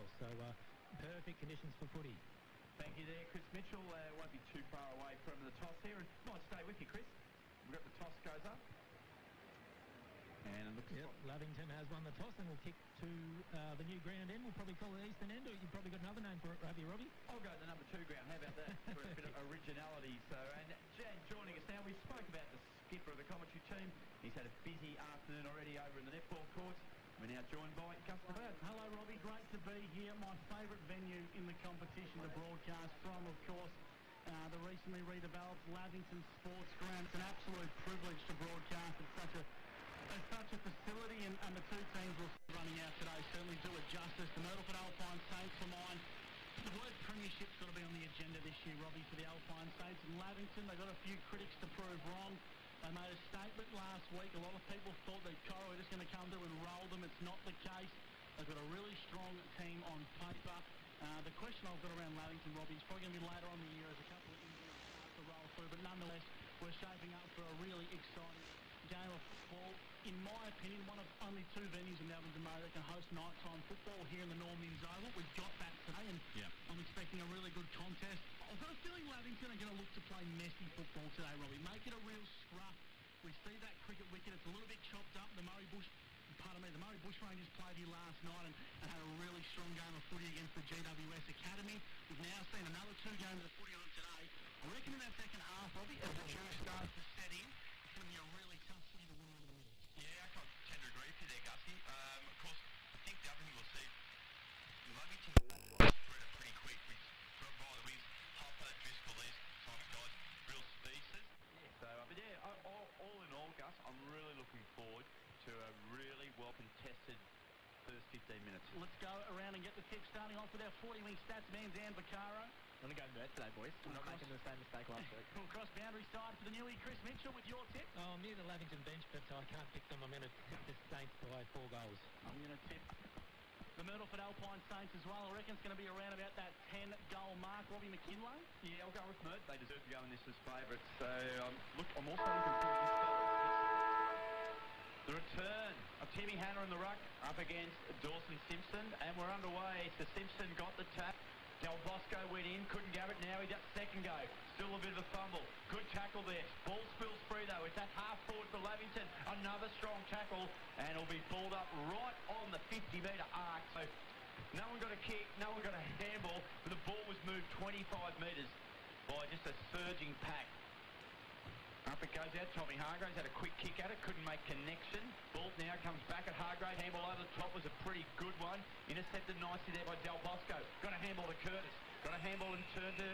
well. So perfect conditions for footy. Thank you there, Chris Mitchell. Won't be too far away from the toss here. And might stay with you, Chris. We've got the toss goes up. And it looks like Lavington has won the toss and will kick to the new ground end. We'll probably call it Eastern End, or you've probably got another name for it, have you, Robbie? I'll go to the number 2 ground. How about that? For a bit of originality. So, and Jan joining us now. We spoke about the skipper of the commentary team. He's had a busy afternoon already over in the netball courts. We're now joined by Gus Bird. Hello, Robbie. Great to be here. My favourite venue in the competition to broadcast from, of course, the recently redeveloped Lavington Sports Ground. It's an absolute privilege to broadcast at such a facility, and the two teams will be running out today certainly do it justice. The Myrtleford Alpine Saints for mine. The word premiership's got to be on the agenda this year, Robbie, for the Alpine Saints. In Lavington, they've got a few critics to prove wrong. They made a statement last week. A lot of people thought that Coro were just going to come to and roll them. It's not the case. They've got a really strong team on paper. The question I've got around Lavington, Robbie, is probably going to be later on in the year as a couple of injuries start to roll through. But nonetheless, we're shaping up for a really exciting game of football. In my opinion, one of only 2 venues in Melbourne tomorrow that can host nighttime football here in the Norm News Oval. We've got that today, and I'm expecting a really good contest. I've got a feeling Lavington are going to look to play messy football today, Robbie. Make it a real scruff. We see that cricket wicket. It's a little bit chopped up. The Murray Bushrangers played here last night and had a really strong game of footy against the GWS Academy. We've now seen another 2 games of footy on today. I reckon in that second half, Robbie, as the juice starts to set in, it's going to be a really tough footy to win over the middle. Yeah, I tend to agree with you there, Gussie. Of course, I think the other thing we'll see, Lavington spread it pretty quick. We drop by the wings, Hopper, Driscoll, these type of guys, real speedsters. So, but yeah, all in all, Gus, I'm really looking forward to a really well-contested first 15 minutes. Let's go around and get the tip, starting off with our 40-wing stats man, Dan Vaccaro. I'm going to go Mert today, boys. I'm not making the same mistake last week. We'll cross boundary side for the newly Chris Mitchell with your tip. Oh, I'm near the Lavington bench, but I can't pick them. I'm going to tip the Saints by 4 goals. I'm going to tip the Myrtleford Alpine Saints as well. I reckon it's going to be around about that 10-goal mark. Robbie McKinlay? Yeah, I'll go with Mert. They deserve to go in this as favourites. So, I'm also looking forward to this. The return of Timmy Hanna in the ruck up against Dawson Simpson, and we're underway. So Simpson got the tap. Del Bosco went in, couldn't grab it. Now he got second go. Still a bit of a fumble. Good tackle there. Ball spills free though. It's that half forward for Lavington. Another strong tackle, and it'll be pulled up right on the 50-metre arc. So no one got a kick, no one got a handball, but the ball was moved 25 metres by just a surging pack. Up it goes out. Tommy Hargraves had a quick kick at it, couldn't make connection. Ball now comes back at Hargraves. Handball over the top was a pretty good one. Intercepted nicely there by Del Bosco. Got a handball to Curtis. Got a handball and turned to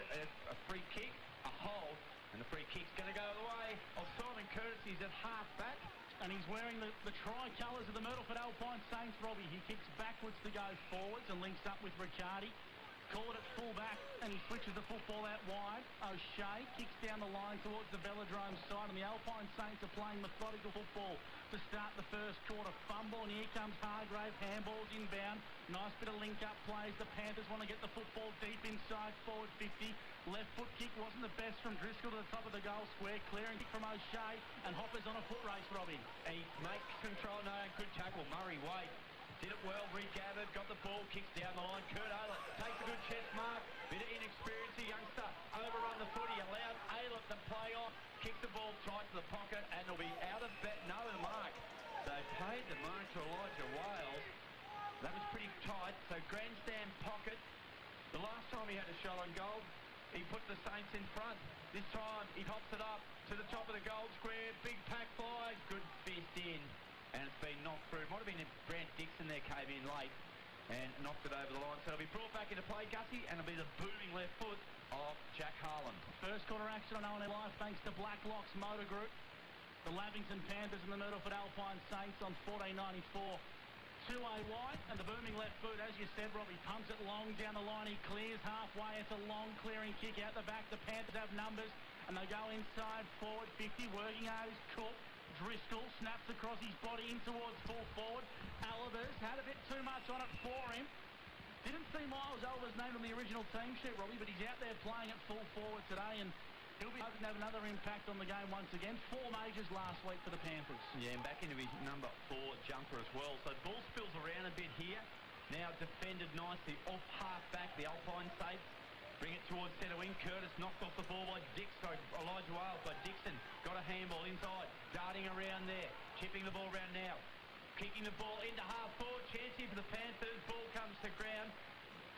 a free kick, a hold, and the free kick's going to go the way of Simon Curtis. He's at half back. And he's wearing the tricolours of the Myrtleford Alpine Saints, Robbie. He kicks backwards to go forwards and links up with Riccardi. Call it at full back, and he switches the football out wide. O'Shea kicks down the line towards the Velodrome side, and the Alpine Saints are playing methodical football to start the first quarter. Fumble, and here comes Hargrave. Handballs inbound. Nice bit of link-up plays. The Panthers want to get the football deep inside forward 50. Left foot kick wasn't the best from Driscoll to the top of the goal square. Clearing kick from O'Shea, and Hopper's on a foot race, Robbie. He makes control. No, good tackle. Murray Wade did it well, regathered, got the ball, kicks down the line. Kurt Aylett takes a good chest mark. Bit of inexperience, a youngster. Overrun the footy, allowed Aylett to play off. Kicks the ball tight to the pocket, and it'll be out of bet. No, the mark. They paid the mark to Elijah Wales. That was pretty tight. So grandstand pocket. The last time he had a shot on goal, he put the Saints in front. This time he pops it up to the top of the goal square. Big pack flies. Good fist in. And it's been knocked through. It might have been Brant Dixon there came in late and knocked it over the line. So it'll be brought back into play, Gussie, and it'll be the booming left foot of Jack Harlan. First quarter action on O&A Live thanks to Blacklocks Motor Group. The Lavington Panthers and the Myrtleford Alpine Saints on 14.94. 2A wide, and the booming left foot, as you said, Robbie, pumps it long down the line. He clears halfway. It's a long clearing kick out the back. The Panthers have numbers, and they go inside forward 50, working out his Cook. Driscoll snaps across his body in towards full forward. Alibers had a bit too much on it for him. Didn't see Miles Alibers named on the original team sheet, Robbie, but he's out there playing at full forward today, and he'll be hoping to have another impact on the game once again. 4 majors last week for the Panthers. Yeah, and back into his number 4 jumper as well. So ball spills around a bit here. Now defended nicely off half back. The Alpine Saints bring it towards centre wing. Curtis knocked off the ball by Elijah Wales by Dixon. Got a handball inside. Darting around there. Chipping the ball around now. Kicking the ball into half forward. Chance here for the Panthers. Ball comes to ground.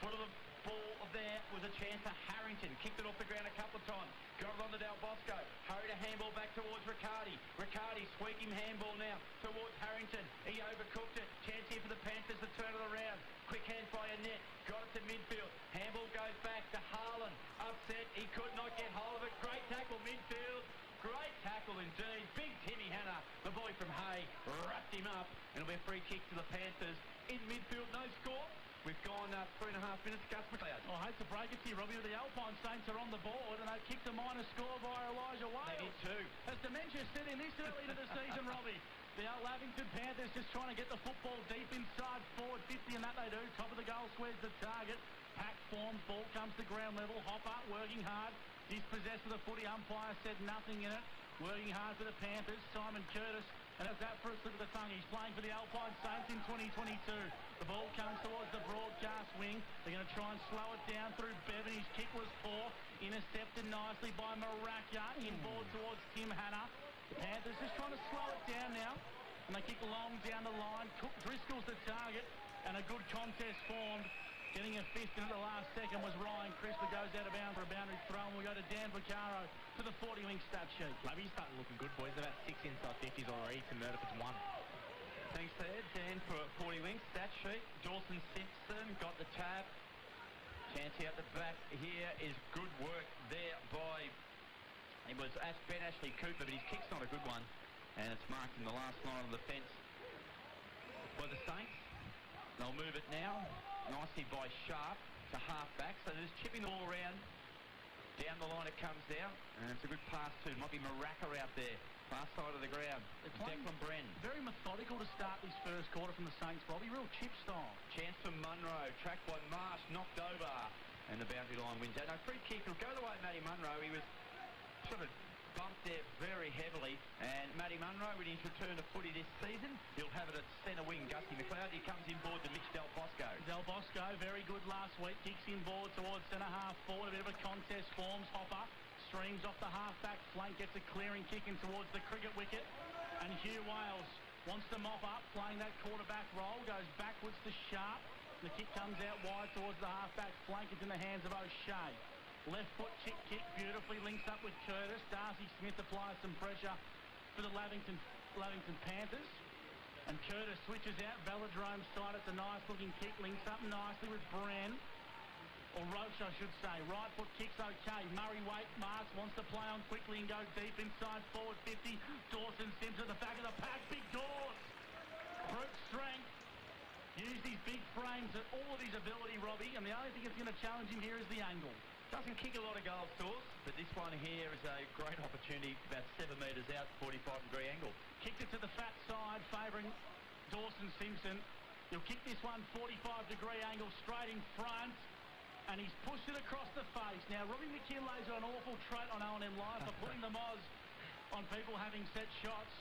Foot of the ball there was a chance for Harrington. Kicked it off the ground a couple of times. Got it on to Del Bosco. Hurried a handball back towards Riccardi. Riccardi squeaking handball now towards Harrington. He overcooked it. Chance here for the Panthers to turn it around. Quick hands by Annette. Got it to midfield. Handball goes back to Harlan. Upset. He could not get hold of it. Great tackle midfield. Great tackle indeed. Big Timmy Hanna, the boy from Hay, wrapped him up. And it'll be a free kick to the Panthers. In midfield, no score. We've gone 3.5 minutes. Gus McLeod. Oh, I hate to break it to you, Robbie, but the Alpine Saints are on the board and they've kicked a minor score via Elijah Wales. They did too. Has dementia set in this early into the season, Robbie? The Lavington Panthers just trying to get the football deep inside forward 50, and that they do. Top of the goal square's the target. Pack forms, ball comes to ground level. Hopper working hard. Dispossessed with the footy. Umpire said nothing in it. Working hard for the Panthers. Simon Curtis. And as that for a slip of the tongue, he's playing for the Alpine Saints in 2022. The ball comes towards the broadcast wing. They're going to try and slow it down through Bevan. His kick was poor. Intercepted nicely by Maracca. Inboard towards Tim Hanna. The Panthers just trying to slow it down now. And they kick long down the line. Driscoll's the target. And a good contest formed. Getting a fist in at the last second was Ryan Crisper. Goes out of bounds for a boundary throw. And we go to Dan Vaccaro to the 40-wing stat sheet. Labby's starting looking good, boys. About 6 inside 50s already to Myrtleford's 1. Thanks there, Dan, for 40 wings. Stat sheet. Dawson Simpson got the tap. Chance out the back here is good work there by... It was Ben Ashley Cooper, but his kick's not a good one. And it's marked in the last line of the fence by the Saints. They'll move it now. Nicely by Sharp to half-back. So they're just chipping the ball around. Down the line it comes down. And it's a good pass too. Might be Maracca out there. Far side of the ground. Declan Bren. Very methodical to start this first quarter from the Saints, Bobby. Real chip style. Chance for Munro. Tracked by Marsh. Knocked over. And the boundary line wins out. No, free kick. It'll go the way of Matty Munro. He was sort of bumped there very heavily, and Matty Munro, with his return to footy this season, he'll have it at centre wing. Gusty McLeod, he comes inboard to Mitch Del Bosco. Del Bosco, very good last week, kicks inboard towards centre half forward, a bit of a contest forms. Hopper streams off the half back flank, gets a clearing kick in towards the cricket wicket, and Hugh Wales wants to mop up, playing that quarterback role, goes backwards to Sharp. The kick comes out wide towards the half back flank. It's in the hands of O'Shea. Left foot kick beautifully, links up with Curtis. Darcy Smith applies some pressure for the Lavington Panthers. And Curtis switches out Velodrome's side. It's a nice looking kick, links up nicely with Bren. Or Roach, I should say. Right foot kick's okay. Murray Marks wants to play on quickly and go deep inside forward 50. Dawson Simpson at the back of the pack. Big Dawes. Brute strength. Use these big frames at all of his ability, Robbie. And the only thing that's going to challenge him here is the angle. Doesn't kick a lot of goals, Dawes, but this one here is a great opportunity, about 7 metres out, 45-degree angle. Kicked it to the fat side, favouring Dawson Simpson. He'll kick this one 45-degree angle straight in front, and he's pushed it across the face. Now, Robbie McKinlay's got an awful trait on O&M Live for putting the moz on people having set shots,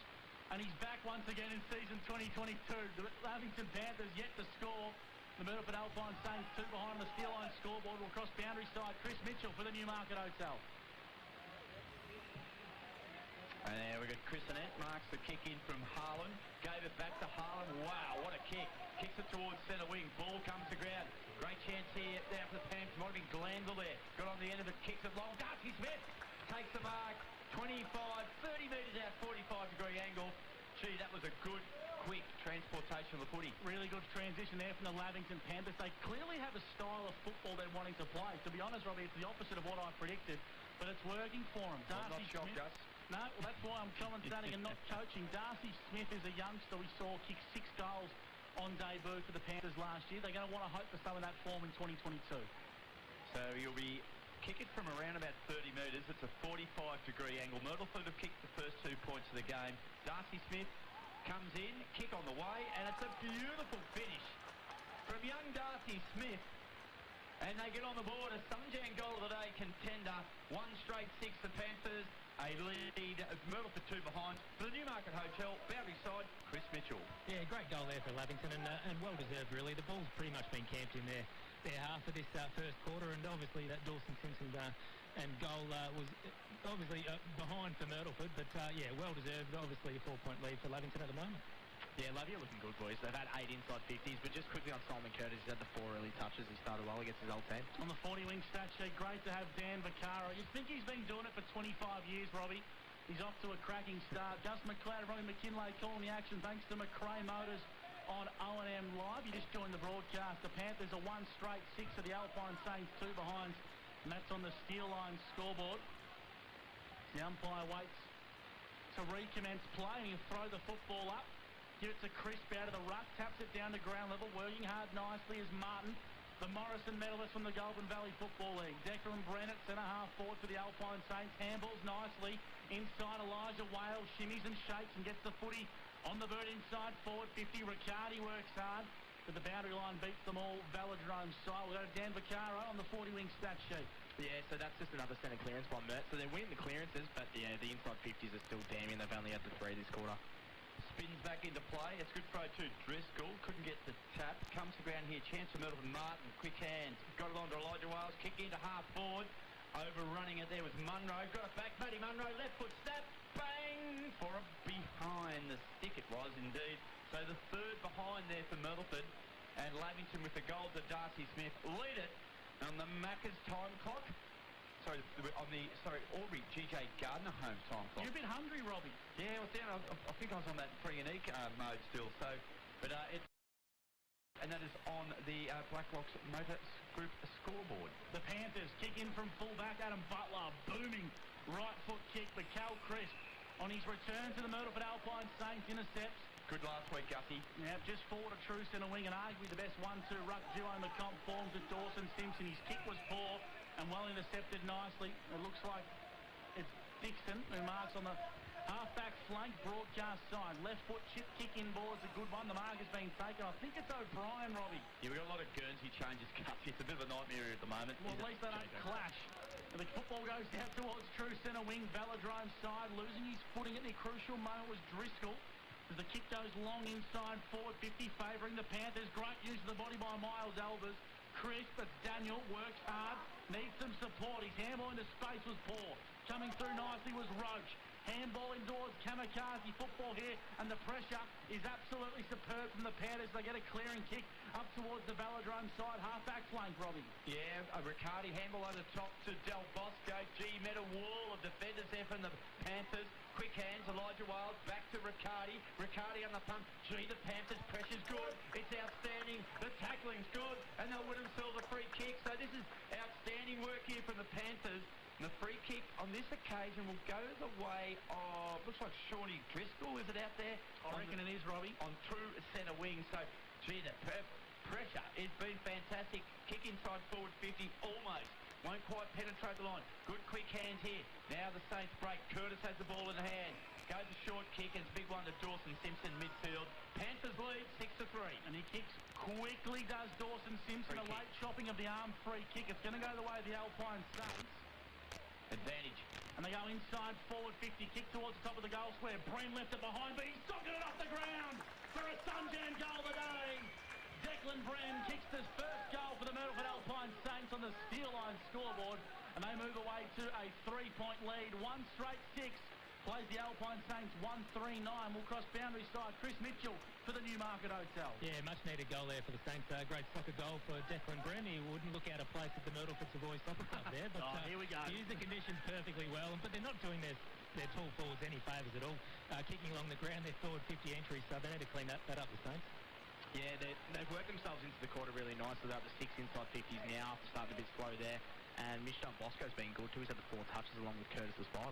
and he's back once again in season 2022. The Lavington Panthers yet to score. The Myrtleford Alpine Saints 2 behind the steel line scoreboard will cross boundary side. Chris Mitchell for the Newmarket Hotel. And there we got Chris Annette, marks the kick in from Harlan. Gave it back to Harlan. Wow, what a kick. Kicks it towards centre wing. Ball comes to ground. Great chance here down for the Panthers. Might have been Glanville there. Got on the end of it, kicks it long. Darcy Smith takes the mark. 25, 30 metres out, 45-degree angle. Gee, that was a good, quick transportation of the footy. Really good transition there from the Lavington Panthers. They clearly have a style of football they're wanting to play. To be honest, Robbie, it's the opposite of what I predicted, but it's working for them. I'm not shocked, Gus. No, well, that's why I'm commentating and not coaching. Darcy Smith is a youngster we saw kick 6 goals on debut for the Panthers last year. They're going to want to hope for some of that form in 2022. So you'll be kicking from around about 30 metres. It's a 45-degree angle. Myrtleford have kicked the first 2 points of the game. Darcy Smith comes in, kick on the way, and it's a beautiful finish from young Darcy Smith. And they get on the board, a Sunjan goal of the day contender. 1 straight 6, the Panthers a lead. Myrtleford 2 behind. For the Newmarket Hotel, boundary side, Chris Mitchell. Yeah, great goal there for Lavington, and well deserved really. The ball's pretty much been camped in their half of this first quarter, and obviously that Dawson Simpson and goal was obviously behind for Myrtleford, but yeah, well deserved. Obviously a 4-point lead for Lavington at the moment. Yeah, Lovey looking good, boys. They've had 8 inside 50s, but just quickly on Simon Curtis, he's had the 4 early touches. He started well against his old team. On the 40-wing stat sheet, great to have Dan Vaccaro. You'd think he's been doing it for 25 years, Robbie. He's off to a cracking start. Gus McLeod, Robbie McKinlay calling the action thanks to McRae Motors on O&M Live. You just joined the broadcast. The Panthers are 1 straight 6 of the Alpine Saints, 2 behind, and that's on the Steel Line scoreboard. The umpire waits to recommence play, and he'll throw the football up. Give it to Crisp out of the ruck, taps it down to ground level, working hard nicely is Martin, the Morrison medalist from the Golden Valley Football League. Declan Brennett, centre-half forward for the Alpine Saints, handballs nicely. Inside Elijah Wales, shimmies and shakes and gets the footy on the bird inside forward 50. Riccardi works hard, but the boundary line beats them all. Velodrome style. We'll go to Dan Vaccaro on the 40-wing stat sheet. Yeah, so that's just another centre clearance by Mert. So they're winning the clearances, but yeah, the inside 50s are still damning. They've only had the 3 this quarter. Spins back into play. It's good throw to Driscoll. Couldn't get the tap. Comes to ground here. Chance for Myrtleford. Martin. Quick hands. Got it on to Elijah Wales. Kick into half forward. Overrunning it there with Munro. Got it back. Matty Munro. Left foot snap. Bang! For a behind the stick it was indeed. So the 3rd behind there for Myrtleford. And Lavington with the goal to Darcy Smith. Lead it on the Macca's time clock. Sorry, Aubrey GJ Gardner home time clock. You're a bit hungry, Robbie. Yeah, I was down. I think I was on that pretty unique mode still. So, but and that is on the Blacklocks Motors Group scoreboard. The Panthers kick in from fullback. Adam Butler booming right foot kick. But Cal Crisp on his return to the Myrtleford Alpine Saints intercepts. Good last week, Gussie. Yeah, just forward a true centre wing and arguably the best 1-2 ruck duo in the comp forms at Dawson Simpson. His kick was poor and well intercepted nicely. It looks like it's Dixon who marks on the half-back flank broadcast side. Left foot chip kick in ball is a good one. The mark has been taken. I think it's O'Brien, Robbie. Yeah, we've got a lot of Guernsey changes, Gussie. It's a bit of a nightmare at the moment. Well, at least they don't clash. And the football goes out towards true centre wing. Velodrome side. Losing his footing at the crucial moment was Driscoll. As the kick goes long inside forward 50, favouring the Panthers. Great use of the body by Miles Albers. Crisp, but Daniel works hard, needs some support. His handball into space was poor. Coming through nicely was Roach. Handball indoors, kamikaze football here, and the pressure is absolutely superb from the Panthers. They get a clearing kick up towards the Velodrome side, half-back flank, Robbie. Yeah, Riccardi, handball over the top to Del Bosco. Met a wall of defenders there from the Panthers. Quick hands, Elijah Wales, back to Riccardi. Riccardi on the pump. The Panthers' pressure's good. It's outstanding. The tackling's good, and they'll win themselves a free kick. So this is outstanding work here from the Panthers. And the free kick on this occasion will go the way of, looks like Shawnee Driscoll, is it out there? I reckon it is, Robbie. On true centre wing. So, gee, the pressure has been fantastic. Kick inside forward 50, almost. Won't quite penetrate the line. Good quick hands here. Now the Saints break. Curtis has the ball in the hand. Goes a short kick, and it's a big one to Dawson Simpson midfield. Panthers lead 6-3. And he kicks quickly, does Dawson Simpson. A late chopping of the arm free kick. It's going to go the way of the Alpine Saints. Advantage. And they go inside forward 50, kick towards the top of the goal square. Breen left it behind, but he's socketed it off the ground for a Sunjam goal today. Declan Breen kicks his first goal for the Myrtleford Alpine Saints on the Steel Line scoreboard, and they move away to a 3-point lead. 1 straight 6. Plays the Alpine Saints 1-3-9. Will cross boundary side. Chris Mitchell for the Newmarket Hotel. Yeah, much needed goal there for the Saints. Great soccer goal for Declan Breen. He wouldn't look out of place at the Myrtleford Savoy Soccer Club there. But here we go. He used the conditions perfectly well, but they're not doing their tall forwards any favours at all. Kicking along the ground, they're forward 50 entries, so they need to clean that up, the Saints. Yeah, they've worked themselves into the quarter really nicely. They're up to 6 inside 50s now, starting a bit slow there. And Mr. Bosco's been good too. He's had the 4 touches along with Curtis's 5.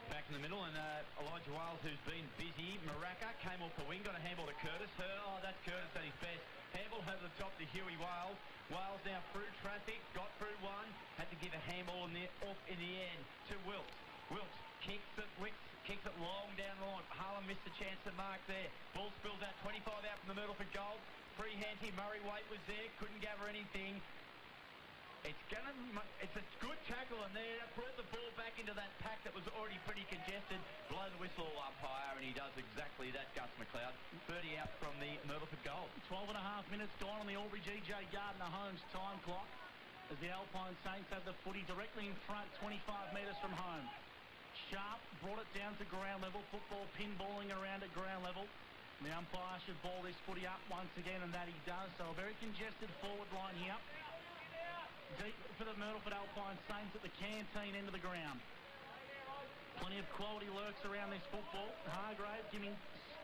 Back in the middle, and Elijah Wales, who's been busy. Maraca came off the wing, got a handball to Curtis. That's Curtis at his best. Handball over the top to Huey Wales. Wales now through traffic, got through one, had to give a handball off in the end to Wilkes. Wilkes kicks it long down the line. Harlem missed a chance to mark there. Ball spills out 25 out from the Myrtleford goal. Free hand here. Murray Waite was there, couldn't gather anything. It's a good tackle in there. That brought the ball back into that pack that was already pretty congested. Blow the whistle, umpire, and he does exactly that, Gus McLeod. 30 out from the Myrtleford goal. 12 and a half minutes gone on the Albury GJ Gardner Homes time clock as the Alpine Saints have the footy directly in front, 25 metres from home. Sharp brought it down to ground level. Football pinballing around at ground level. The umpire should ball this footy up once again, and that he does. So a very congested forward line here. Deep for the Myrtleford Alpine Saints at the canteen end of the ground. Plenty of quality lurks around this football. Hargrave giving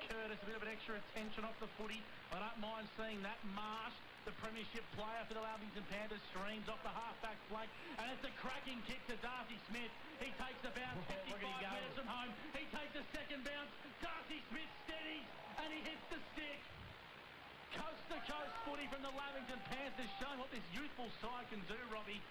Curtis a bit of an extra attention off the footy. I don't mind seeing that. Marsh, the premiership player for the Lavington Panthers, streams off the half-back flank, and it's a cracking kick to Darcy Smith. He takes a bounce 55 metres from home. He takes a second bounce. Darcy Smith steadies, and he hits the stick. Coast-to-coast footy from the Lavington Panthers, showing what this youthful side can do, Robbie.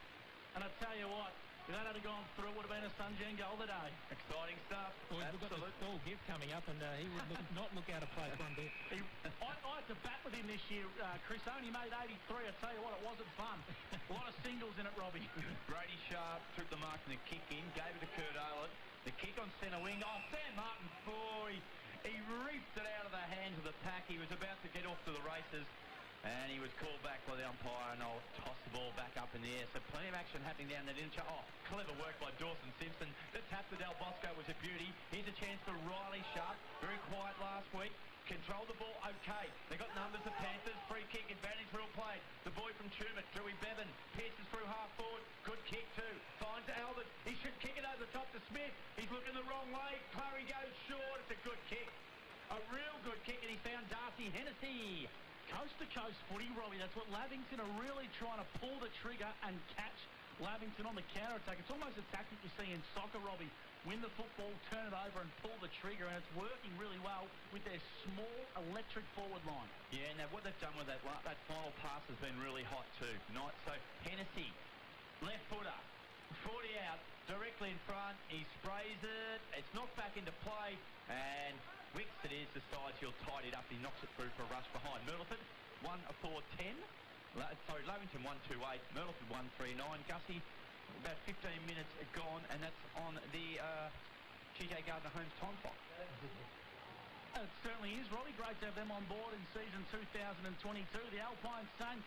And I tell you what, if that had gone through, it would have been a Sunshine goal today. Exciting stuff. Well, we've got the full gift coming up, and he would not look out of place one bit. I had to bat with him this year, Chris. Only made 83. I tell you what, it wasn't fun. A lot of singles in it, Robbie. Brady Sharp took the mark and the kick in, gave it to Kurt Owen. The kick on centre wing. Oh, Sam Martin, boy. He reefed it out of the hands of the pack. He was about to get off to the races, and he was called back by the umpire, and I'll toss the ball back up in the air. So plenty of action happening down there, didn't you? Oh, clever work by Dawson Simpson. The tap to Del Bosco was a beauty. Here's a chance for Riley Sharp. Very quiet last week. Controlled the ball okay. They got numbers, the Panthers. Free kick, advantage, real play. The boy from Tumut, Drewy Bevan, pierces through half forward. Good kick too. Finds Albert. He should kick it over the top to Smith. He's looking the wrong way. Clary goes short. It's a good kick. A real good kick, and he found Darcy Hennessy. Coast-to-coast footy, Robbie. That's what Lavington are really trying to pull the trigger and catch Lavington on the counter-attack. It's almost a tactic you see in soccer, Robbie. Win the football, turn it over and pull the trigger, and it's working really well with their small electric forward line. Yeah, now what they've done with that final pass has been really hot too. So Hennessy, left footer, 40 out, directly in front. He sprays it. It's knocked back into play, and Wicks it is, decides he'll tidy it up. He knocks it through for a rush behind. Myrtleford 1-4-10. Lavington 1-2-8. Myrtleford 1-3-9. Gussie, about 15 minutes gone, and that's on the GJ Gardner Homes time clock. It certainly is, Robbie. Great to have them on board in season 2022. The Alpine Saints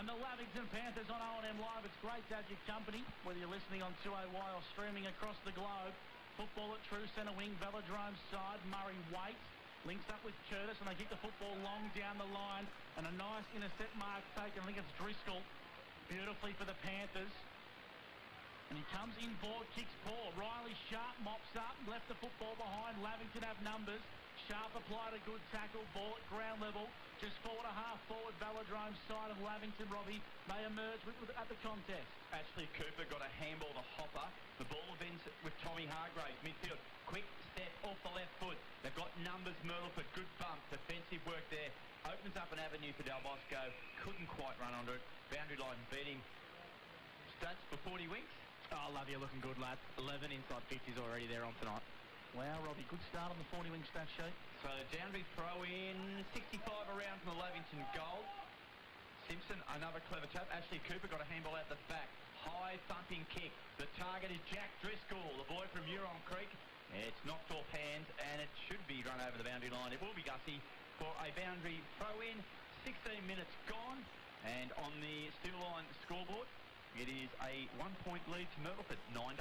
and the Lavington Panthers on O&M Live. It's great to have your company, whether you're listening on 2AY or streaming across the globe. Football at true centre wing, Velodrome's side. Murray waits, links up with Curtis, and they kick the football long down the line. And a nice intercept mark taken. I think it's Driscoll. Beautifully for the Panthers. And he comes in board, kicks poor. Riley Sharp mops up, left the football behind. Lavington have numbers. Sharp applied a good tackle, ball at ground level. Just 4.5 forward, Velodrome's side of Lavington, Robbie, may emerge at the contest. Ashley Cooper got a handball to Hopper. The ball events with Tommy Hargraves, midfield. Quick step off the left foot. They've got numbers, Myrtleford. Good bump, defensive work there. Opens up an avenue for Del Bosco. Couldn't quite run under it. Boundary line beating. Stats for 40 Winks. Oh, I love you, looking good, lad. 11 inside 50s already there on tonight. Wow, Robbie, good start on the 40-wing stat sheet. So Downbury throw in, 65 around from the Lavington goal. Simpson, another clever tap. Ashley Cooper got a handball out the back. High thumping kick. The target is Jack Driscoll, the boy from Huron Creek. It's knocked off hands, and it should be run over the boundary line. It will be Gussie for a boundary throw in. 16 minutes gone, and on the steel line scoreboard, it is a 1-point lead to Myrtleford, 9-8.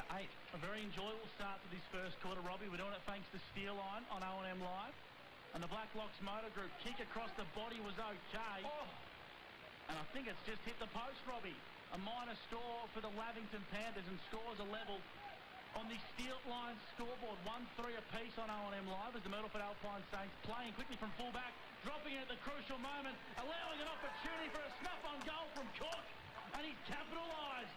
A very enjoyable start to this first quarter, Robbie. We're doing it thanks to Steel Line on O&M Live. And the Blacklocks Motor Group kick across the body was okay. Oh. And I think it's just hit the post, Robbie. A minor score for the Lavington Panthers, and scores are level on the Steel Line scoreboard. 1-3 apiece on O&M Live as the Myrtleford Alpine Saints playing quickly from fullback, dropping it at the crucial moment, allowing an opportunity for a snuff on goal from Cook. And he's capitalised.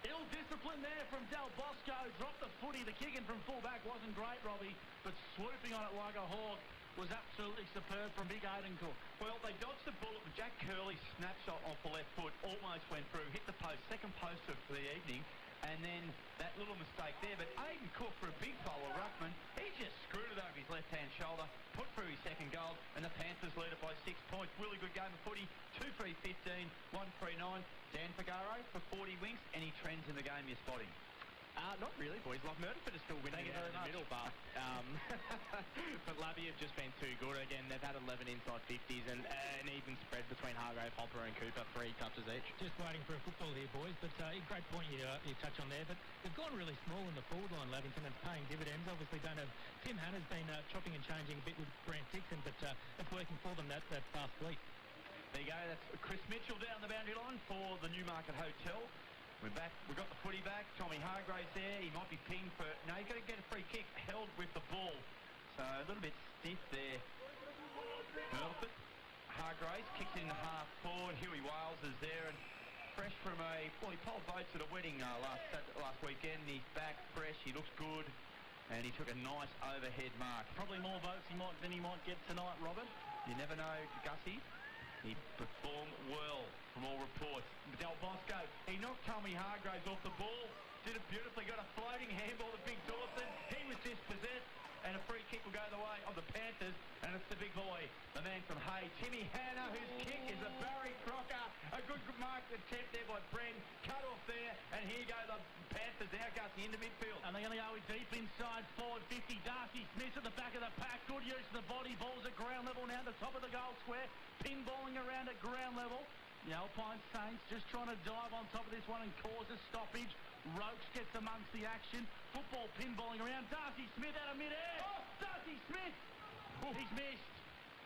Ill discipline there from Del Bosco. Dropped the footy. The kicking from fullback wasn't great, Robbie, but swooping on it like a hawk was absolutely superb from Big Aidan Cook. Well, they dodged the bullet. Jack Curley's snapshot off the left foot almost went through, hit the post, second post of the evening, and then that little mistake there. But Aidan Cook, for a big bowler ruckman, he just screwed it over his left-hand shoulder, put through his second goal, and the Panthers lead it by 6 points. Really good game of footy. 2-3-15, 1-3-9. Dan Figaro for 40 winks. Any trends in the game you're spotting? Not really, boys. Like, Myrtleford is still winning out in the middle, but but Labby have just been too good. Again, they've had 11 inside 50s and an even spread between Hargrave, Hopper and Cooper, 3 touches each. Just waiting for a football here, boys, but great point you touch on there. But they've gone really small in the forward line, Lavington, and it's paying dividends. Obviously don't have... Tim Hanna's been chopping and changing a bit with Grant Dixon, but it's working for them, that fast fleet. There you go, that's Chris Mitchell down the boundary line for the Newmarket Hotel. We're back, we've got the footy back. Tommy Hargraves there, he might be pinged for... No, he's got to get a free kick, held with the ball. So a little bit stiff there. Myrtleford. Hargraves kicks in the half forward. Huey Wales is there, and fresh from a... Well, he polled votes at a wedding last weekend. He's back fresh, he looks good, and he took a nice overhead mark. Probably more votes than he might get tonight, Robert. You never know, Gussie. He performed well from all reports. Del Bosco, he knocked Tommy Hargraves off the ball. Did it beautifully. Got a floating handball to Big Dawson. He was dispossessed. And a free kick will go the way of the Panthers. And it's the big boy, the man from Hay, Timmy Hanna, whose kick is a Barry Crocker. A good mark attempt there by Bren. Cut off there. And here go the Panthers now, Gussie, into midfield. And they're going to go deep inside, forward 50. Darcy Smith at the back of the pack. Good use of the body. Ball's at ground level now, the top of the goal square. Pinballing around at ground level. The Alpine Saints just trying to dive on top of this one and cause a stoppage. Roach gets amongst the action. Football pinballing around. Darcy Smith out of mid-air. Oh, Darcy Smith! He's missed.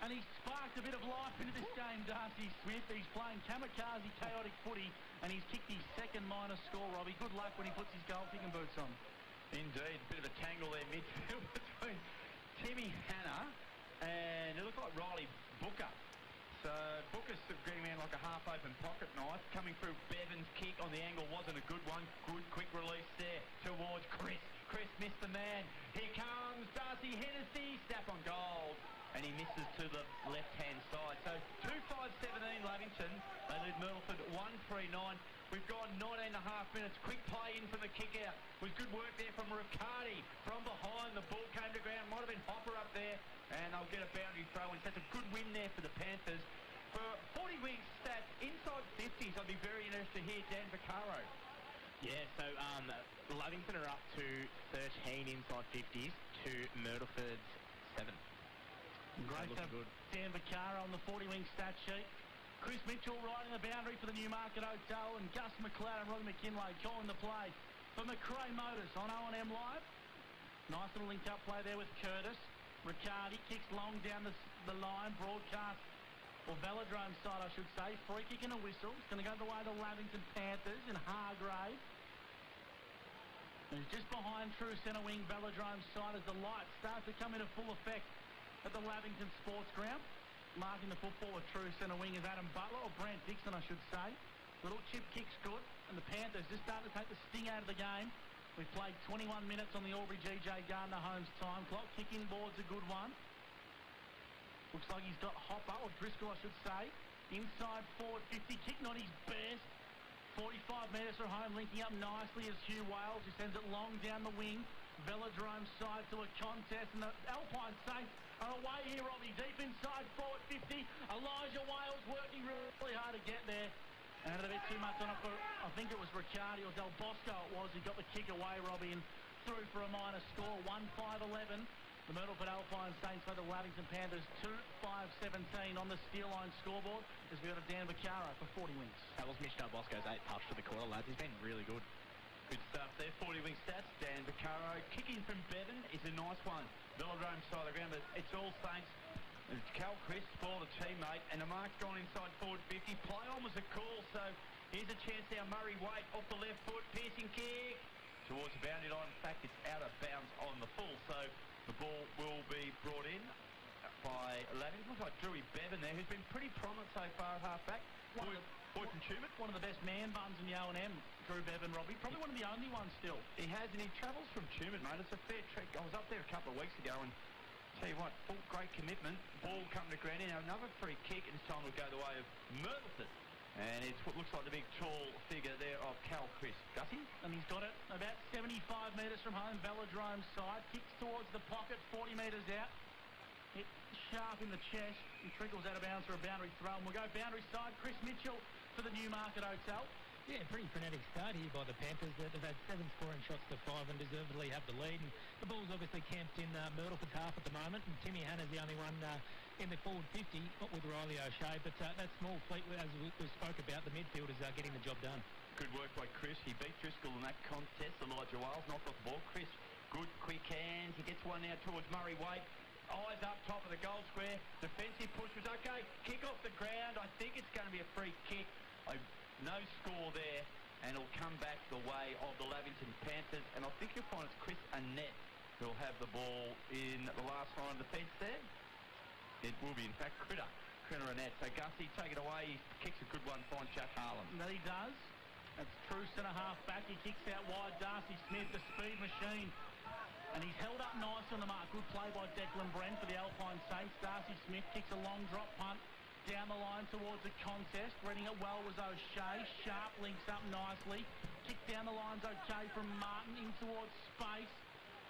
And he's sparked a bit of life into this game, Darcy Smith. He's playing kamikaze, chaotic footy, and he's kicked his second minor score, Robbie. Good luck when he puts his goal-kicking boots on. Indeed. Bit of a tangle there midfield between Timmy Hanna and it looked like Riley Booker. So Booker's getting around like a half-open pocket knife. Coming through Bevan's kick on the angle wasn't a good one. Good quick release there towards Chris. Chris missed the man. Here comes Darcy Hennessy. Snap on goal. And he misses to the left-hand side. So 2-5-17 Lavington. They lead Myrtleford 1-3-9. We've gone 19.5 minutes. Quick play in from the kick-out. Was good work there from Riccardi. From behind, the ball came to ground. Might have been Hopper up there. And they'll get a boundary throw. And that's a good win there for the Panthers. For 40 wing stats, inside 50s, I'd be very interested to hear Dan Vaccaro. Yeah, so Lavington are up to 13 inside 50s to Myrtleford's 7. Great to have Dan Vaccaro on the 40-wing stat sheet. Chris Mitchell riding the boundary for the Newmarket Hotel, and Gus McLeod and Robbie McKinlay calling the play for McRae Motors on O&M Live. Nice little link-up play there with Curtis. Riccardi kicks long down the line, broadcast, or Velodrome side, I should say. Free kick and a whistle. It's going to go the way of the Lavington Panthers in Hargrave. And he's just behind true centre wing Velodrome side as the lights start to come into full effect at the Lavington Sports Ground. Marking the football with true centre wing is Adam Butler, or Brant Dixon, I should say. Little chip kick's good, and the Panthers just starting to take the sting out of the game. We've played 21 minutes on the Albury GJ Gardner Holmes time clock. Kicking board's a good one. Looks like he's got Hopper, or Driscoll, I should say. Inside forward 50, kick not his best. 45 metres from home, linking up nicely as Hugh Wales, who sends it long down the wing. Velodrome side to a contest, and the Alpine Saints are away here, Robbie. Deep inside, forward 50. Elijah Wales working really hard to get there. And had a bit too much on it for, I think it was Riccardi or Del Bosco it was, who got the kick away, Robbie, and through for a minor score, 1-5-11. The Myrtleford Alpine Saints by the Lavington Panthers 2-5-17 on the steel line scoreboard as we got a Dan Vaccaro for 40 wins. That was Mitch Del Bosco's 8 touch to the quarter, lads. He's been really good. Good stuff there. 40 wing stats. Dan Vaccaro. Kicking from Bevan is a nice one. Velodrome side of the ground, but it's all Saints. Cal Chris spoiled a teammate, and the mark's gone inside forward 50. Play on was a call, so here's a chance now. Murray Waite off the left foot, piercing kick towards the boundary line. In fact, it's out of bounds on the full, so the ball will be brought in by Lavington. Looks like Drewy Bevan there, who's been pretty prominent so far at half-back. Boy from Tumut. One of the best man buns in the O&M, Drew Bevan, Robbie. Probably one of the only ones still. He has, and he travels from Tumut, mate. It's a fair trek. I was up there a couple of weeks ago, and tell you what, full great commitment. Ball coming to ground. Now another free kick, and this time will go the way of Myrtleford. And it's what looks like the big tall figure there of Cal Chris. Gussie? And he's got it about 75 metres from home, Velodrome side. Kicks towards the pocket, 40 metres out. Hit sharp in the chest and trickles out of bounds for a boundary throw. And we'll go boundary side. Chris Mitchell for the Newmarket Hotel. Yeah, pretty frenetic start here by the Panthers. They've had 7 scoring shots to 5 and deservedly have the lead. And the ball's obviously camped in Myrtleford's half at the moment, and Timmy Hanna's the only one in the forward 50, not with Riley O'Shea, but that small fleet, as we spoke about, the midfielders are getting the job done. Good work by Chris. He beat Driscoll in that contest. Elijah Wales knocked off the ball. Chris, good, quick hands. He gets one now towards Murray Waite. Eyes up top of the goal square. Defensive push was okay. Kick off the ground. I think it's going to be a free kick. No score there, and it'll come back the way of the Lavington Panthers. And I think you'll find it's Chris Annette who'll have the ball in the last line of defence there. It will be, in fact, Critter Annette. So Gussie, take it away. He kicks a good one, finds Jack Harlan. That he does. That's true centre-half back. He kicks out wide. Darcy Smith, the speed machine. And he's held up nice on the mark. Good play by Declan Brent for the Alpine Saints. Darcy Smith kicks a long drop punt down the line towards the contest. Reading it well was O'Shea. Sharp links up nicely. Kick down the line's okay from Martin in towards space.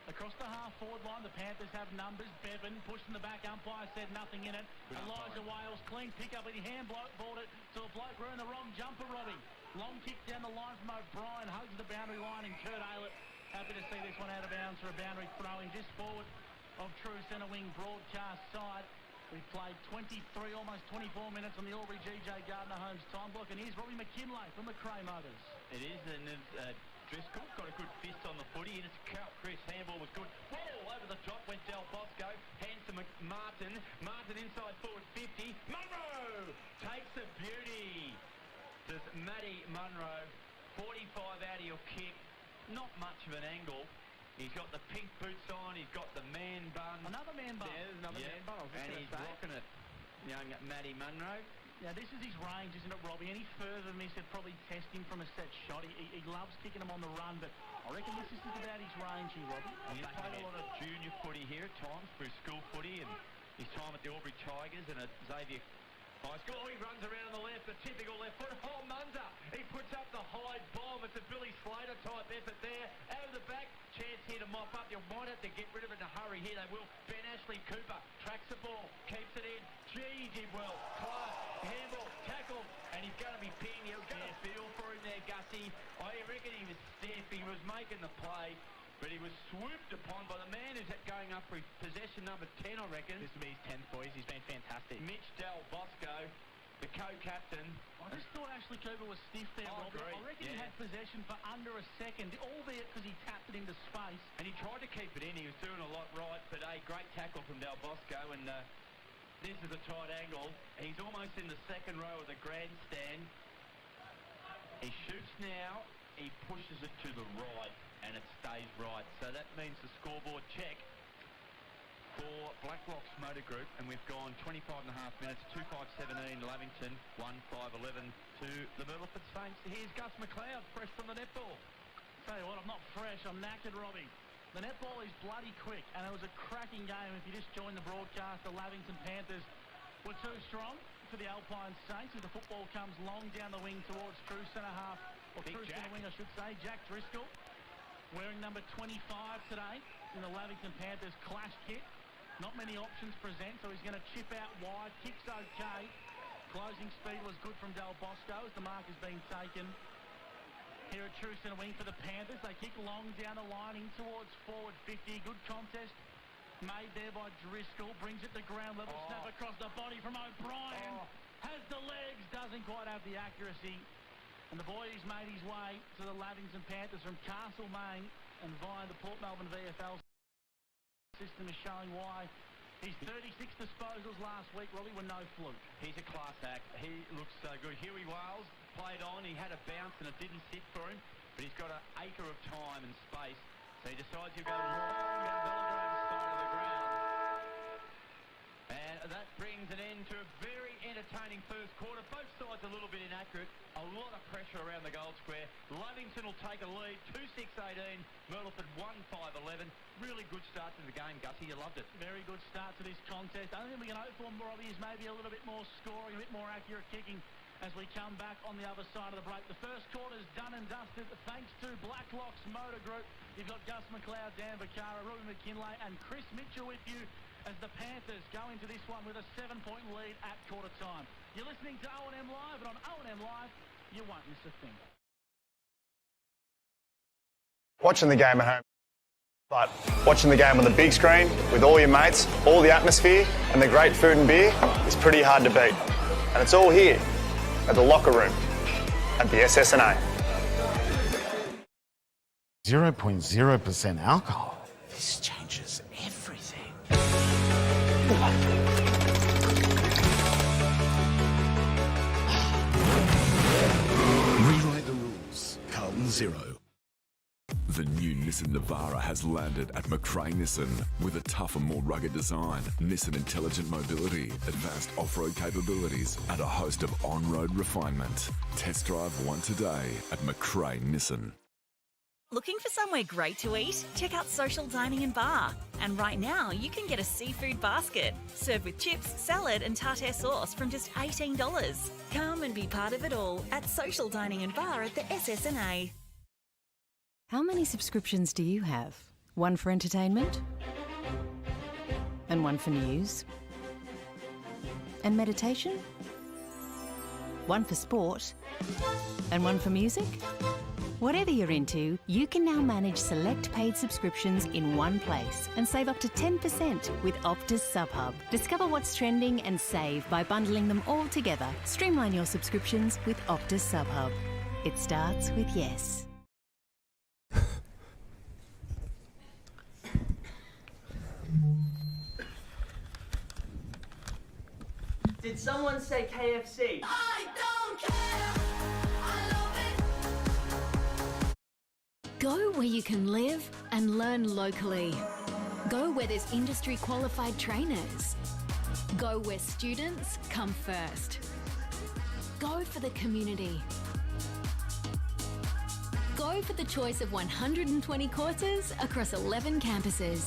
Across the half-forward line, the Panthers have numbers. Bevan pushing the back. Umpire said nothing in it. Good Elijah Wales clean pick up, and he handballed it to a bloke wearing the wrong jumper, Robbie. Long kick down the line from O'Brien. Hugs the boundary line, and Kurt Aylett happy to see this one out of bounds for a boundary throw-in just forward of true centre wing broadcast side. We've played 23, almost 24 minutes on the Albury GJ Gardner Homes time block, and here's Robbie McKinlay from the Cray Motors. It is, and Driscoll got a good fist on the footy, and it's Chris. Handball was good. Whoa, over the top went Del Bosco. Hands to Martin. Martin inside forward 50. Munro takes a beauty. Does Matty Munro. 45 out of your kick. Not much of an angle. He's got the pink boots on. He's got the man bun. Another man bun. Yeah, there's another man bun. And he's rocking it. Young Matty Munro. Now, this is his range, isn't it, Robbie? Any further than this, they'd probably test him from a set shot. He loves kicking them on the run, but I reckon this is about his range here, Robbie. He's played a lot of junior footy here at times for his school footy, and his time at the Albury Tigers and at Xavier High School. He runs around the left, the typical left foot. Oh, Munzer! He puts up the high bomb. It's a Billy Slater type effort there. Out of the back, chance here to mop up. You might have to get rid of it in a hurry here. They will. Ben Ashley Cooper tracks the ball, keeps it in. Gee, did well. Clark, handball, tackle, and he's going to be pinned. You've got a feel for him there, Gussie. I reckon he was stiff. He was making the play, but he was swooped upon by the man who's going up for his possession number 10, I reckon. This will be his 10th, boys. He's been fantastic. Mitch Del Bosco, the co-captain. I just thought Ashley Cooper was stiff there, Robbie. I reckon he had possession for under a second, albeit because he tapped it into space. And he tried to keep it in. He was doing a lot right, but a great tackle from Del Bosco, and this is a tight angle. He's almost in the second row of the grandstand. He shoots now. He pushes it to the right, and it stays right. So that means the scoreboard check for Blacklock's Motor Group, and we've gone 25 and a half minutes, 2-5-17, Lavington, 1-5-11 to the Myrtleford Saints. Here's Gus McLeod, fresh from the netball. Tell you what, I'm not fresh, I'm knackered, Robbie. The netball is bloody quick, and it was a cracking game. If you just joined the broadcast, the Lavington Panthers were too strong for the Alpine Saints, as the football comes long down the wing towards true centre-half, or Big true Jack. centre wing, I should say. Jack Driscoll, wearing number 25 today in the Lavington Panthers clash kit. Not many options present, so he's going to chip out wide. Kick's okay. Closing speed was good from Del Bosco as the mark has been taken. Here at true centre wing for the Panthers. They kick long down the line in towards forward 50. Good contest made there by Driscoll. Brings it to ground level. Snap across the body from O'Brien. Has the legs. Doesn't quite have the accuracy. And the boy has made his way to the Lavington Panthers from Castlemaine and via the Port Melbourne VFL system is showing why his 36 disposals last week, Robbie, were no fluke. He's a class act. He looks so good. Huey Wales played on. He had a bounce and it didn't sit for him, but he's got an acre of time and space, so he decides he'll go long down Velodrome's side of the ground. And that brings an end to a very entertaining first quarter. Both sides a little bit inaccurate. A lot of pressure around the goal square. Lavington will take a lead, 2-6-18. Myrtleford 1-5-11. Really good start to the game, Gussie. You loved it. Very good start to this contest. Only thing we can hope for, Robbie, is maybe a little bit more scoring, a bit more accurate kicking as we come back on the other side of the break. The first quarter's done and dusted thanks to Blacklock's Motor Group. You've got Gus McLeod, Dan Vaccaro, Robbie McKinlay and Chris Mitchell with you as the Panthers go into this one with a 7-point lead at quarter time. You're listening to O&M Live, and on O&M Live, you won't miss a thing. Watching the game at home, but watching the game on the big screen with all your mates, all the atmosphere and the great food and beer is pretty hard to beat. And it's all here at the locker room at the SSNA. 0.0% alcohol. This changes everything. Rewrite the rules. Carlton Zero. The new Nissan Navara has landed at McRae Nissan with a tougher, more rugged design, Nissan intelligent mobility, advanced off-road capabilities and a host of on-road refinement. Test drive one today at McRae Nissan. Looking for somewhere great to eat? Check out Social Dining and Bar. And right now, you can get a seafood basket, served with chips, salad and tartare sauce from just $18. Come and be part of it all at Social Dining and Bar at the SSNA. How many subscriptions do you have? One for entertainment? And one for news? And meditation? One for sport? And one for music? Whatever you're into, you can now manage select paid subscriptions in one place and save up to 10% with Optus SubHub. Discover what's trending and save by bundling them all together. Streamline your subscriptions with Optus SubHub. It starts with yes. Did someone say KFC? I don't care. I love it. Go where you can live and learn locally. Go where there's industry qualified trainers. Go where students come first. Go for the community. Go for the choice of 120 courses across 11 campuses.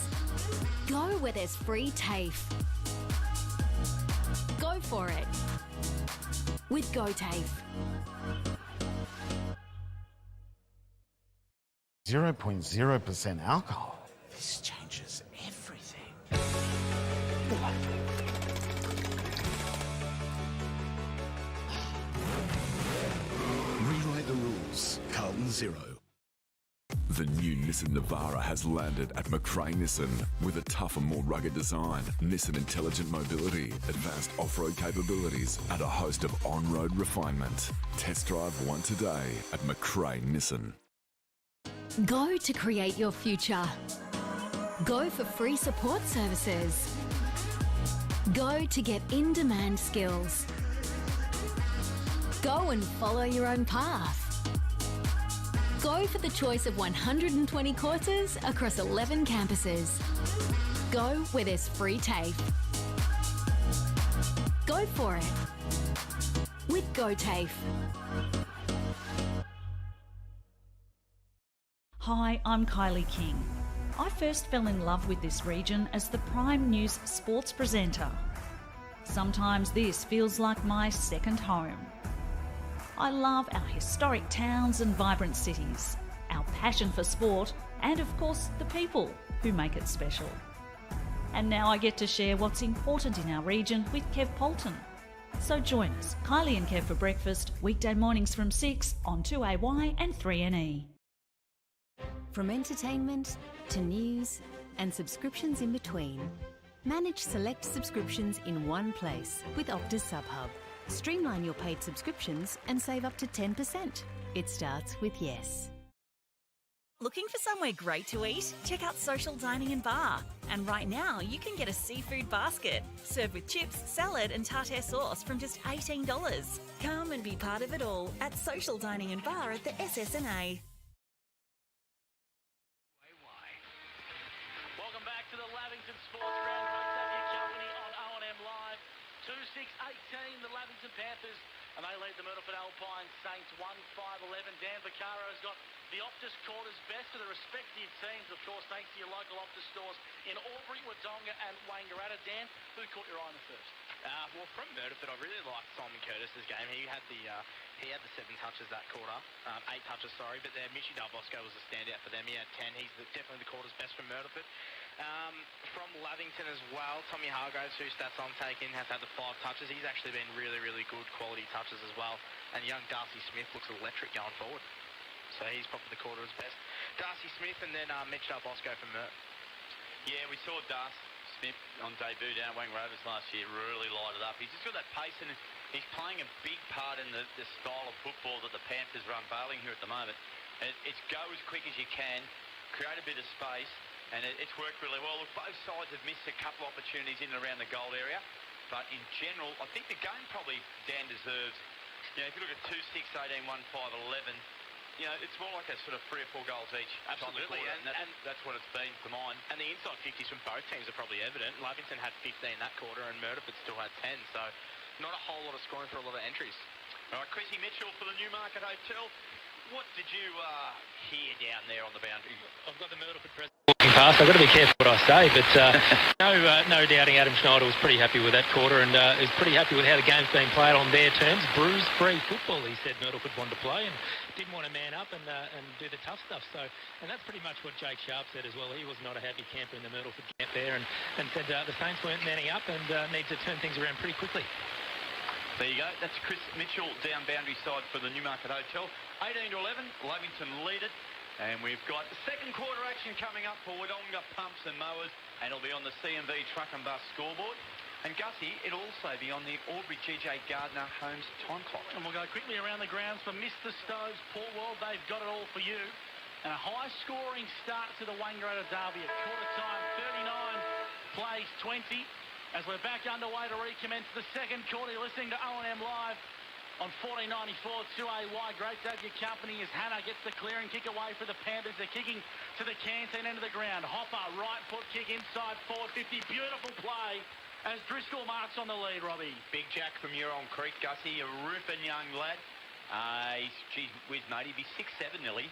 Go where there's free TAFE. Go for it with GoTAFE. 0.0% alcohol. This changes everything. Rewrite the rules. Carlton Zero. The new Nissan Navara has landed at McRae Nissan with a tougher, more rugged design, Nissan intelligent mobility, advanced off-road capabilities and a host of on-road refinement. Test drive one today at McRae Nissan. Go to create your future. Go for free support services. Go to get in-demand skills. Go and follow your own path. Go for the choice of 120 courses across 11 campuses. Go where there's free TAFE. Go for it with GoTAFE. Hi, I'm Kylie King. I first fell in love with this region as the Prime News sports presenter. Sometimes this feels like my second home. I love our historic towns and vibrant cities, our passion for sport, and of course the people who make it special. And now I get to share what's important in our region with Kev Polton. So join us, Kylie and Kev for breakfast, weekday mornings from 6 on 2AY and 3NE. From entertainment to news and subscriptions in between, manage select subscriptions in one place with Optus SubHub. Streamline your paid subscriptions and save up to 10%. It starts with yes. Looking for somewhere great to eat? Check out Social Dining and Bar. And right now, you can get a seafood basket, served with chips, salad and tartare sauce from just $18. Come and be part of it all at Social Dining and Bar at the SSNA. Welcome back to the Lavington Sports Ground. Great to have your company on O&M Live. 2-6-18, the Lavington Panthers, and they lead the Myrtleford Alpine Saints 1-5-11. Dan Vaccaro's got the Optus quarters best of the respective teams, of course, thanks to your local Optus stores in Albury, Wodonga and Wangaratta. Dan, who caught your eye in the first? Well, from Myrtleford, I really liked Simon Curtis's game. He had the 7 touches that quarter, 8 touches, sorry, but then Michi Del Bosco was a standout for them. He had 10. He's definitely the quarter's best from Myrtleford. From Lavington as well, Tommy Hargraves, whose stats I'm taking, has had the 5 touches. He's actually been really, really good quality touches as well. And young Darcy Smith looks electric going forward. So he's probably the quarter's best. Darcy Smith and then Mitch Bosco from Mert. Yeah, we saw Darcy Smith on debut down at Wang Rovers last year really light it up. He's just got that pace and he's playing a big part in the style of football that the Panthers are unveiling here at the moment. It's go as quick as you can, create a bit of space, and it's worked really well. Look, both sides have missed a couple of opportunities in and around the goal area, but in general, I think the game probably, Dan, deserves, if you look at 2, 6, 18, 1, 5, 11, it's more like a sort of 3 or 4 goals each. Absolutely, and that's what it's been for mine. And the inside 50s from both teams are probably evident. Lavington had 15 that quarter, and Myrtleford still had 10, so not a whole lot of scoring for a lot of entries. All right, Chrissy Mitchell for the Newmarket Hotel. What did you hear down there on the boundary? I've got the Myrtleford president walking past. I've got to be careful what I say, but no doubting Adam Schneider was pretty happy with that quarter and is pretty happy with how the game's being played on their terms. Bruise-free football, he said Myrtleford wanted to play and didn't want to man up and do the tough stuff. So, and that's pretty much what Jake Sharp said as well. He was not a happy camper in the Myrtleford camp there and said the Saints weren't manning up and need to turn things around pretty quickly. There you go. That's Chris Mitchell down boundary side for the Newmarket Hotel. 18-11, Lavington lead it. And we've got second quarter action coming up for Wodonga Pumps and Mowers. And it'll be on the CMV Truck and Bus scoreboard. And Gussie, it'll also be on the Aubrey G.J. Gardner Homes time clock. And we'll go quickly around the grounds for Mr. Stoves, Port World. They've got it all for you. And a high-scoring start to the Wangaratta Derby at quarter time. 39 plays 20. As we're back underway to recommence the second quarter, you're listening to O&M Live on 1494 2AY. Great to have your company as Hannah gets the clearing kick away for the Panthers. They're kicking to the canteen end of the ground. Hopper, right foot kick inside forward 50. Beautiful play as Driscoll marks on the lead, Robbie. Big Jack from Euron Creek, Gussie, a ripping young lad. Geez whiz, mate, he'd be 6'7" nearly.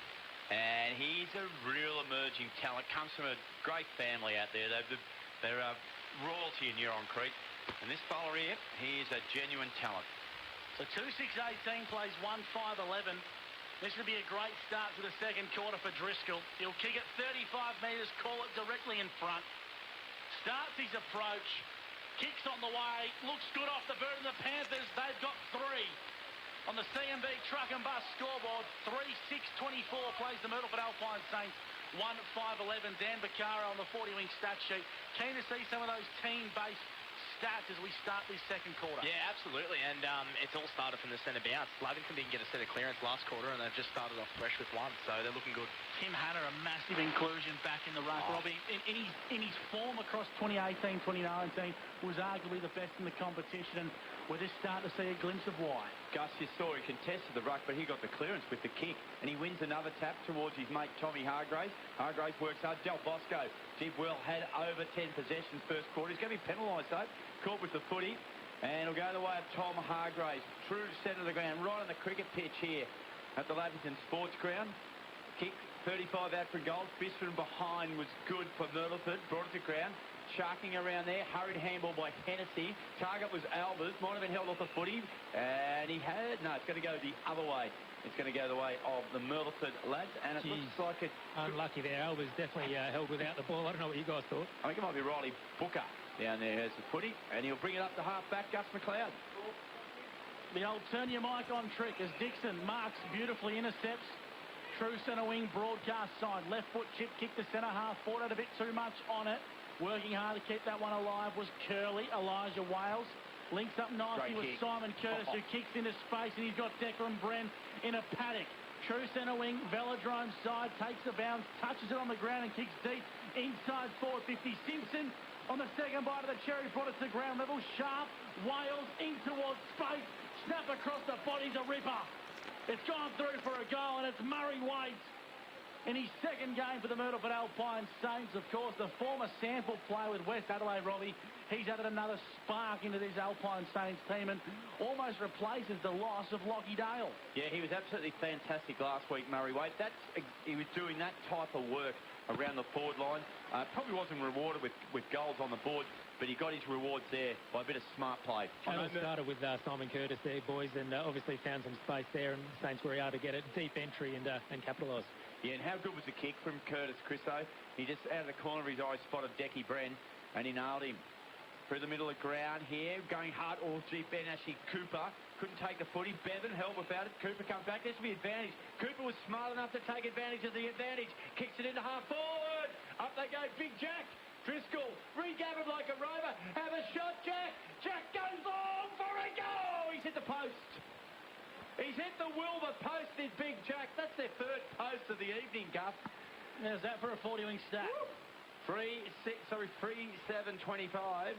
And he's a real emerging talent. Comes from a great family out there. They're royalty in Euron Creek. And this bowler here, he is a genuine talent. So 2-6-18 plays 1-5-11. This would be a great start to the second quarter for Driscoll. He'll kick it 35 metres, call it directly in front. Starts his approach. Kicks on the way. Looks good off the bird, and the Panthers, they've got 3. On the CMV Truck and Bus scoreboard, 3-6-24 plays the Myrtleford Alpine Saints. 1-5-11. Dan Bacara on the 40-wing stat sheet. Keen to see some of those team-based stats as we start this second quarter. Yeah, absolutely. And it's all started from the centre bounce. Lavington didn't get a set of clearance last quarter, and they've just started off fresh with 1, so they're looking good. Tim Hanna, a massive inclusion back in the ruck. Robbie, in his form across 2018, 2019, was arguably the best in the competition, and we're just starting to see a glimpse of why. Gus, you saw he contested the ruck, but he got the clearance with the kick, and he wins another tap towards his mate Tommy Hargraves. Hargraves works hard. Del Bosco, Jib Will had over 10 possessions first quarter. He's going to be penalised though. Caught with the footy, and it'll go the way of Tom Hargraves. True centre of the ground, right on the cricket pitch here at the Lavington Sports Ground. Kick 35 out for goals. Bisford behind was good for Myrtleford. Brought it to ground. Sharking around there. Hurried handball by Hennessy. Target was Albers. Might have been held off the footy. And he had... No, it's going to go the other way. It's going to go the way of the Myrtleford lads. And it looks like it... Unlucky there. Albers definitely held without the ball. I don't know what you guys thought. I think it might be Riley Booker down there has the footy. And he'll bring it up to half-back Gus McLeod. The old turn your mic on trick as Dixon marks beautifully, intercepts. True centre wing broadcast side. Left foot chip kick to centre half. Fought out a bit too much on it. Working hard to keep that one alive was Curley. Elijah Wales links up nicely with Simon Curtis, who kicks into space, and he's got Declan Bren in a paddock. True centre wing, Velodrome side, takes the bounce, touches it on the ground and kicks deep inside forward 50. Simpson on the second bite of the cherry, brought it to ground level. Sharp, Wales in towards space, snap across the body's a ripper. It's gone through for a goal, and it's Murray Waite in his second game for the Myrtleford Alpine Saints. Of course, the former sample player with West Adelaide, Robbie, He's added another spark into this Alpine Saints team and almost replaces the loss of Lockie Dale. Yeah, he was absolutely fantastic last week, Murray Waite. He was doing that type of work around the forward line. Probably wasn't rewarded with goals on the board, but he got his rewards there by a bit of smart play. And it started with Simon Curtis there, boys, and obviously found some space there, and Saints were able to get a deep entry and capitalise. Yeah, and how good was the kick from Curtis, Christo? He just, out of the corner of his eye, spotted Decky Bren, and he nailed him. Through the middle of the ground here, going hard. Oh, gee, Ben Ashley Cooper couldn't take the footy. Bevan held without it. Cooper comes back. There should be advantage. Cooper was smart enough to take advantage of the advantage. Kicks it into half forward. Up they go, Big Jack. Driscoll, regathered like a rover. Have a shot, Jack. Jack goes long for a goal. He's hit the post. He's hit the Wilbur post, is Big Jack. That's their third post of the evening, Gus. There's that for a 40-wing stat. 3-7-25.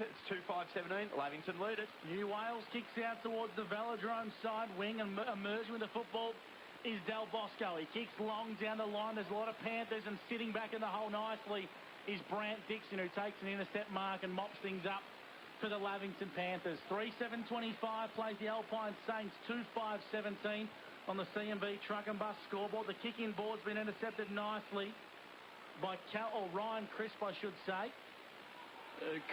It's 2-5-17. Lavington lead it. New Wales kicks out towards the Velodrome side wing, and emerging with the football is Del Bosco. He kicks long down the line. There's a lot of Panthers, and sitting back in the hole nicely is Brant Dixon, who takes an intercept mark and mops things up for the Lavington Panthers. 3-7-25 plays the Alpine Saints. 2-5-17 on the C&B truck and bus scoreboard. The kick-in board's been intercepted nicely by Ryan Crisp, I should say.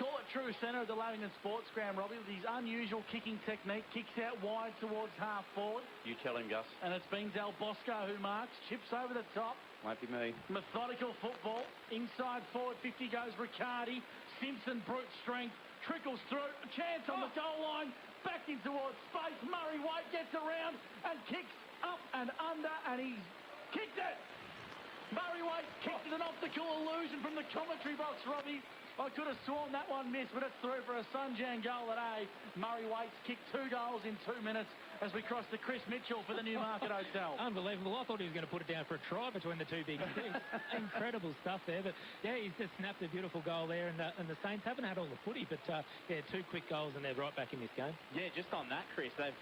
Call it true centre of the Lavington Sports Ground, Robbie, with his unusual kicking technique. Kicks out wide towards half forward. You tell him, Gus. And it's been Del Bosco who marks. Chips over the top. Won't be me. Methodical football. Inside forward 50 goes Riccardi. Simpson, brute strength. Trickles through. A chance on the goal line. Back in towards space. Murray Waite gets around and kicks up and under, and he's kicked it. Murray Waite kicked it, an optical illusion from the commentary box, Robbie. I could have sworn that one missed, but it's through for a Sunjan goal at A. Murray Waite's kicked 2 goals in 2 minutes as we cross to Chris Mitchell for the Newmarket Hotel. Unbelievable. I thought he was going to put it down for a try between the two big teams. Incredible stuff there. But, yeah, he's just snapped a beautiful goal there, and the Saints haven't had all the footy, but, yeah, 2 quick goals and they're right back in this game. Yeah, just on that, Chris, they've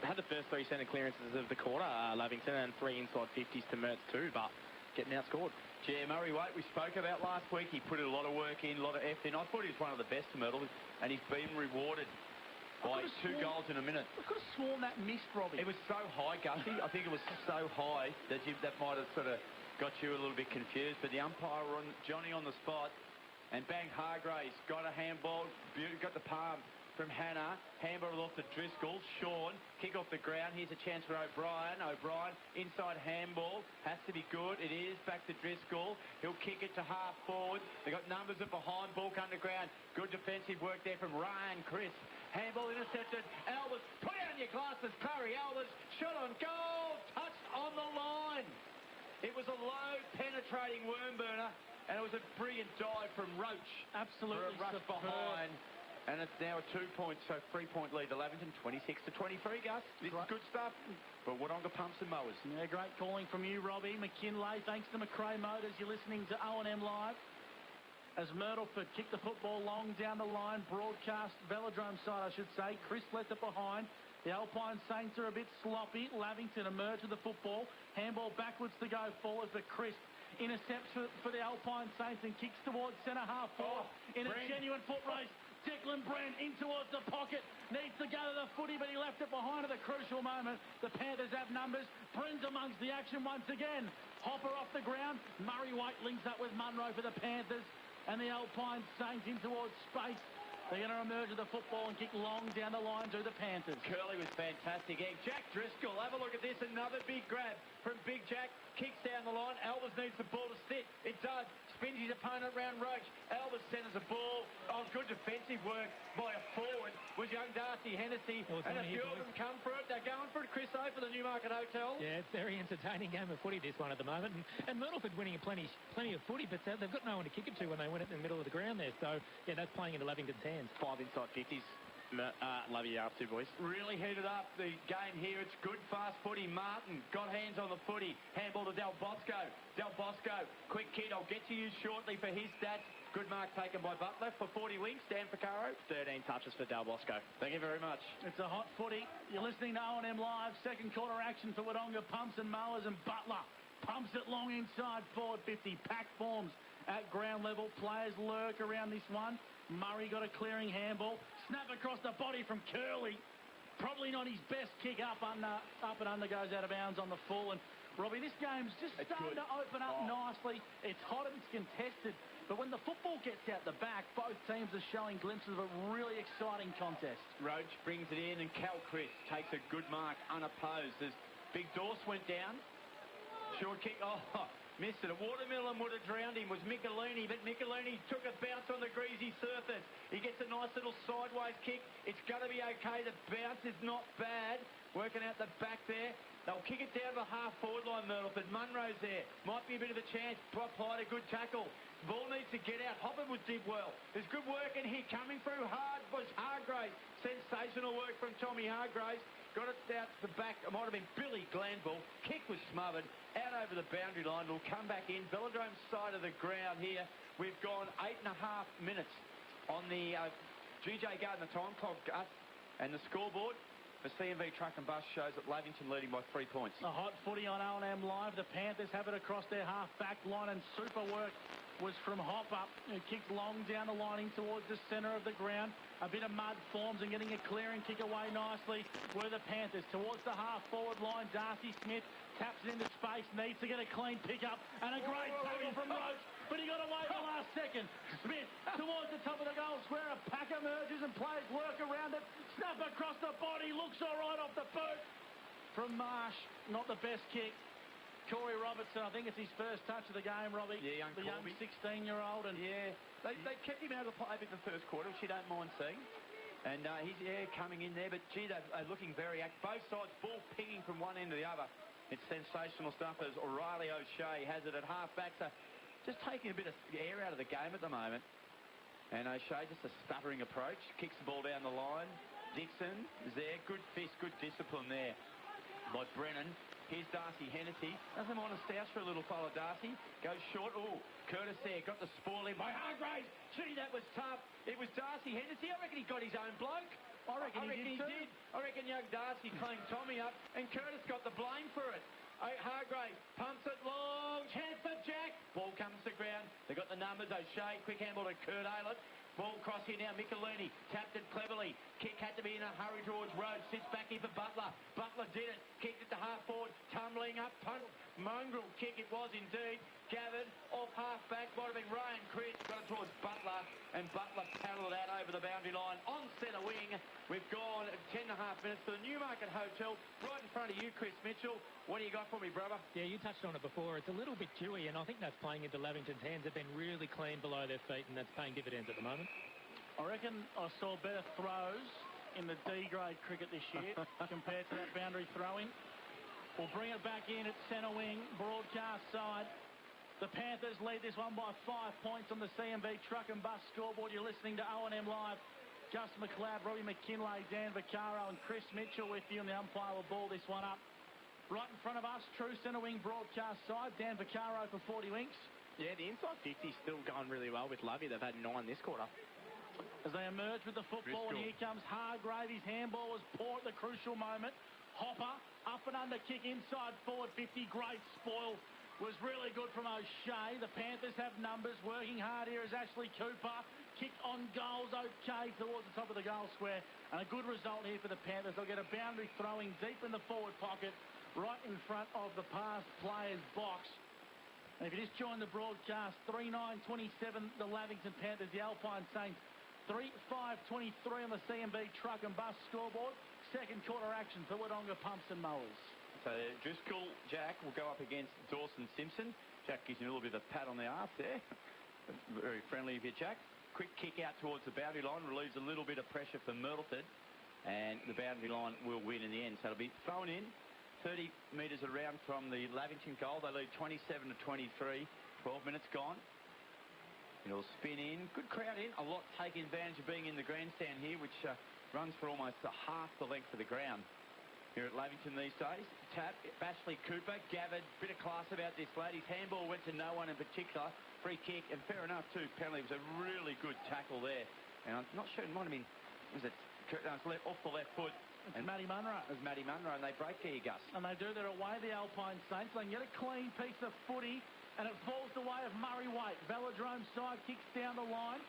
had the first 3 centre clearances of the quarter, Lavington, and 3 inside 50s to Mertz too, but getting outscored. Yeah, Murray Waite, we spoke about last week. He put a lot of work in, a lot of effort in. I thought he was one of the best to Myrtle, and he's been rewarded by 2 goals in a minute. I could have sworn that missed, Robbie. It was so high, Gussie. I think it was so high that might have sort of got you a little bit confused. But the umpire, Johnny on the spot, and bang, Hargraves got a handball, got the palm from Hannah. Handball off to Driscoll. Sean, kick off the ground. Here's a chance for O'Brien. O'Brien, inside handball. Has to be good. It is. Back to Driscoll. He'll kick it to half forward. They got numbers at behind. Ball underground. Good defensive work there from Ryan Crisp. Handball intercepted. Albers, put down your glasses. Curry Albers, shot on goal. Touched on the line. It was a low penetrating worm burner, and it was a brilliant dive from Roach. Absolutely. For a rush behind. And it's now a 3-point lead to Lavington, 26-23, Gus. This is good stuff. But Wodonga Pumps and Mowers. Yeah, great calling from you, Robbie. McKinlay, thanks to McRae Motors. You're listening to O&M Live. As Myrtleford kicked the football long down the line, broadcast Velodrome side, I should say. Chris left it behind. The Alpine Saints are a bit sloppy. Lavington emerged with the football. Handball backwards to go forward for Chris. Intercepts for the Alpine Saints and kicks towards centre half forward in a genuine foot race. Declan Brand in towards the pocket. Needs to go to the footy, but he left it behind at the crucial moment. The Panthers have numbers. Brand's amongst the action once again. Hopper off the ground. Murray Waite links up with Munro for the Panthers. And the Alpine Saints in towards space. They're going to emerge with the football and kick long down the line to the Panthers. Curley was fantastic. Jack Driscoll, have a look at this. Another big grab from Big Jack. Kicks down the line. Albers needs the ball to sit. It does. Spins his opponent round Roach. Albers centres the ball. Oh, good defensive work by a forward was young Darcy Hennessy. And a few of them come for it. They're going for it, Chris O, for the Newmarket Hotel. Yeah, it's a very entertaining game of footy, this one at the moment. And Myrtleford winning plenty of footy, but they've got no one to kick it to when they win it in the middle of the ground there. So, yeah, that's playing into Lavington's hands. 5 inside 50s. Love you up to, boys. Really heated up the game here. It's good fast footy. Martin got hands on the footy. Handball to Del Bosco. Del Bosco, quick kid. I'll get to you shortly for his stats. Good mark taken by Butler for 40 wings. Dan Ficaro. 13 touches for Del Bosco. Thank you very much. It's a hot footy. You're listening to O&M Live. Second quarter action for Wodonga Pumps and Mowers, and Butler pumps it long inside forward 50. Pack forms at ground level. Players lurk around this one. Murray got a clearing handball. Snap across the body from Curley. Probably not his best kick up and under, goes out of bounds on the full. And Robbie, this game's just starting to open up nicely. It's hot and it's contested. But when the football gets out the back, both teams are showing glimpses of a really exciting contest. Roach brings it in and Cal Chris takes a good mark unopposed as Big Dorse went down. Short kick. Missed it. A watermelon would have drowned him was Michelini, but Michelini took a bounce on the greasy surface. He gets a nice little sideways kick. It's going to be okay. The bounce is not bad. Working out the back there. They'll kick it down the half-forward line, Myrtleford. Munro's there. Might be a bit of a chance. Applied a good tackle. Ball needs to get out. Hopper did well. There's good work in here. Coming through hard was Hargraves. Sensational work from Tommy Hargraves. Got it out the back. It might have been Billy Glanville. Kick was smothered. Out over the boundary line. It'll come back in. Velodrome's side of the ground here. We've gone 8.5 minutes on the GJ Gardner time clock. And the scoreboard for CMV Truck and Bus shows that Lavington leading by 3 points. A hot footy on O&M Live. The Panthers have it across their half-back line, and super work was from Hopper, who kicked long down the line in towards the centre of the ground. A bit of mud forms and getting a clearing kick away nicely were the Panthers. Towards the half-forward line, Darcy Smith taps it into space, needs to get a clean pick-up, and a great tackle from Roach, but he got away at the last second. Smith towards the top of the goal square. A pack emerges and players work around it. Snap across the body, looks all right off the boot. From Marsh, not the best kick. Corey Robertson, I think it's his first touch of the game, Robbie. Yeah, the young 16-year-old. And yeah, they kept him out of the play a bit in the first quarter, which you don't mind seeing. And he's coming in there, but gee, they're looking very active. Both sides, ball pinging from one end to the other. It's sensational stuff as O'Reilly O'Shea has it at half-back. So just taking a bit of air out of the game at the moment. And O'Shea, just a stuttering approach, kicks the ball down the line. Dixon is there, good fist, good discipline there by Brennan. Here's Darcy Hennessy. Doesn't want to stoush for a little fella, Darcy. Goes short. Curtis there. Got the spoil in by Hargraves. Gee, that was tough. It was Darcy Hennessy. I reckon he got his own bloke. I reckon he did. I reckon young Darcy cleaned Tommy up, and Curtis got the blame for it. Hargraves pumps it long. Chance for Jack. Ball comes to ground. They got the numbers. O'Shea, quick handball to Kurt Aylett. Ball cross here now, Michelini, tapped it cleverly. Kick had to be in a hurry towards Rhodes, sits back in for Butler. Butler did it, kicked it to half forward, tumbling up, mongrel kick it was indeed. Gathered off half back, might have been Ryan Chris, got it towards Butler, and Butler paddled out over the boundary line on centre wing. We've gone 10.5 minutes to the Newmarket Hotel, right in front of you, Chris Mitchell. What do you got for me, brother? Yeah, you touched on it before. It's a little bit dewy, and I think that's playing into Lavington's hands. They've been really clean below their feet, and that's paying dividends at the moment. I reckon I saw better throws in the D-grade cricket this year compared to that boundary throw-in. We'll bring it back in at centre wing, broadcast side. The Panthers lead this one by 5 points on the CMV Truck and Bus scoreboard. You're listening to O&M Live. Gus McLeod, Robbie McKinlay, Dan Vaccaro and Chris Mitchell with you, and the umpire will ball this one up. Right in front of us, true centre wing broadcast side. Dan Vaccaro for 40 winks. Yeah, the inside 50's still going really well with Lovey. They've had 9 this quarter. As they emerge with the football, and here comes Hargrave. His handball was poor at the crucial moment. Hopper, up and under kick inside forward 50. Great spoil. Was really good from O'Shea. The Panthers have numbers. Working hard here is Ashley Cooper. Kicked on goals, okay, towards the top of the goal square. And a good result here for the Panthers. They'll get a boundary throwing deep in the forward pocket, right in front of the past player's box. And if you just join the broadcast, 3-9-27, the Lavington Panthers, the Alpine Saints, 3-5-23 on the CMB Truck and Bus scoreboard. Second quarter action for Wodonga Pumps and Mowers. So Driscoll, Jack, will go up against Dawson Simpson. Jack gives you a little bit of a pat on the arse there. Very friendly of you, Jack. Quick kick out towards the boundary line, relieves a little bit of pressure for Myrtleford, and the boundary line will win in the end. So it'll be thrown in 30 metres around from the Lavington goal. They lead 27-23, 12 minutes gone. It'll spin in, good crowd in, a lot taking advantage of being in the grandstand here, which runs for almost half the length of the ground here at Lavington these days. Tap, Ashley Cooper, gathered, bit of class about this lad. His handball went to no one in particular. Free kick, and fair enough too, penalty. It was a really good tackle there. And I'm not sure, it might have been, was it off the left foot? It's Matty Munro. It was Matty Munro, and they break here, Gus. And they do. They're away, the Alpine Saints. They can get a clean piece of footy and it falls the way of Murray Waite. Velodrome side kicks down the line.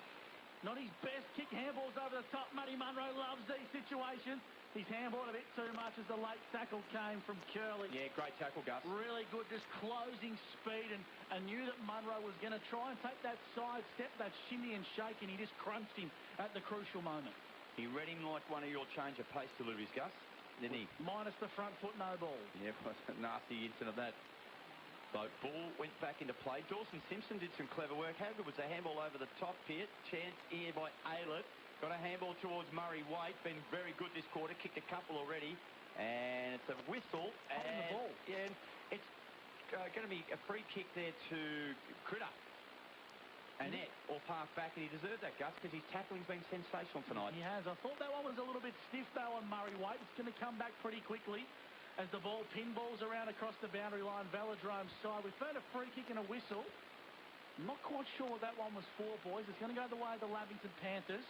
Not his best kick, handballs over the top. Matty Munro loves these situations. He's handballed a bit too much as the late tackle came from Curley. Yeah, great tackle, Gus. Really good, just closing speed, and knew that Munro was going to try and take that side step, that shimmy and shake, and he just crunched him at the crucial moment. He read him like one of your change of pace deliveries, Gus, didn't he? Minus the front foot, no ball. Yeah, nasty incident of that. So ball went back into play. Dawson Simpson did some clever work. How good was the handball over the top here? Chance here by Aylett. Got a handball towards Murray Waite. Been very good this quarter. Kicked a couple already. And it's a whistle. And the ball. Yeah, it's going to be a free kick there to Critter. Annette, off half back, and he deserved that, Gus, because his tackling's been sensational tonight. He has. I thought that one was a little bit stiff, though, on Murray Waite. It's going to come back pretty quickly as the ball pinballs around across the boundary line, Velodrome side. We've found a free kick and a whistle. I'm not quite sure what that one was for, boys. It's going to go the way of the Lavington Panthers.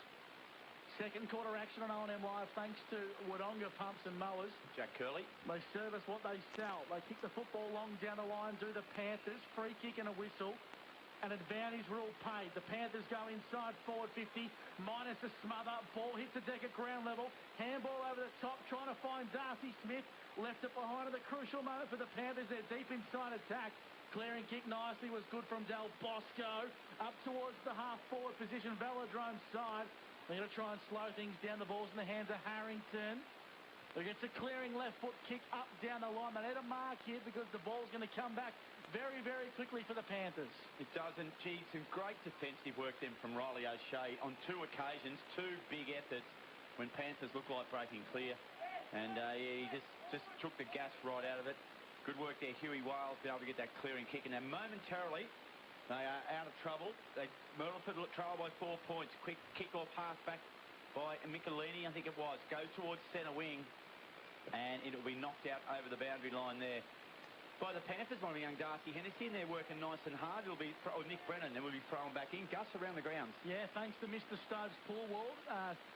Second quarter action on O&M Live thanks to Wodonga Pumps and Mowers. Jack Curley. They service what they sell. They kick the football long down the line, do the Panthers. Free kick and a whistle. An advantage rule paid. The Panthers go inside forward 50, minus a smother. Ball hits the deck at ground level. Handball over the top, trying to find Darcy Smith. Left it behind at the crucial moment for the Panthers. They're deep inside attack. Clearing kick nicely was good from Del Bosco. Up towards the half-forward position, Velodrome side. They're going to try and slow things down. The ball's in the hands of Harrington. Who gets a clearing left foot kick up down the line. They need a mark here because the ball's going to come back very, very quickly for the Panthers. It doesn't. Gee, some great defensive work then from Riley O'Shea on two occasions, two big efforts when Panthers looked like breaking clear. And yeah, he just took the gas right out of it. Good work there, Huey Wales, be able to get that clearing kick. And now momentarily, they are out of trouble. Myrtleford trail by 4 points. Quick kick off half back by Michelini, I think it was. Goes towards centre wing. And it will be knocked out over the boundary line there by the Panthers. One of the young Darcy Hennessy, and they're working nice and hard. It'll be Nick Brennan, then we'll be thrown back in. Gus around the grounds. Yeah, thanks to Mr. Stoves pool wall.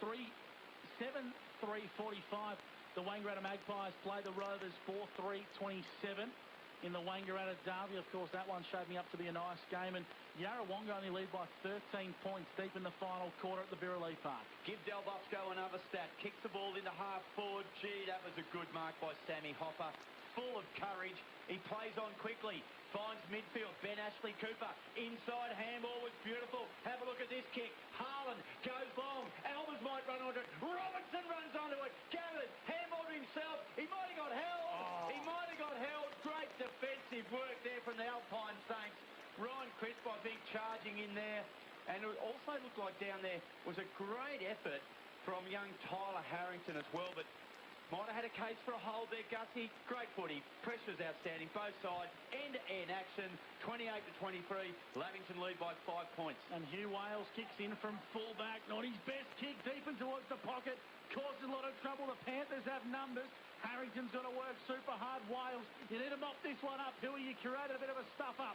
3-7-3-45. The Wangaratta Magpies play the Rovers 4-3-27 in the Wangaratta Derby. Of course, that one shaping up to be a nice game. And Yarrawonga only lead by 13 points deep in the final quarter at the Birraleigh Park. Give Del Bosco another stat. Kicks the ball into half forward. Gee, that was a good mark by Sammy Hopper. Full of courage. He plays on quickly. Finds midfield. Ben Ashley Cooper. Inside handball was beautiful. Have a look at this kick. Harlan goes long. Albers might run onto it. Robertson runs onto it. Gathered. Handball to himself. He might have got held. He might have got held. Great defensive work there from the Alpine Saints. Ryan Crisp, I think, charging in there. And it also looked like down there was a great effort from young Tyler Harrington as well. But might have had a case for a hold there, Gussie. Great footy. Pressure's outstanding. Both sides. End-to-end action. 28-23. Lavington lead by 5 points. And Hugh Wales kicks in from fullback. Not his best kick. Deep in towards the pocket. Causes a lot of trouble. The Panthers have numbers. Harrington's got to work super hard. Wales, you need to mop this one up. Huey, you created a bit of a stuff-up.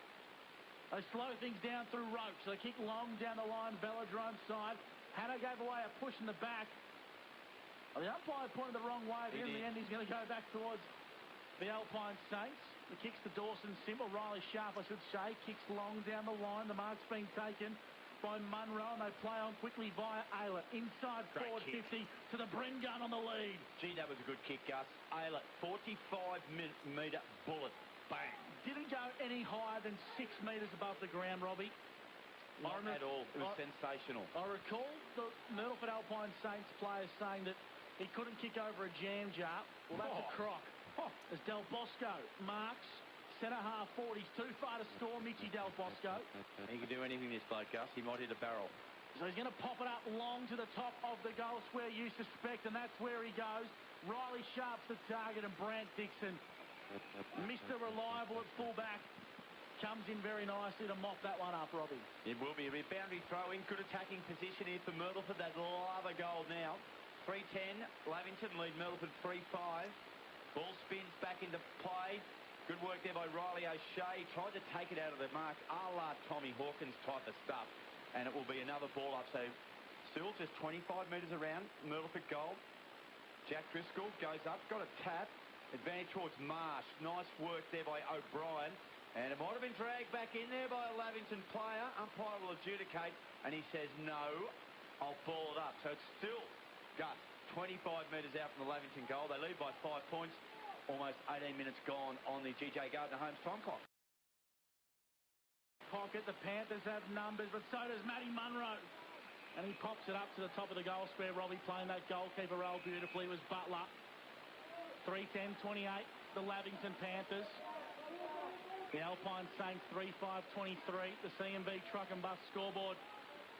They slow things down through ropes. They kick long down the line. Velodrome side. Hanna gave away a push in the back. Well, the umpire pointed the wrong way. In the end, he's going to go back towards the Alpine Saints. The kick's to Dawson Simple. Riley Sharp, I should say. Kicks long down the line. The mark's been taken by Munro, and they play on quickly via Aylett. Inside forward 50 to the Bren gun on the lead. Gee, that was a good kick, Gus. Aylett, 45-metre bullet. Bang. Didn't go any higher than 6 metres above the ground, Robbie. Not at all. It was sensational. I recall the Myrtleford Alpine Saints players saying that he couldn't kick over a jam jar. Well, that's a crock. As Del Bosco marks, centre half forward. He's too far to score, Mitchy Del Bosco. He can do anything, this bloke, Gus. He might hit a barrel. So he's going to pop it up long to the top of the goal square, you suspect, and that's where he goes. Riley Sharp's the target, and Brant Dixon, Mr. Reliable at fullback, comes in very nicely to mop that one up, Robbie. It will be a boundary throw in. Good attacking position here for Myrtleford. They'd love a goal now. 3-10. Lavington lead Myrtleford 3-5. Ball spins back into play. Good work there by Riley O'Shea. Tried to take it out of the mark, a la Tommy Hawkins type of stuff. And it will be another ball up. So still just 25 metres around Myrtleford goal. Jack Driscoll goes up, got a tap. Advantage towards Marsh. Nice work there by O'Brien. And it might have been dragged back in there by a Lavington player. Umpire will adjudicate, and he says, no, I'll ball it up. So it's still, Gus, 25 metres out from the Lavington goal. They lead by 5 points. Almost 18 minutes gone on the GJ Gardner Holmes time clock. Pocket, the Panthers have numbers, but so does Matty Munro. And he pops it up to the top of the goal square. Robbie playing that goalkeeper role beautifully. It was Butler. 3:10:28, the Lavington Panthers. The Alpine Saints 3:5:23. The CMB truck and bus scoreboard.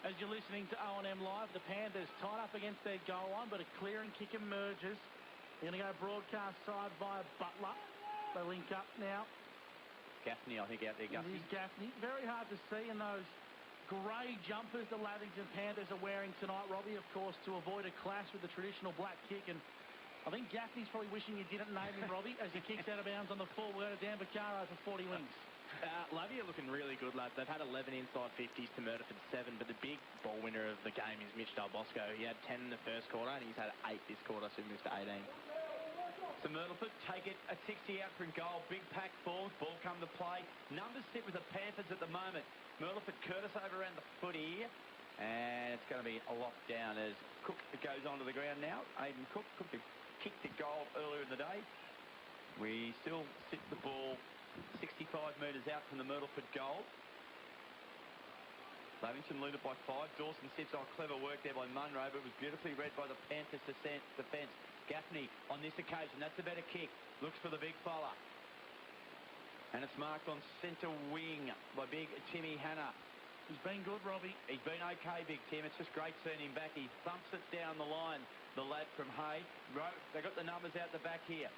As you're listening to O&M Live, the Panthers tied up against their goal line, but a clear and kick emerges. They're going to go broadcast side via Butler. They link up now. Gaffney, I think, out there, Gaffney. It is Gaffney. Very hard to see in those grey jumpers the Lavington Panthers are wearing tonight, Robbie, of course, to avoid a clash with the traditional black kick. And I think Gaffney's probably wishing you didn't name him, Robbie, as he kicks out of bounds on the full. We'll go to Dan Vaccaro for 40 wins. Lavie are looking really good, lads. They've had 11 inside 50s to Myrtleford 7, but the big ball winner of the game is Mitch Del Bosco. He had 10 in the first quarter, and he's had 8 this quarter, so he moved to 18. So Myrtleford take it at 60 out from goal. Big pack forms. Ball come to play. Numbers sit with the Panthers at the moment. Myrtleford Curtis over around the footy. And it's going to be a lockdown as Cook goes onto the ground now. Aidan Cook kicked the goal earlier in the day. We still sit the ball 65 metres out from the Myrtleford goal. Lavington lead it by 5. Dawson sits on clever work there by Munro, but it was beautifully read by the Panthers defence. Gaffney on this occasion, that's a better kick. Looks for the big fella. And it's marked on centre wing by big Timmy Hanna. He's been good, Robbie. He's been okay, big Tim. It's just great seeing him back. He thumps it down the line, the lad from Hay. They've got the numbers out the back here.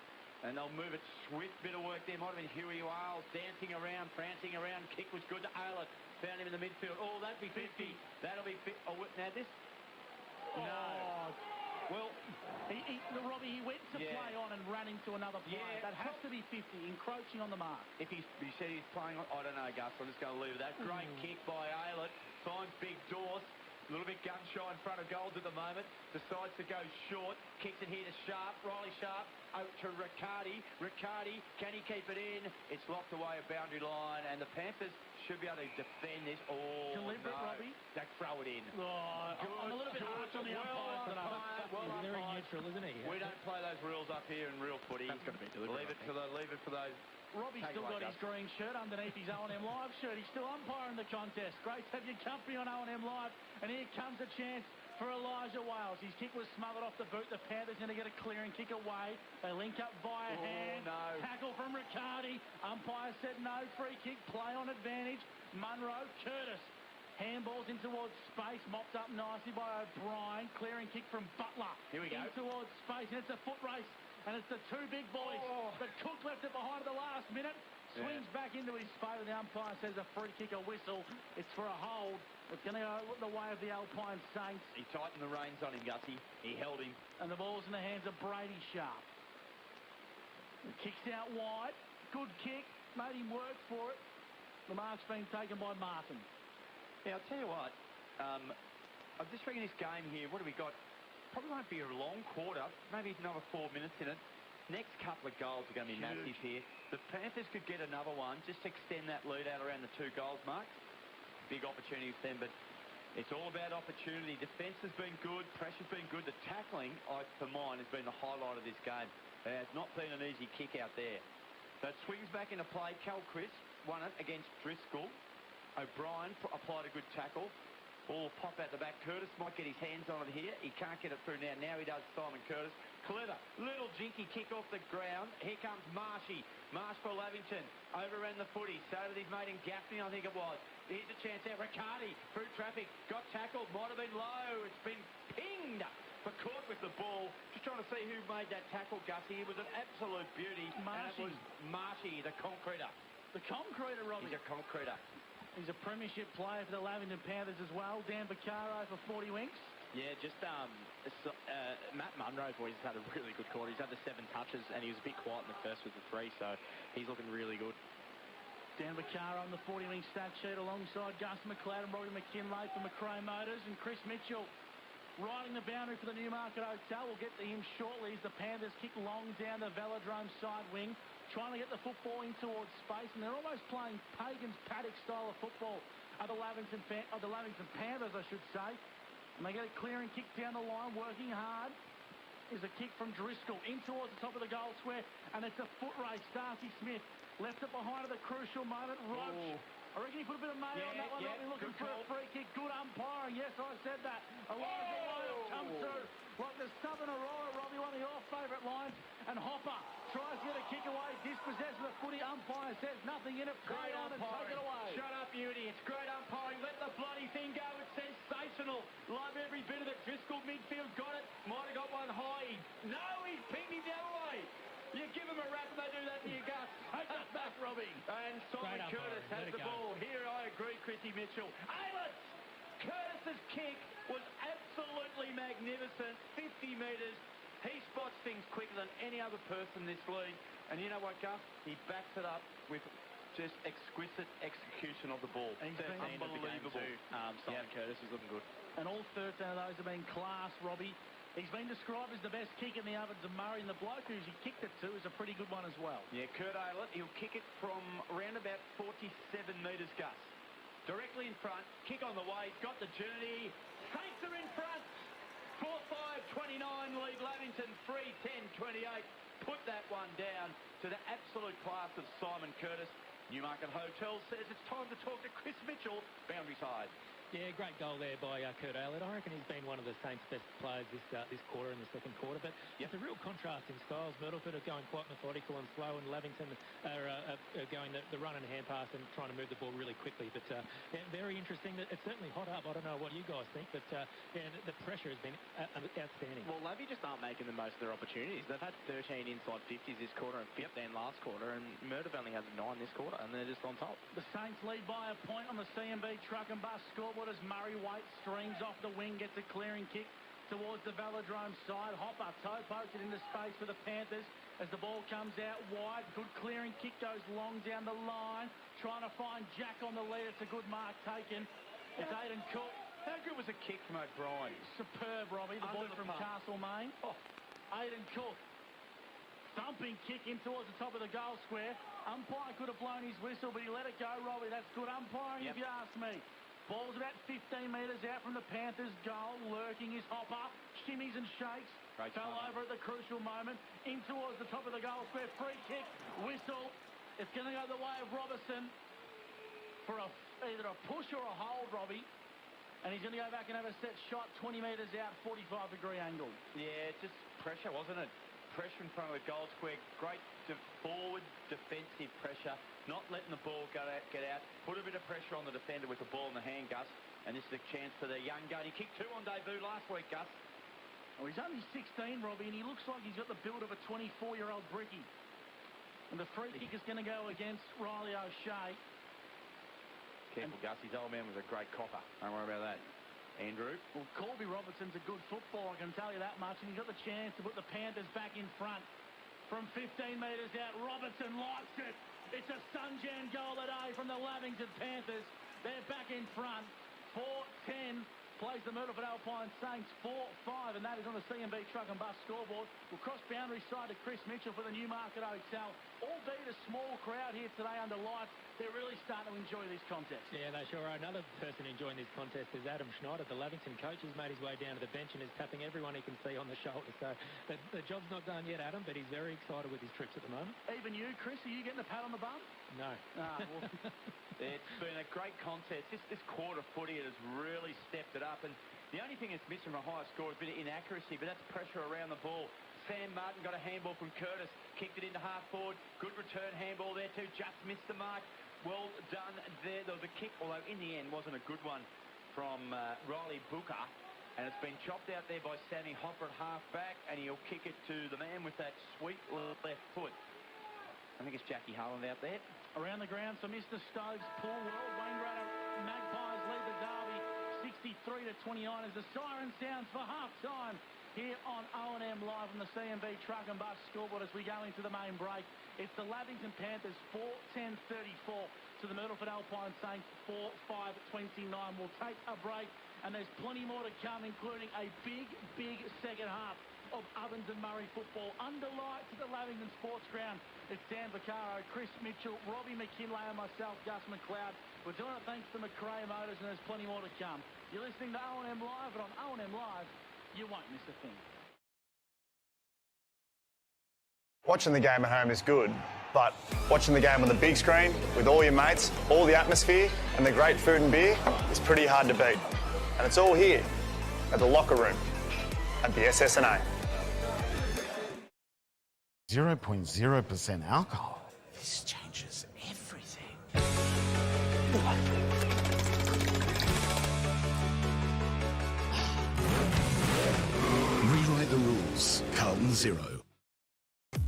And they'll move it swift. Bit of work there. Might have been Huey Wales dancing around, prancing around. Kick was good to Aylett. Found him in the midfield. Oh, that'd be 50. That'll be 50. Oh, now this. No. Oh. Well, Robbie, he went to play on and ran into another player. Yeah, that has to be 50, encroaching on the mark. If he said he's playing on, I don't know, Gus. I'm just going to leave it at that. Great kick by Aylett. Finds Big Dawes. A little bit gun-shy in front of goals at the moment. Decides to go short. Kicks it here to Sharp. Riley Sharp out to Riccardi. Riccardi, can he keep it in? It's locked away at boundary line, and the Panthers should be able to defend this. Oh, deliberate, no. Robbie. They throw it in. Oh, I'm a little bit harsh on the umpires tonight. He's very neutral, isn't he? We don't play those rules up here in real footy. That's going to be deliberate. Leave it for those. Robbie's still got his green shirt underneath his O&M Live shirt. He's still umpiring the contest. Great to have your company on O&M Live. And here comes a chance for Elijah Wales. His kick was smothered off the boot. The Panthers going to get a clearing kick away. They link up via hand. No. Tackle from Riccardi. Umpire said no. Free kick. Play on advantage. Munro. Curtis. Handballs in towards space. Mopped up nicely by O'Brien. Clearing kick from Butler. Here we go. In towards space. And it's a foot race. And it's the two big boys. But Cook left it behind at the last minute. Swings back into his favour. The umpire says a free kick, a whistle. It's for a hold. It's going to go the way of the Alpine Saints. He tightened the reins on him, Gussie. He held him. And the ball's in the hands of Brady Sharp. He kicks out wide. Good kick. Made him work for it. The mark's been taken by Martin. Yeah, I'll tell you what. I'm just reckon this game here, what do we got? Probably won't be a long quarter. Maybe another 4 minutes in it. Next couple of goals are going to be massive here. The Panthers could get another one just to extend that lead out around the 2 goals mark. Big opportunity for them, but it's all about opportunity. Defence has been good. Pressure's been good. The tackling, for mine, has been the highlight of this game. It has not been an easy kick out there. So it swings back into play. Cal Chris won it against Driscoll. O'Brien applied a good tackle. Ball will pop out the back. Curtis might get his hands on it here. He can't get it through now. Now he does, Simon Curtis. Clever. Little jinky kick off the ground. Here comes Marshy. Marsh for Lavington. Overran the footy. So did his mate in Gaffney, I think it was. Here's a chance out. Riccardi through traffic. Got tackled. Might have been low. It's been pinged. But caught with the ball. Just trying to see who made that tackle, Gussie. It was an absolute beauty. Marshy. And it was Marshy, the concreter. The concreter, Robbie. He's a concreter. He's a premiership player for the Lavington Panthers as well. Dan Vaccaro for 40 winks. Yeah, just Matt Munro, boys, has had a really good quarter. He's had the 7 touches, and he was a bit quiet in the first with the 3, so he's looking really good. Dan Vaccaro on the 40-wing stat sheet alongside Gus McLeod and Robbie McKinlay for McRae Motors, and Chris Mitchell riding the boundary for the Newmarket Hotel. We'll get to him shortly as the Panthers kick long down the Velodrome side wing. trying to get the football in towards space, and they're almost playing Pagan's paddock style of football. The Lavington Panthers, I should say. And they get a clearing kick down the line, working hard. Is a kick from Driscoll in towards the top of the goal square, and it's a foot race. Darcy Smith left it behind at the crucial moment. Roach, I reckon he put a bit of mayo on that one. Robbie looking for a free kick. Good umpiring. Yes, I said that. Elijah Lowe come through like the Southern Aurora, Robbie, one of your favourite lines. And Hopper tries to get a kick away, dispossessed of the footy. Umpire says nothing in it. Great umpiring. Take it away. Shut up, you idiot. It's great umpiring. Let the bloody thing go. It's sensational. Love every bit of it. Driscoll midfield got it. Might have got one high. No, he's pinged him the other way. You give him a rap and they do that to your gut. Take that back, Robbie. And Simon Curtis has the ball. Here I agree, Chrissy Mitchell. Aylett! Curtis's kick was absolutely magnificent. 50 metres. He spots things quicker than any other person in this league. And you know what, Gus? He backs it up with just exquisite execution of the ball. And he's been unbelievable. Simon Curtis is looking good. And all 13 of those have been class, Robbie. He's been described as the best kick in the ovens of Murray, and the bloke who's he kicked it to is a pretty good one as well. Yeah, Kurt Aylett, he'll kick it from around about 47 metres, Gus. Directly in front, kick on the way, he's got the journey. Saints are in front. 4-5-29 lead Lavington, 3-10-28. Put that one down to the absolute class of Simon Curtis. Newmarket Hotel says it's time to talk to Chris Mitchell, boundary side. Yeah, great goal there by Kurt Aylett. I reckon he's been one of the Saints' best players this quarter and the second quarter. But it's a real contrast in styles. Myrtleford are going quite methodical and slow, and Lavington are going the run and hand pass and trying to move the ball really quickly. But yeah, very interesting. It's certainly hot up. I don't know what you guys think, but yeah, the pressure has been outstanding. Well, Lavy just aren't making the most of their opportunities. They've had 13 inside 50s this quarter and 15 last quarter, and Myrtle only has 9 this quarter, and they're just on top. The Saints lead by a point on the CMB truck and bus scoreboard as Murray Waite streams off the wing, gets a clearing kick towards the Velodrome side. Hopper toe pokes it into space for the Panthers as the ball comes out wide. Good clearing kick, goes long down the line, trying to find Jack on the lead. It's a good mark taken. It's Aidan Cook. How good was a kick from O'Brien? Superb, Robbie, the boy from Castlemaine. Aidan Cook. Thumping kick in towards the top of the goal square. Umpire could have blown his whistle, but he let it go, Robbie. That's good umpiring if you ask me. Ball's about 15 metres out from the Panthers' goal. Lurking is Hopper. Shimmies and shakes. Fell over at the crucial moment. In towards the top of the goal square. Free kick. Whistle. It's going to go the way of Robertson for either a push or a hold, Robbie. And he's going to go back and have a set shot 20 metres out, 45-degree angle. Yeah, just pressure, wasn't it? Pressure in front of the goal square. Great forward defensive pressure. Not letting the ball get out. Put a bit of pressure on the defender with the ball in the hand, Gus. And this is a chance for the young gun. He kicked 2 on debut last week, Gus. Well, he's only 16, Robbie, and he looks like he's got the build of a 24-year-old brickie. And the free kick is going to go against Riley O'Shea. Careful, Gus. His old man was a great copper. Don't worry about that. Andrew? Well, Corby Robertson's a good footballer, I can tell you that much. And he's got the chance to put the Panthers back in front. From 15 metres out, Robertson likes it. It's a Sunjan goal today from the Lavington Panthers. They're back in front. 4-10 plays the Myrtleford Alpine Saints 4-5, and that is on the CMB truck and bus scoreboard. We'll cross boundary side to Chris Mitchell for the Newmarket Hotel. Albeit a small crowd here today under lights, they're really starting to enjoy this contest. Yeah, they sure are. Another person enjoying this contest is Adam Schneider, the Lavington coach. He's made his way down to the bench and is tapping everyone he can see on the shoulder. So the job's not done yet, Adam, but he's very excited with his trips at the moment. Even you, Chris, are you getting a pat on the bum? No. Well, it's been a great contest. This quarter footy has really stepped it up. And the only thing that's missing from a high score is a bit of inaccuracy, but that's pressure around the ball. Sam Martin got a handball from Curtis, kicked it into half forward. Good return handball there too. Just missed the mark. Well done there. There was a kick, although in the end wasn't a good one from Riley Booker. And it's been chopped out there by Sammy Hopper at half back, and he'll kick it to the man with that sweet left foot. I think it's Jackie Harland out there. Around the ground for Mr. Stokes. Poor world. Wainwright Magpies lead the derby 63-29 as the siren sounds for half-time here on O&M Live on the CMB truck and bus scoreboard as we go into the main break. It's the Lavington Panthers 4-10-34 to the Myrtleford Alpine Saints 4-5-29. We'll take a break and there's plenty more to come, including a big second half of Ovens and Murray football. Under lights at the Lavington Sports Ground. It's Dan Vaccaro, Chris Mitchell, Robbie McKinlay and myself, Gus McLeod. We're doing it thanks to McRae Motors, and there's plenty more to come. You're listening to O&M Live, and on O&M Live, you won't miss a thing. Watching the game at home is good, but watching the game on the big screen with all your mates, all the atmosphere and the great food and beer is pretty hard to beat. And it's all here at the locker room at the SSNA. 0.0% alcohol. This changes everything. Rewrite the rules. Carlton 0.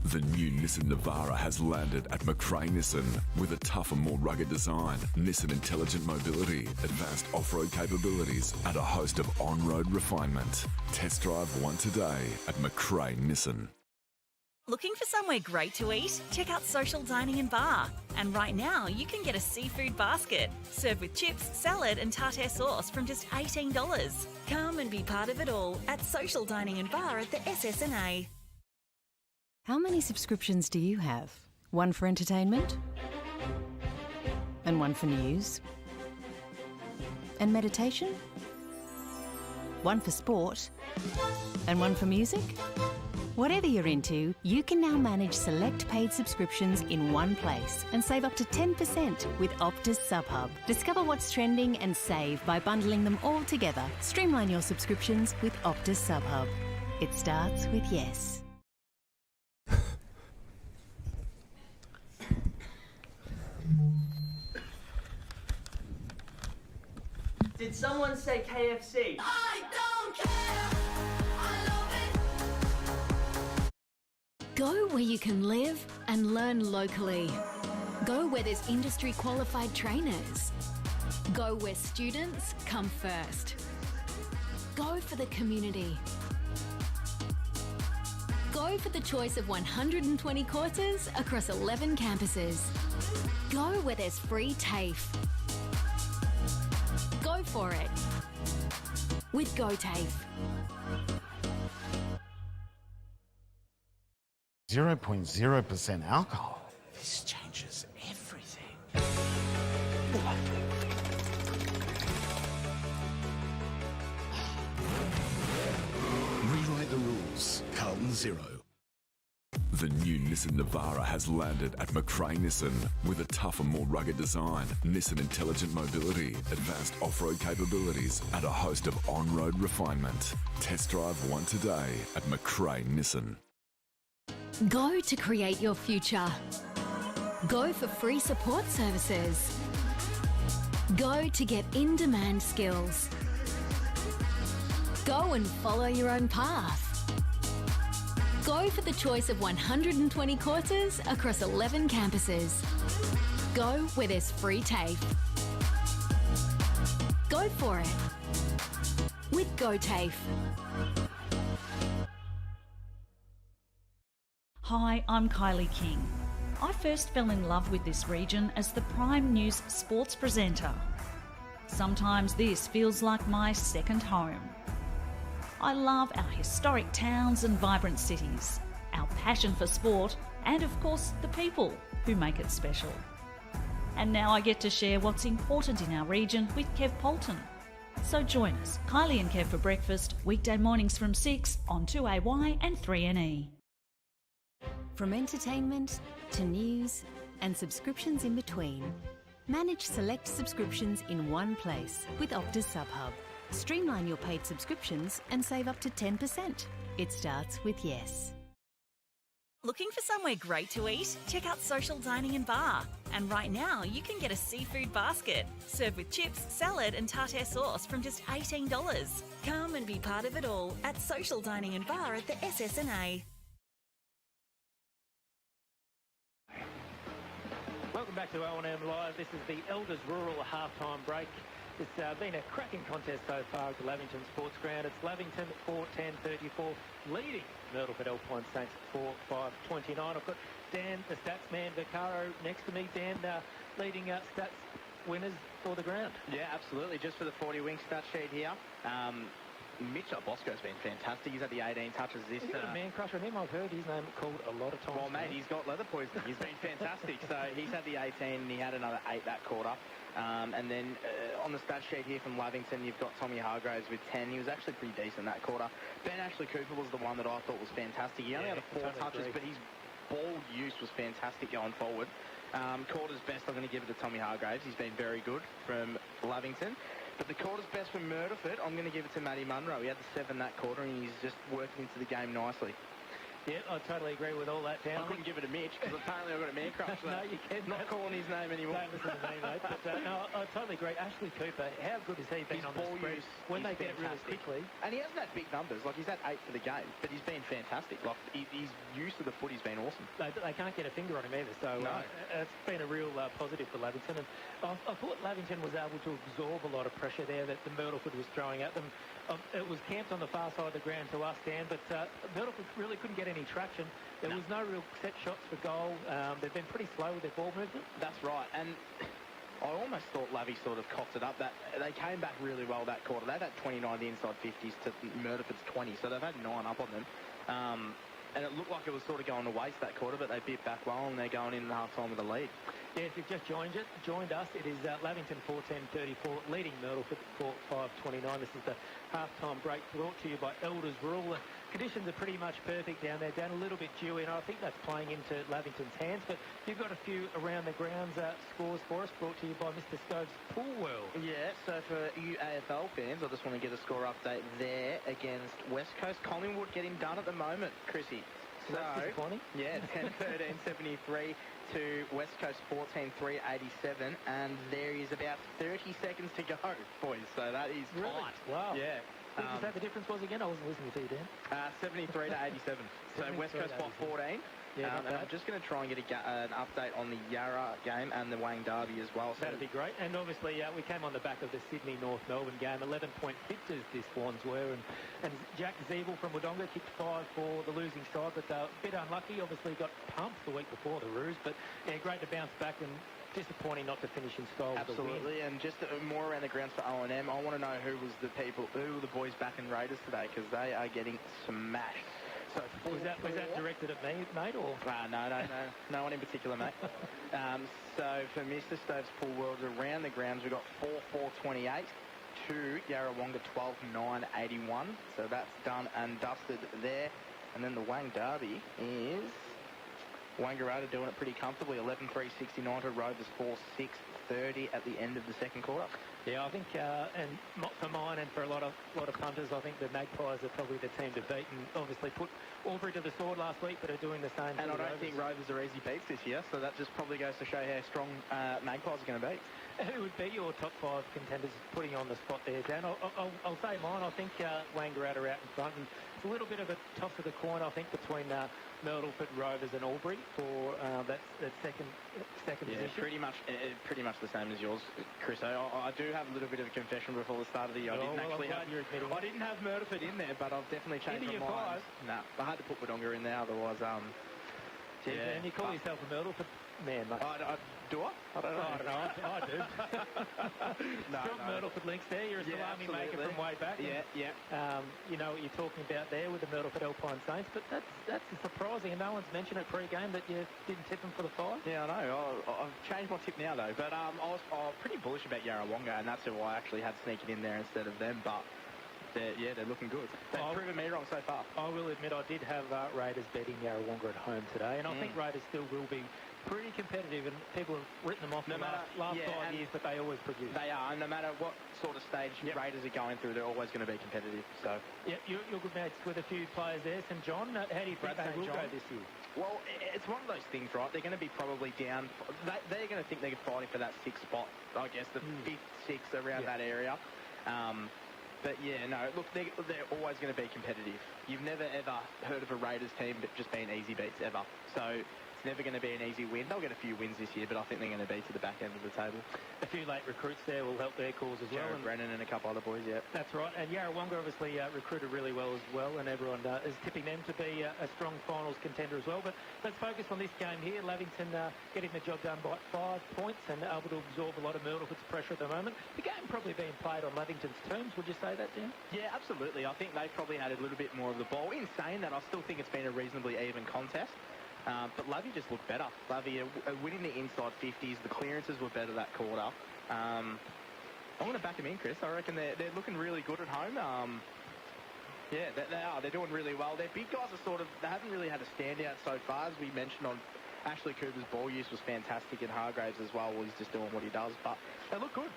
The new Nissan Navara has landed at McRae Nissan with a tougher, more rugged design, Nissan intelligent mobility, advanced off-road capabilities, and a host of on-road refinement. Test drive one today at McRae Nissan. Looking for somewhere great to eat? Check out Social Dining and Bar. And right now, you can get a seafood basket, served with chips, salad and tartare sauce from just $18. Come and be part of it all at Social Dining and Bar at the SSNA. How many subscriptions do you have? One for entertainment? And one for news? And meditation? One for sport? And one for music? Whatever you're into, you can now manage select paid subscriptions in one place and save up to 10% with Optus SubHub. Discover what's trending and save by bundling them all together. Streamline your subscriptions with Optus SubHub. It starts with yes. Did someone say KFC? I don't care. I love it. Go where you can live and learn locally. Go where there's industry qualified trainers. Go where students come first. Go for the community. Go for the choice of 120 courses across 11 campuses. Go where there's free TAFE. Go for it with GoTAFE. 0.0% alcohol. This changes everything. Rewrite the rules. Carlton 0. The new Nissan Navara has landed at McRae Nissan with a tougher, more rugged design, Nissan intelligent mobility, advanced off-road capabilities, and a host of on-road refinement. Test drive one today at McRae Nissan. Go to create your future. Go for free support services. Go to get in-demand skills. Go and follow your own path. Go for the choice of 120 courses across 11 campuses. Go where there's free TAFE. Go for it with GoTAFE. Hi, I'm Kylie King. I first fell in love with this region as the Prime News sports presenter. Sometimes this feels like my second home. I love our historic towns and vibrant cities, our passion for sport, and of course the people who make it special. And now I get to share what's important in our region with Kev Poulton. So join us, Kylie and Kev for breakfast, weekday mornings from 6 on 2AY and 3NE. From entertainment to news and subscriptions in between, manage select subscriptions in one place with Optus SubHub. Streamline your paid subscriptions and save up to 10%. It starts with yes. Looking for somewhere great to eat? Check out Social Dining and Bar. And right now, you can get a seafood basket, served with chips, salad and tartare sauce from just $18. Come and be part of it all at Social Dining and Bar at the SSNA. Welcome back to O&M Live. This is the Elders Rural half-time break. It's been a cracking contest so far at the Lavington Sports Ground. It's Lavington 4-10-34, leading Myrtleford Alpine Saints 4-5-29. I've got Dan, the stats man, Vaccaro, next to me. Dan, leading stats winners for the ground. Yeah, absolutely. Just for the 40 wing stat sheet here. Mitchell Bosco's been fantastic. He's had the 18 touches this. He's got a man crush on him. I've heard his name called a lot of times. Well, mate, he's got leather poisoning. He's been fantastic. So he's had the 18 and he had another 8 that quarter. And then on the stat sheet here from Lavington, you've got Tommy Hargraves with 10. He was actually pretty decent that quarter. Ben Ashley Cooper was the one that I thought was fantastic. He only had 4 touches, but his ball use was fantastic going forward. Quarter's best, I'm going to give it to Tommy Hargraves. He's been very good from Lavington. But the quarter's best for Myrtleford, I'm going to give it to Matty Munro. He had the 7 that quarter, and he's just working into the game nicely. Yeah, I totally agree with all that, Dan. I couldn't give it to Mitch, because apparently I've got a man crush. No, you can't. Not calling his name anymore. Don't listen to me, mate. But, no, I totally agree. Ashley Cooper, how good has he been on the spread? When they get it really quickly. And he hasn't had big numbers. Like, he's had 8 for the game, but he's been fantastic. Like, his use of the footy's been awesome. They can't get a finger on him either, so No. It's been a real positive for Lavington. And I thought Lavington was able to absorb a lot of pressure there that the Myrtleford was throwing at them. It was camped on the far side of the ground to us, Dan, but Myrtleford really couldn't get any traction. There was no real set shots for goal. They've been pretty slow with their ball movement. That's right. And I almost thought Lavy sort of cocked it up. That they came back really well that quarter. They've had 29 the inside 50s to Myrtleford's 20, so they've had 9 up on them. And it looked like it was sort of going to waste that quarter, but they bit back well, and they're going in the half-time with a lead. Yeah, if you've just joined us, it is Lavington 4:10:34, leading Myrtleford 4:5:29. This is the half-time break brought to you by Elders Rule. The conditions are pretty much perfect down there. Down a little bit dewy, and I think that's playing into Lavington's hands. But you've got a few around the grounds scores for us, brought to you by Mr. Stove's Pool World. Yeah, so for you AFL fans, I just want to get a score update there against West Coast. Collingwood getting done at the moment, Chrissy. So that's disappointing. Yeah, 10-13-73 to West Coast 14-3-87, and there is about 30 seconds to go, boys. So that is really tight. Wow. Yeah. What did you say the difference was again? I wasn't listening to you, Dan. 73-87. So West Coast by 14. Yeah, and I'm just going to try and get an update on the Yarra game and the Wang Derby as well. So that'd be great. And obviously, we came on the back of the Sydney-North Melbourne game. 11-point hitters this Swans were. And Jack Zeeble from Wodonga kicked 5 for the losing side, but a bit unlucky. Obviously got pumped the week before the Roos. But yeah, great to bounce back and disappointing not to finish in style. Absolutely. And just more around the grounds for O&M. I want to know who were the boys back in Raiders today, because they are getting smashed. So was that directed at me, mate, or? No one in particular, mate. So for Mr. Stove's Pool World, around the grounds, we've got 4-4-28 to Yarrawonga 12-9-81. So that's done and dusted there. And then the Wang Derby is Wangaratta doing it pretty comfortably, 11-3-69 to Rovers 4-6-30 at the end of the second quarter. Yeah, I think, and for mine and for a lot of punters, I think the Magpies are probably the team to beat, and obviously put Albury to the sword last week, but are doing the same. And I don't think Rovers are easy beats this year, so that just probably goes to show how strong Magpies are going to be. Who would be your top 5 contenders putting on the spot there, Dan? I'll say mine. I think Wangaratta are out in front, and it's a little bit of a toss of the coin, I think, between Myrtleford, Rovers and Albury for that second position. Pretty much the same as yours, Chris. I do have a little bit of a confession before the start of the year. I didn't have Myrtleford in there, but I've definitely changed my mind. Nah, I had to put Wodonga in there, otherwise, And you call yourself a Myrtleford man, mate? Do I? I don't know. I do. Strong Myrtleford links there. You're a salami maker from way back. Yeah. You know what you're talking about there with the Myrtleford Alpine Saints, but that's surprising, and no one's mentioned it pre-game that you didn't tip them for the 5. Yeah, I know. I've changed my tip now, though. But I was pretty bullish about Yarrawonga, and that's who I actually had sneaking in there instead of them. But they're looking good. They've proven me wrong so far. I will admit I did have Raiders beating Yarrawonga at home today, and I think Raiders still will be pretty competitive, and people have written them off the last 5 years, but they always produce. They are, and no matter what sort of stage Raiders are going through, they're always going to be competitive. So, you're good mates with a few players there. St John, how do you think they will go this year? Well, it's one of those things, right? They're going to be probably down. They're going to think they're fighting for that 6th spot, I guess, the 5th, 6th, around that area. But look, they're always going to be competitive. You've never ever heard of a Raiders team just being easy beats ever. So it's never going to be an easy win. They'll get a few wins this year, but I think they're going to be to the back end of the table. A few late recruits there will help their cause as well. Jared Brennan and a couple other boys, yeah. That's right. And Yarrawonga obviously recruited really well as well, and everyone is tipping them to be a strong finals contender as well. But let's focus on this game here. Lavington getting the job done by 5 points and able to absorb a lot of Myrtleford's pressure at the moment. The game probably being played on Lavington's terms, would you say that, Dan? Yeah, absolutely. I think they've probably had a little bit more of the ball. In saying that, I still think it's been a reasonably even contest. But Lavy just looked better. Lavy winning the inside 50s. The clearances were better that quarter. I'm going to back them in, Chris. I reckon they're looking really good at home. Yeah, they are. They're doing really well. Their big guys are they haven't really had a standout so far, as we mentioned on Ashley Cooper's ball use was fantastic, and Hargraves as well. Well, he's just doing what he does, but they look good.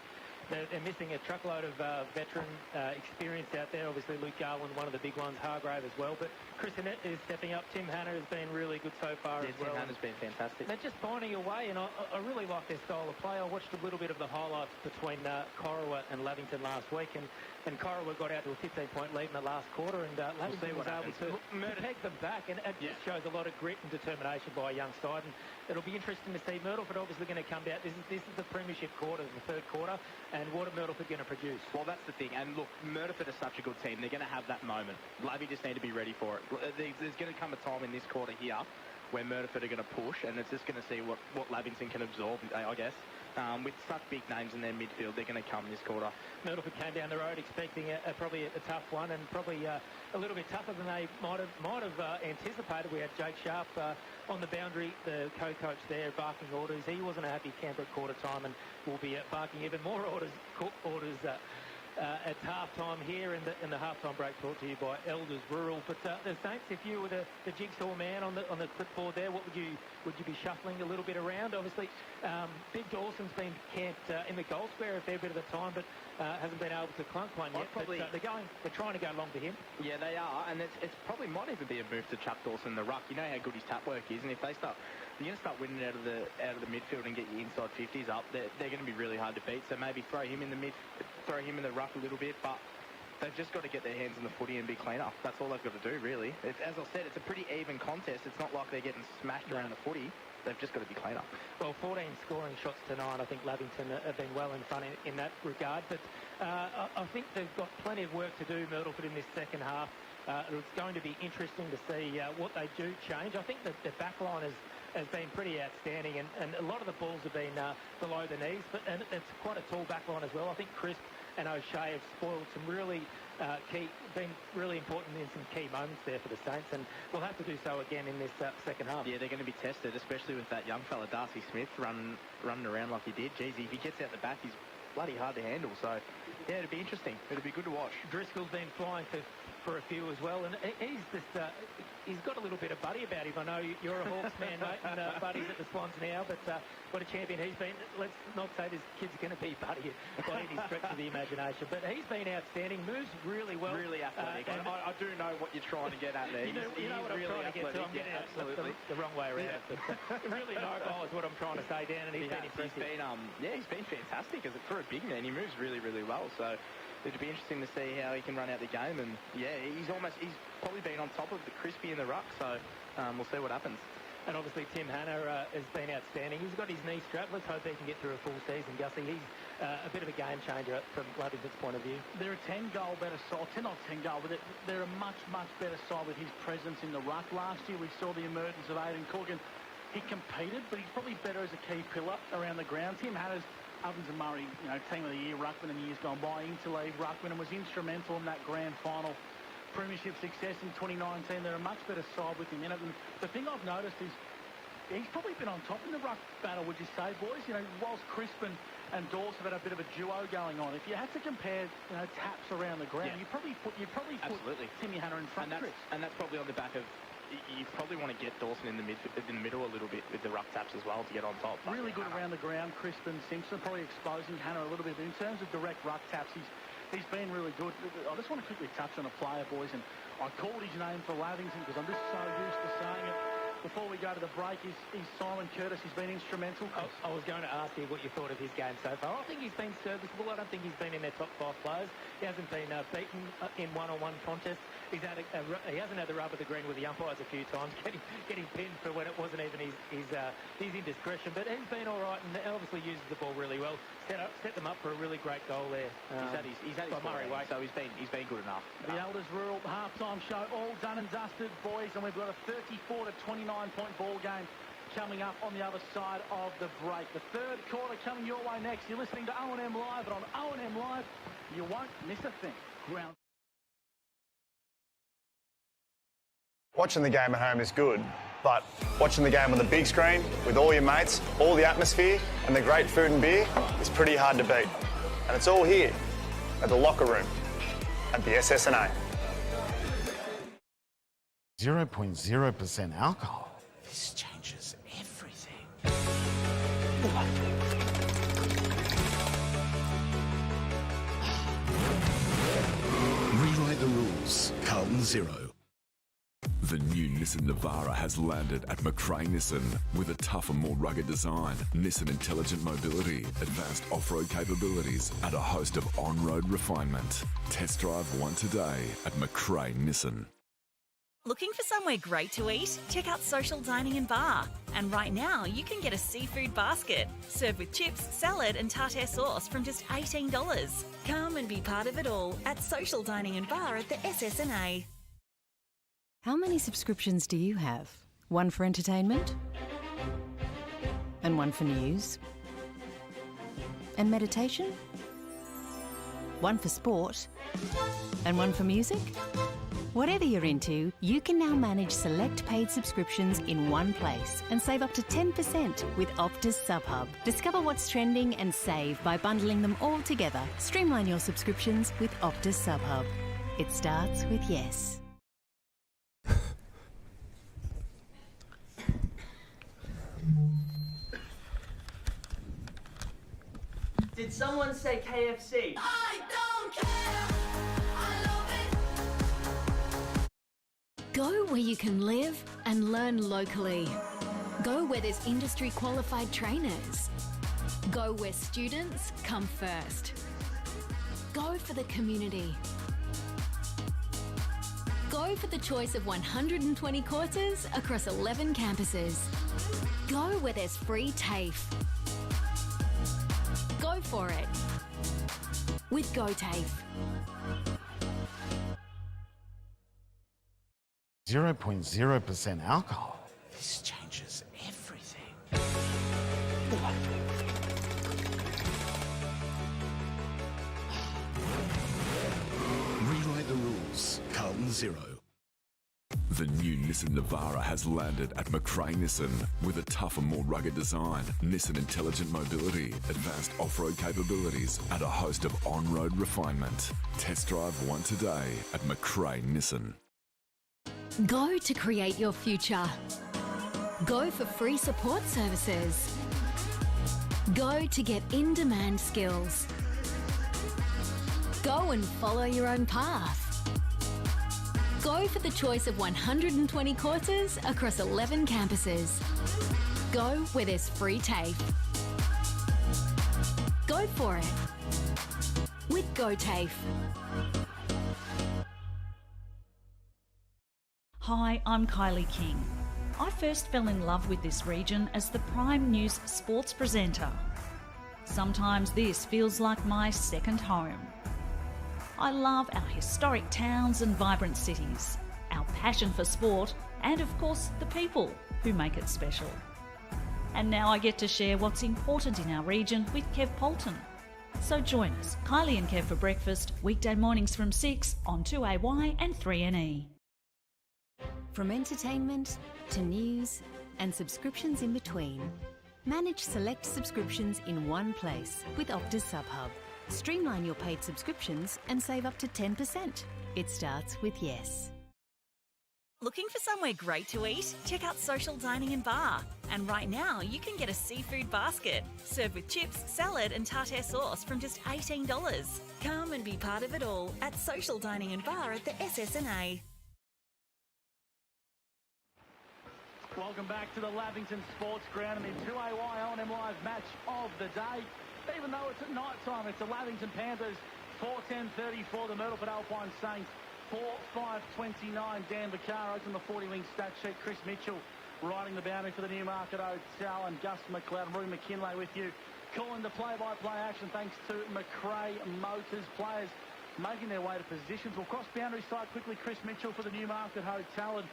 They're missing a truckload of veteran experience out there. Obviously, Luke Garland, one of the big ones, Hargrave as well. But Chris Annette is stepping up. Tim Hanna has been really good so far as well. Tim Hanna's been fantastic. They're just finding a way, and I really like their style of play. I watched a little bit of the highlights between Corowa and Lavington last week, and Corowa got out to a 15-point lead in the last quarter, and Lavington was able to peg them back, and it just shows a lot of grit and determination by a young side. And it'll be interesting to see. Myrtleford obviously going to come down. This is the premiership quarter, the third quarter, and what are Myrtleford going to produce? Well, that's the thing. And look, Myrtleford is such a good team. They're going to have that moment. Lavy just need to be ready for it. There's going to come a time in this quarter here where Myrtleford are going to push, and it's just going to see what Lavington can absorb, I guess. With such big names in their midfield, they're going to come this quarter. Myrtleford came down the road expecting probably a tough one, and probably a little bit tougher than they might have anticipated. We had Jake Sharp on the boundary, the co-coach there, barking orders. He wasn't a happy camper at quarter time, and will be barking even more orders at half-time here, in the half-time break brought to you by Elders Rural. But the Saints, if you were the jigsaw man on the clipboard there, what would you be shuffling a little bit around? Obviously, Big Dawson's been camped in the goal square a fair bit of the time, but hasn't been able to clunk one yet. They're trying to go long for him. Yeah, they are, and it's probably might even be a move to Chuck Dawson the ruck. You know how good his tap work is, and if you're going to start winning out of the midfield and get your inside 50s up, they're going to be really hard to beat. So maybe throw him in the ruck a little bit, but they've just got to get their hands on the footy and be cleaner. That's all they've got to do, really. As I said, it's a pretty even contest. It's not like they're getting smashed around the footy. They've just got to be cleaner. Well, 14 scoring shots to 9. I think Lavington have been well in front in that regard. But I think they've got plenty of work to do, Myrtleford, in this second half. It's going to be interesting to see what they do change. I think that the back line has been pretty outstanding, and a lot of the balls have been below the knees, and it's quite a tall back line as well. I think Crisp and O'Shea have spoiled some really been really important in some key moments there for the Saints, and we'll have to do so again in this second half. Yeah, they're going to be tested, especially with that young fella, Darcy Smith, running around like he did. Geez, if he gets out the back, he's bloody hard to handle, so yeah, it'll be interesting. It'll be good to watch. Driscoll's been flying for a few as well, and he's got a little bit of Buddy about him. I know you're a Hawks man, mate, and Buddy's at the Swans now, but what a champion he's been. Let's not say this kid's going to be Buddy by any stretch of the imagination, but he's been outstanding, moves really well. Really athletic. I do know what you're trying to get at there. You know what I'm trying to get to. I'm getting it the wrong way around. But really mobile is what I'm trying to say, Dan, and he's been impressive. He's been fantastic for a big man. He moves really, really well, so it'll be interesting to see how he can run out the game, and yeah, he's probably been on top of the Crispy in the ruck, so we'll see what happens. And obviously Tim Hanna has been outstanding. He's got his knee strapped. Let's hope he can get through a full season, Gussie. He's a bit of a game changer from Lavington's point of view. They're a 10-goal better side, 10 goal, but they're a much, much better side with his presence in the ruck. Last year we saw the emergence of Aidan Corgan. He competed, but he's probably better as a key pillar around the ground. Tim Hanna's Ovens and Murray, Team of the Year ruckman in the years gone by, interleague ruckman, and was instrumental in that grand final premiership success in 2019. They're a much better side with him in it. And the thing I've noticed is he's probably been on top in the ruck battle, would you say, boys? Whilst Crispin and Dawes have had a bit of a duo going on, if you had to compare, taps around the ground, you'd probably put Absolutely. Timmy Hanna in front, Chris. And that's probably on the back of. You probably want to get Dawson in the middle a little bit with the ruck taps as well to get on top. Really good around the ground, Crispin Simpson, probably exposing Hanna a little bit. But in terms of direct ruck taps, he's been really good. I just want to quickly touch on a player, boys, and I called his name for Lavington because I'm just so used to saying it. before we go to the break is Simon Curtis. He's been instrumental. I was going to ask you what you thought of his game so far. I think he's been serviceable. I don't think he's been in their top 5 players. He hasn't been beaten in one-on-one contests. He hasn't had the rub of the green with the umpires a few times, getting pinned for when it wasn't even his indiscretion. But he's been all right and obviously uses the ball really well. Set them up for a really great goal there. He's had his Murray way, so he's been good enough. The Elders Rural half-time show all done and dusted, boys, and we've got a 34 to 29-point ball game coming up on the other side of the break. The third quarter coming your way next. You're listening to O&M Live, and on O&M Live, you won't miss a thing. Ground. Watching the game at home is good, but watching the game on the big screen with all your mates, all the atmosphere and the great food and beer is pretty hard to beat. And it's all here at the locker room at the SSNA. 0.0% alcohol. This changes everything. Rewrite the rules. Carlton 0. The new Nissan Navara has landed at McRae Nissan with a tougher, more rugged design, Nissan intelligent mobility, advanced off-road capabilities, and a host of on-road refinement. Test drive one today at McRae Nissan. Looking for somewhere great to eat? Check out Social Dining and Bar. And right now, you can get a seafood basket, served with chips, salad and tartare sauce from just $18. Come and be part of it all at Social Dining and Bar at the SSNA. How many subscriptions do you have? One for entertainment? And one for news? And meditation? One for sport? And one for music? Whatever you're into, you can now manage select paid subscriptions in one place and save up to 10% with Optus SubHub. Discover what's trending and save by bundling them all together. Streamline your subscriptions with Optus SubHub. It starts with yes. Did someone say KFC? I don't care. I love it. Go where you can live and learn locally. Go where there's industry qualified trainers. Go where students come first. Go for the community. Go for the choice of 120 courses across 11 campuses. Go where there's free TAFE. Go for it with GoTAFE. 0.0% alcohol. This changes everything. Rewrite the rules. Carlton 0. The new Nissan Navara has landed at McRae Nissan with a tougher, more rugged design, Nissan intelligent mobility, advanced off-road capabilities, and a host of on-road refinement. Test drive one today at McRae Nissan. Go to create your future. Go for free support services. Go to get in-demand skills. Go and follow your own path. Go for the choice of 120 courses across 11 campuses. Go where there's free TAFE. Go for it with GoTAFE. Hi, I'm Kylie King. I first fell in love with this region as the Prime News sports presenter. Sometimes this feels like my second home. I love our historic towns and vibrant cities, our passion for sport, and of course the people who make it special. And now I get to share what's important in our region with Kev Polton. So join us, Kylie and Kev for breakfast, weekday mornings from 6 on 2AY and 3NE. From entertainment to news and subscriptions in between, manage select subscriptions in one place with Optus SubHub. Streamline your paid subscriptions and save up to 10%. It starts with yes. Looking for somewhere great to eat? Check out Social Dining and Bar. And right now, you can get a seafood basket, served with chips, salad and tartare sauce from just $18. Come and be part of it all at Social Dining and Bar at the SSNA. Welcome back to the Lavington Sports Ground and the 2AY O&M Live match of the day. Even though it's at night time, it's the Lavington Panthers 4:10:34, the Myrtleford Alpine Saints 4:5:29. Dan Vaccaro on the 40-wing stat sheet. Chris Mitchell riding the boundary for the Newmarket Hotel, and Gus McLeod and Roy McKinlay with you. Calling the play-by-play action thanks to McRae Motors. Players making their way to positions. We'll cross boundary side quickly. Chris Mitchell for the Newmarket Hotel, and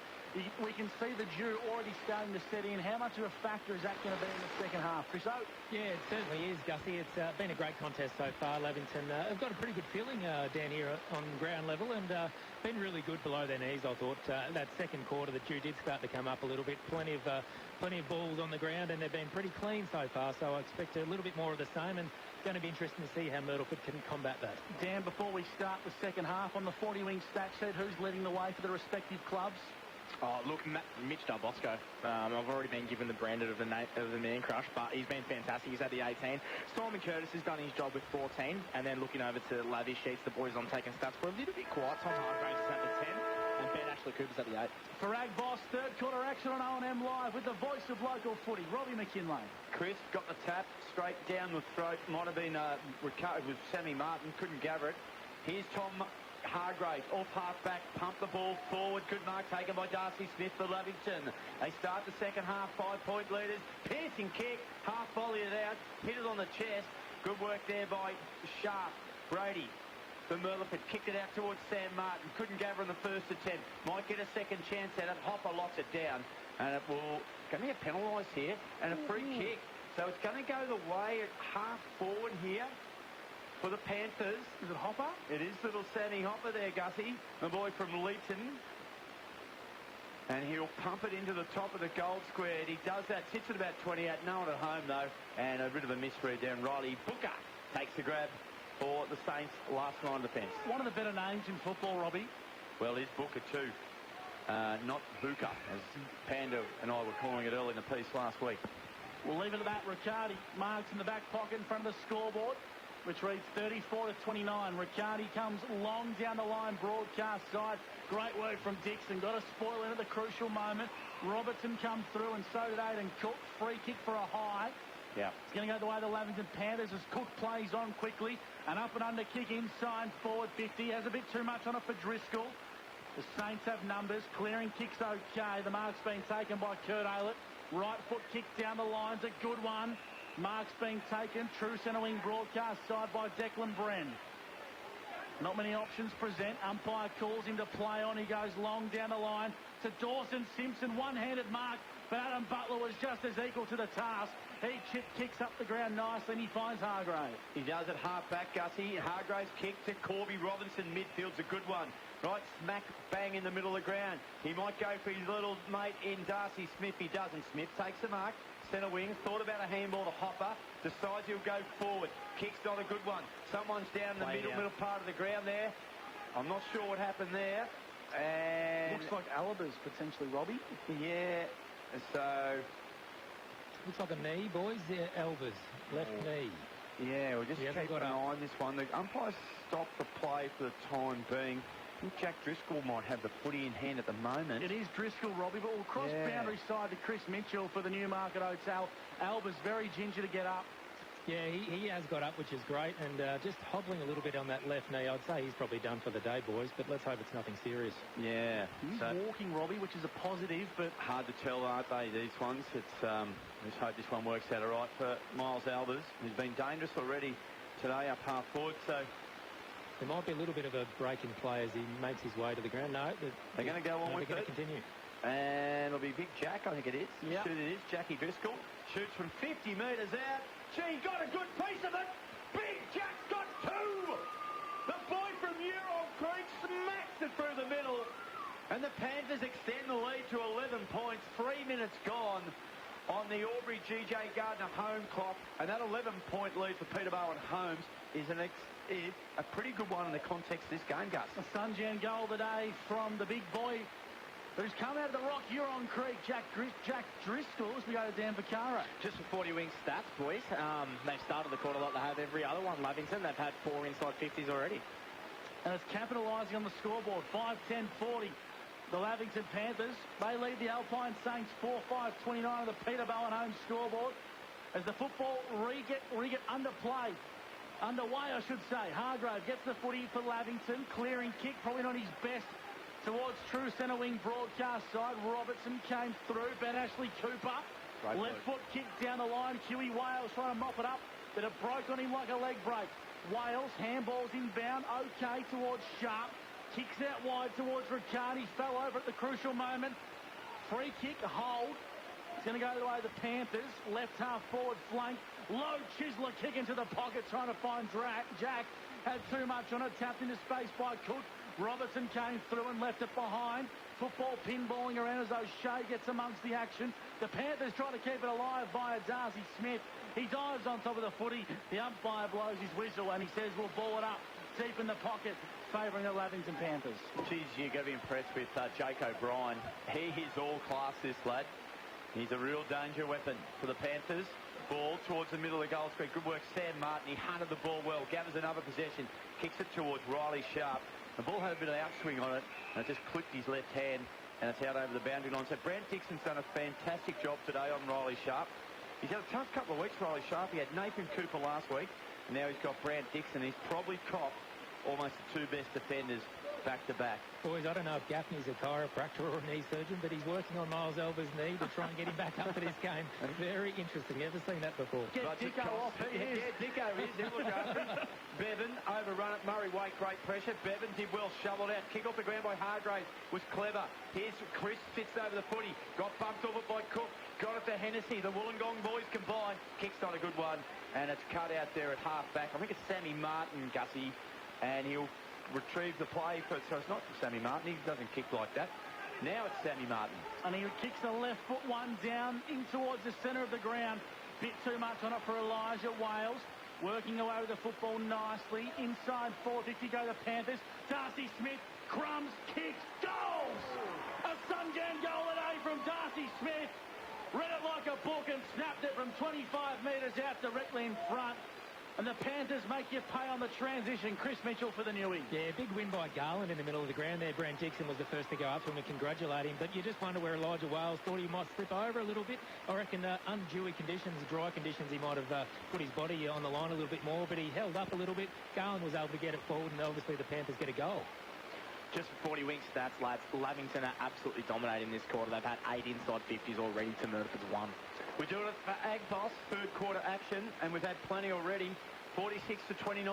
we can see the dew already starting to set in. How much of a factor is that going to be in the second half, Chris? Yeah, it certainly is, Gussie. It's been a great contest so far. Lavington have got a pretty good feeling down here on ground level, and been really good below their knees, I thought. That second quarter, the dew did start to come up a little bit. Plenty of balls on the ground, and they've been pretty clean so far, so I expect a little bit more of the same, and going to be interesting to see how Myrtleford can combat that. Dan, before we start the second half, on the 40-wing stat sheet, who's leading the way for the respective clubs? Oh, look, Mitch Darbosco. I've already been given the branded of the man crush, but he's been fantastic. He's had the 18. Simon Curtis has done his job with 14, and then looking over to Lavish Sheets, the boys on taking stats were a little bit quiet. Tom Hargraves is at the 10, and Ben Ashley Cooper's at the 8. Farag Boss, third quarter action on O&M Live with the voice of local footy, Robbie McKinlay. Chris got the tap straight down the throat. Might have been recovered with Sammy Martin. Couldn't gather it. Here's Tom Hargraves off half-back, pump the ball forward. Good mark taken by Darcy Smith for Lavington. They start the second half, 5-point leaders. Piercing kick, half volley it out, hit it on the chest. Good work there by Sharp. Brady for Myrtleford kicked it out towards Sam Martin. Couldn't gather in the first attempt. Might get a second chance at it. Hopper locks it down, and it will going to get penalised here, and a free kick. So it's going to go the way at half forward here for the Panthers. Is it Hopper? It is little Sammy Hopper there, Gussie, the boy from Leeton. And he'll pump it into the top of the goal square. He does that, sits at about 28, no one at home though, and a bit of a misread down. Riley Booker takes the grab for the Saints' last line of defence. One of the better names in football, Robbie. Well, it's Booker too. Not Booker, as Panda and I were calling it early in the piece last week. We'll leave it at that. Riccardi marks in the back pocket in front of the scoreboard, which reads 34-29. Riccardi comes long down the line, broadcast side. Great work from Dixon. Got a spoil in at the crucial moment. Robertson comes through, and so did Aidan Cook. Free kick for a high. Yeah. It's going to go the way of the Lavington Panthers as Cook plays on quickly. An up and under kick inside, forward 50. Has a bit too much on it for Driscoll. The Saints have numbers. Clearing kick's okay. The mark's been taken by Kurt Aylett. Right foot kick down the line's a good one. Mark's being taken. True centre wing broadcast side by Declan Bren. Not many options present. Umpire calls him to play on. He goes long down the line to Dawson Simpson. One-handed mark, but Adam Butler was just as equal to the task. He kicks up the ground nicely, and he finds Hargraves. He does it half-back, Gussie. Hargraves kick to Corby Robinson. Midfield's a good one. Right smack bang in the middle of the ground. He might go for his little mate in Darcy Smith. He doesn't. Smith takes the mark. Centre wing, thought about a handball to Hopper, decides he'll go forward. Kick's not a good one. Someone's down in the middle part of the ground there. I'm not sure what happened there. And looks like Alibers potentially, Robbie. Yeah, so looks like a knee, boys. Yeah, Elvers, left knee. Yeah, we'll just keep an eye on this one. The umpires stopped the play for the time being. I think Jack Driscoll might have the footy in hand at the moment. It is Driscoll, Robbie, but we'll cross boundary side to Chris Mitchell for the Newmarket Hotel. Alba's very ginger to get up. Yeah, he has got up, which is great, and just hobbling a little bit on that left knee. I'd say he's probably done for the day, boys, but let's hope it's nothing serious. Yeah. He's walking, Robbie, which is a positive, but hard to tell, aren't they, these ones? It's let's hope this one works out all right for Miles Albers, who's been dangerous already today up half forward, so there might be a little bit of a break in play as he makes his way to the ground. No, they're going to go on with it. They're going to continue. And it'll be Big Jack, I think it is. Yeah. It is. Jackie Driscoll shoots from 50 metres out. Gee, got a good piece of it. Big Jack's got two. The boy from Huron Creek smacks it through the middle. And the Panthers extend the lead to 11 points. 3 minutes gone on the Aubrey G.J. Gardner home clock. And that 11-point lead for Peterborough and Holmes is a pretty good one in the context of this game, Gus. A Sunjan goal today from the big boy who's come out of the rock, Huron Creek, Jack Driscoll, as we go to Dan Vaccaro. Just for 40-wing stats, boys. They've started the quarter like they have every other one. Lavington, they've had 4 inside 50s already. And it's capitalising on the scoreboard. 5-10-40. The Lavington Panthers, they lead the Alpine Saints 4-5-29 on the Peter Bowen home scoreboard. As the football re-get underway, I should say. Hargrave gets the footy for Lavington. Clearing kick, probably not his best, towards true centre wing broadcast side. Robertson came through. Ben Ashley Cooper. Left foot kick down the line. Huey Wales trying to mop it up, but it broke on him like a leg break. Wales, handballs inbound. Okay towards Sharp. Kicks out wide towards Riccardi. Fell over at the crucial moment. Free kick, hold. It's going to go the way of the Panthers. Left half forward flank. Low Chisler kick into the pocket trying to find Jack. Had too much on it. Tapped into space by Cook. Robertson came through and left it behind. Football pinballing around as O'Shea gets amongst the action. The Panthers try to keep it alive via Darcy Smith. He dives on top of the footy. The umpire blows his whistle and he says we'll ball it up deep in the pocket, favouring the Lavington Panthers. Geez, you've got to be impressed with Jake O'Brien. He is all class, this lad. He's a real danger weapon for the Panthers. Ball towards the middle of the goal square. Good work, Sam Martin. He hunted the ball well. Gathers another possession. Kicks it towards Riley Sharp. The ball had a bit of outswing on it, and it just clipped his left hand, and it's out over the boundary line. So Brant Dixon's done a fantastic job today on Riley Sharp. He's had a tough couple of weeks, Riley Sharp. He had Nathan Cooper last week, and now he's got Brant Dixon. He's probably copped almost the two best defenders back-to-back. Boys, I don't know if Gaffney's a chiropractor or a knee surgeon, but he's working on Miles Elba's knee to try and get him back up for this game. Very interesting. Never seen that before. Get Dicko off. Yeah, Dicko is. He'll look after him. Bevan overrun it. Murray Wake, great pressure. Bevan did well, shoveled out. Kick off the ground by Hargrave was clever. Here's Chris, sits over the footy. Got bumped off it by Cook. Got it to Hennessy. The Wollongong boys combined. Kick's not a good one, and it's cut out there at half-back. I think it's Sammy Martin, Gussie, and he'll retrieve the play for, so it's not Sammy Martin. He doesn't kick like that. Now it's Sammy Martin. And he kicks the left foot one down in towards the centre of the ground. Bit too much on it for Elijah Wales. Working away with the football nicely. Inside 450 go the Panthers. Darcy Smith, crumbs, kicks, goals! A Sungan goal today from Darcy Smith. Read it like a book and snapped it from 25 metres out directly in front. And the Panthers make you pay on the transition. Chris Mitchell for the Newey. Yeah, big win by Garland in the middle of the ground there. Brant Dixon was the first to go up to him and congratulate him. But you just wonder where Elijah Wales thought he might slip over a little bit. I reckon undewy conditions, dry conditions, he might have put his body on the line a little bit more. But he held up a little bit. Garland was able to get it forward, and obviously the Panthers get a goal. Just for 40 wing stats, lads, Lavington are absolutely dominating this quarter. They've had 8 inside 50s already to Myrtleford's 1. We're doing it for Agboss, third quarter action, and we've had plenty already. 46-29,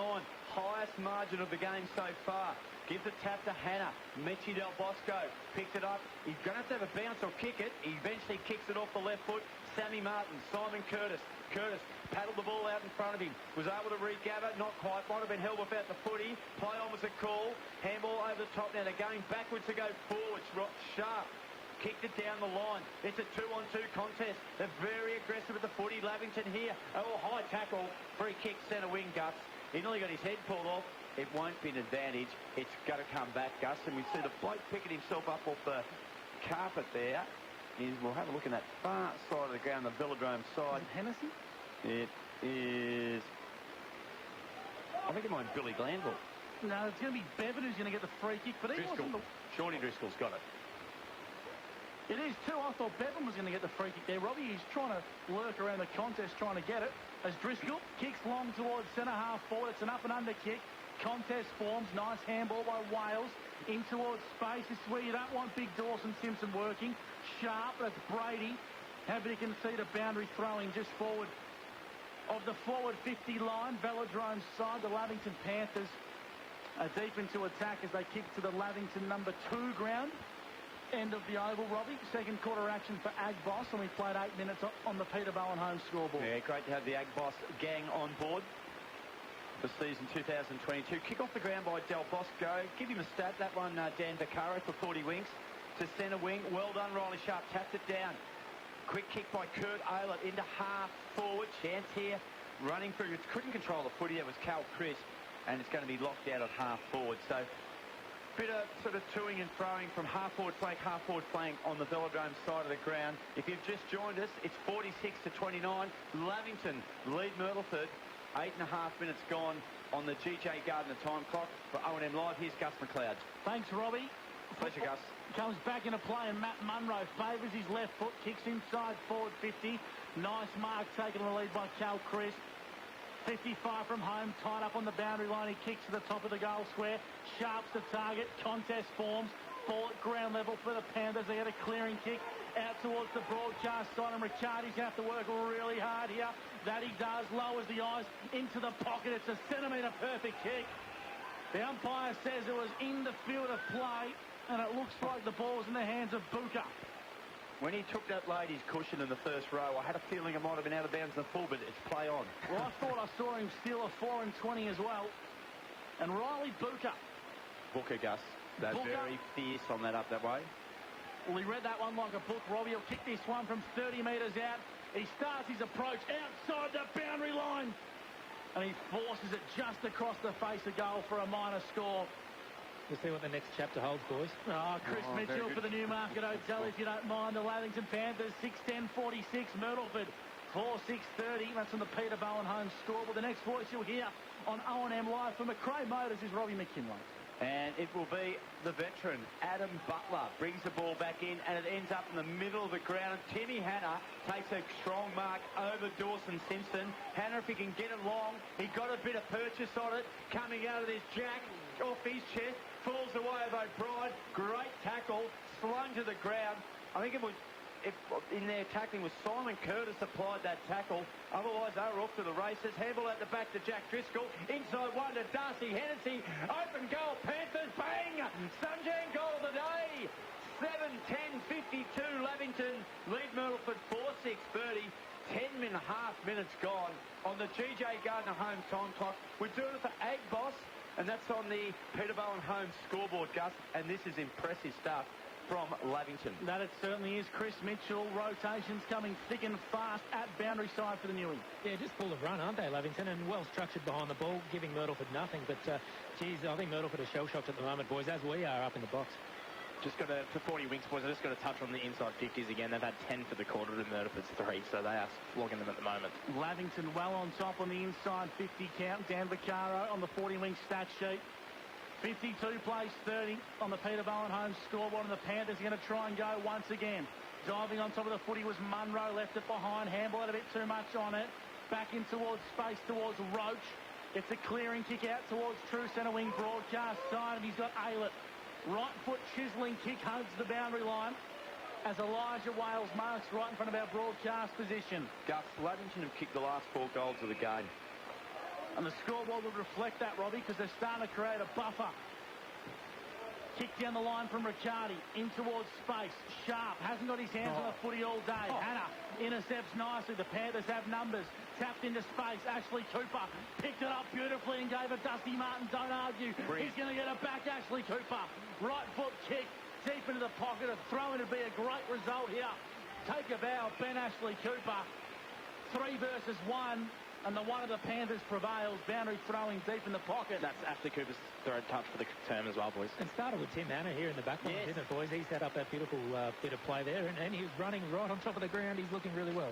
highest margin of the game so far. Gives the tap to Hannah. Michi Del Bosco picked it up. He's going to have a bounce or kick it. He eventually kicks it off the left foot. Sammy Martin, Simon Curtis. Curtis paddled the ball out in front of him. Was able to regather. Not quite. Might have been held without the footy. Play on was a call. Handball over the top. Now they're going backwards to go forwards. Sharp kicked it down the line. It's a 2-on-2 contest. They're very aggressive at the footy. Lavington here. Oh, high tackle. Free kick, centre wing, Gus. He nearly got his head pulled off. It won't be an advantage. It's got to come back, Gus. And we see the bloke picking himself up off the carpet there. We'll have a look in that far side of the ground, the Velodrome side. Is it Hennessy? It is... I think it might be Billy Glanville. No, it's going to be Bevan who's going to get the free kick. But he wasn't the... Shawnee Driscoll's got it. It is too. I thought Bevan was going to get the free kick there. Robbie is trying to lurk around the contest, trying to get it. As Driscoll kicks long towards centre half forward. It's an up and under kick. Contest forms. Nice handball by Wales. In towards space. This is where you don't want big Dawson Simpson working. Sharp. That's Brady. Happy to concede a boundary throwing just forward of the forward 50 line. Velodrome side. The Lavington Panthers are deep into attack as they kick to the Lavington number 2 ground. End of the oval, Robbie. Second quarter action for Agboss, and we played 8 minutes on the Peter Bowen home scoreboard. Yeah, great to have the Agboss gang on board for season 2022. Kick off the ground by Del Bosco. Give him a stat. That one, Dan Vaccaro for 40 wings. To centre wing. Well done, Riley Sharp. Tapped it down. Quick kick by Kurt Aylett into half forward. Chance here. Running through. Couldn't control the footy. That was Cal Chris. And it's going to be locked out at half forward. So... bit of sort of toing and throwing from half forward flank on the Velodrome side of the ground. If you've just joined us, it's 46-29. Lavington lead Myrtleford. 8.5 minutes gone on the GJ Gardner time clock. For O&M Live, here's Gus McLeod. Thanks, Robbie. Pleasure, Gus. comes back into play, and Matt Munro favours his left foot, kicks inside forward 50. Nice mark taken in the lead by Cal Crisp. 55 from home, tied up on the boundary line. He kicks to the top of the goal square. Sharps the target. Contest forms. Ball at ground level for the Panthers. They had a clearing kick out towards the broadcast side, and Ricciardi's going to have to work really hard here. That he does. Lowers the eyes into the pocket. It's a centimetre perfect kick. The umpire says it was in the field of play, and it looks like the ball's in the hands of Buka. When he took that lady's cushion in the first row, I had a feeling it might have been out of bounds in the full, but it's play on. Well, I thought I saw him steal a 4 and 20 as well. And Riley Buka. Booker, Gus. They're very fierce on that up that way. Well, he read that one like a book. Robbie will kick this one from 30 metres out. He starts his approach outside the boundary line. And he forces it just across the face of goal for a minor score. We'll see what the next chapter holds, boys. Chris Mitchell for the Newmarket Hotel, if you don't mind. The Lavington Panthers, 6:10:46. Myrtleford, 4:6:30. That's on the Peter Bowen home scoreboard. The next voice you'll hear on O&M Live from McRae Motors is Robbie McKinley. And it will be the veteran, Adam Butler, brings the ball back in, and it ends up in the middle of the ground. Timmy Hanna takes a strong mark over Dawson Simpson. Hanna, if he can get it long, he got a bit of purchase on it. Coming out of this jack, off his chest, falls away of O'Brien. Great tackle, slung to the ground. I think it was, in their tackling was Simon Curtis applied that tackle. Otherwise, they were off to the races. Handball at the back to Jack Driscoll. Inside one to Darcy Hennessy. Open goal, Panthers, bang! Sunjan goal of the day. 7:10:52. Lavington lead Myrtleford 4:6:30. 10.5 minutes gone on the GJ Gardner home time clock. We're doing it for Ag Boss, and that's on the Peter Bowen home scoreboard, Gus. And this is impressive stuff from Lavington. That it certainly is. Chris Mitchell, rotations coming thick and fast at boundary side for the Newey. Yeah, just full of run, aren't they, Lavington? And well structured behind the ball, giving Myrtleford nothing. But, geez, I think Myrtleford are shell-shocked at the moment, boys, as we are up in the box. Just got to, for 40 winks, boys, I just got to touch on the inside 50s again. They've had 10 for the quarter to Myrtleford's 3, so they are flogging them at the moment. Lavington well on top on the inside 50 count. Dan Vaccaro on the 40-wing stat sheet. 52 plays 30 on the Peter Bowen home scoreboard, and the Panthers are going to try and go once again. Diving on top of the footy was Munro, left it behind. Handball had a bit too much on it. Back in towards space, towards Roach. Gets a clearing kick out towards true centre wing broadcast side, and he's got Aylett. Right foot chiselling kick hugs the boundary line as Elijah Wales marks right in front of our broadcast position. Gus, Lavington have kicked the last 4 goals of the game. And the scoreboard would reflect that, Robbie, because they're starting to create a buffer. Kick down the line from Ricciardi, in towards space. Sharp hasn't got his hands on the footy all day. Hanna intercepts nicely. The Panthers have numbers. Tapped into space. Ashley Cooper picked it up beautifully and gave it Dusty Martin. Don't argue. He's going to get it back, Ashley Cooper. Right foot kick deep into the pocket. A throw-in would be a great result here. Take a bow, Ben Ashley Cooper. 3 versus 1. And the one of the Panthers prevails. Boundary throwing deep in the pocket. That's Ashley Cooper's third touch for the term as well, boys. And started with Tim Hanna here in the back line, didn't it, boys? He set up that beautiful bit of play there, and he was running right on top of the ground. He's looking really well.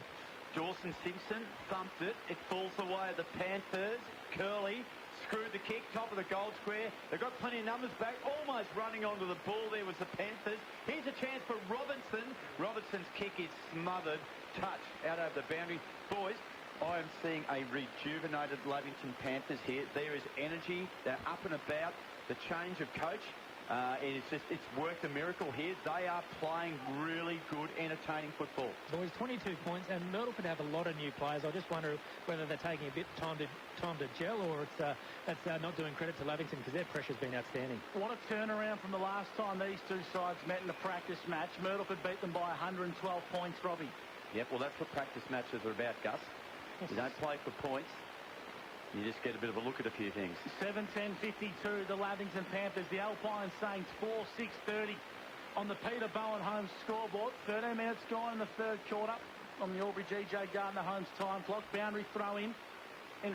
Dawson Simpson thumped it. It falls away at the Panthers. Curley screwed the kick, top of the goal square. They've got plenty of numbers back. Almost running onto the ball there was the Panthers. Here's a chance for Robinson. Robinson's kick is smothered. Touch out over the boundary. Boys, I am seeing a rejuvenated Lavington Panthers here. There is energy. They're up and about. The change of coach, it's worked a miracle here. They are playing really good, entertaining football. Boys, 22 points, and Myrtleford have a lot of new players. I just wonder whether they're taking a bit time to gel, or that's not doing credit to Lavington, because their pressure's been outstanding. What a turnaround from the last time these two sides met in a practice match. Myrtleford beat them by 112 points, Robbie. Yep, well, that's what practice matches are about, Gus. You don't play for points. You just get a bit of a look at a few things. 7:10:52, the Lavington Panthers, the Alpine Saints, 4:6:30 on the Peter Bowen home scoreboard. 13 minutes gone in the third quarter on the Albury GJ Gardner Homes time clock. Boundary throw in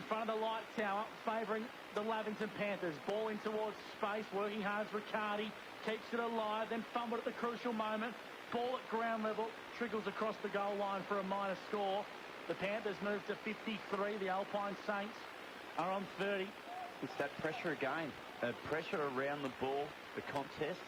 front of the light tower, favouring the Lavington Panthers. Ball in towards space, working hard as Ricciardi keeps it alive, then fumbled at the crucial moment. Ball at ground level, trickles across the goal line for a minor score. The Panthers move to 53. The Alpine Saints are on 30. It's that pressure again. Pressure around the ball, the contest.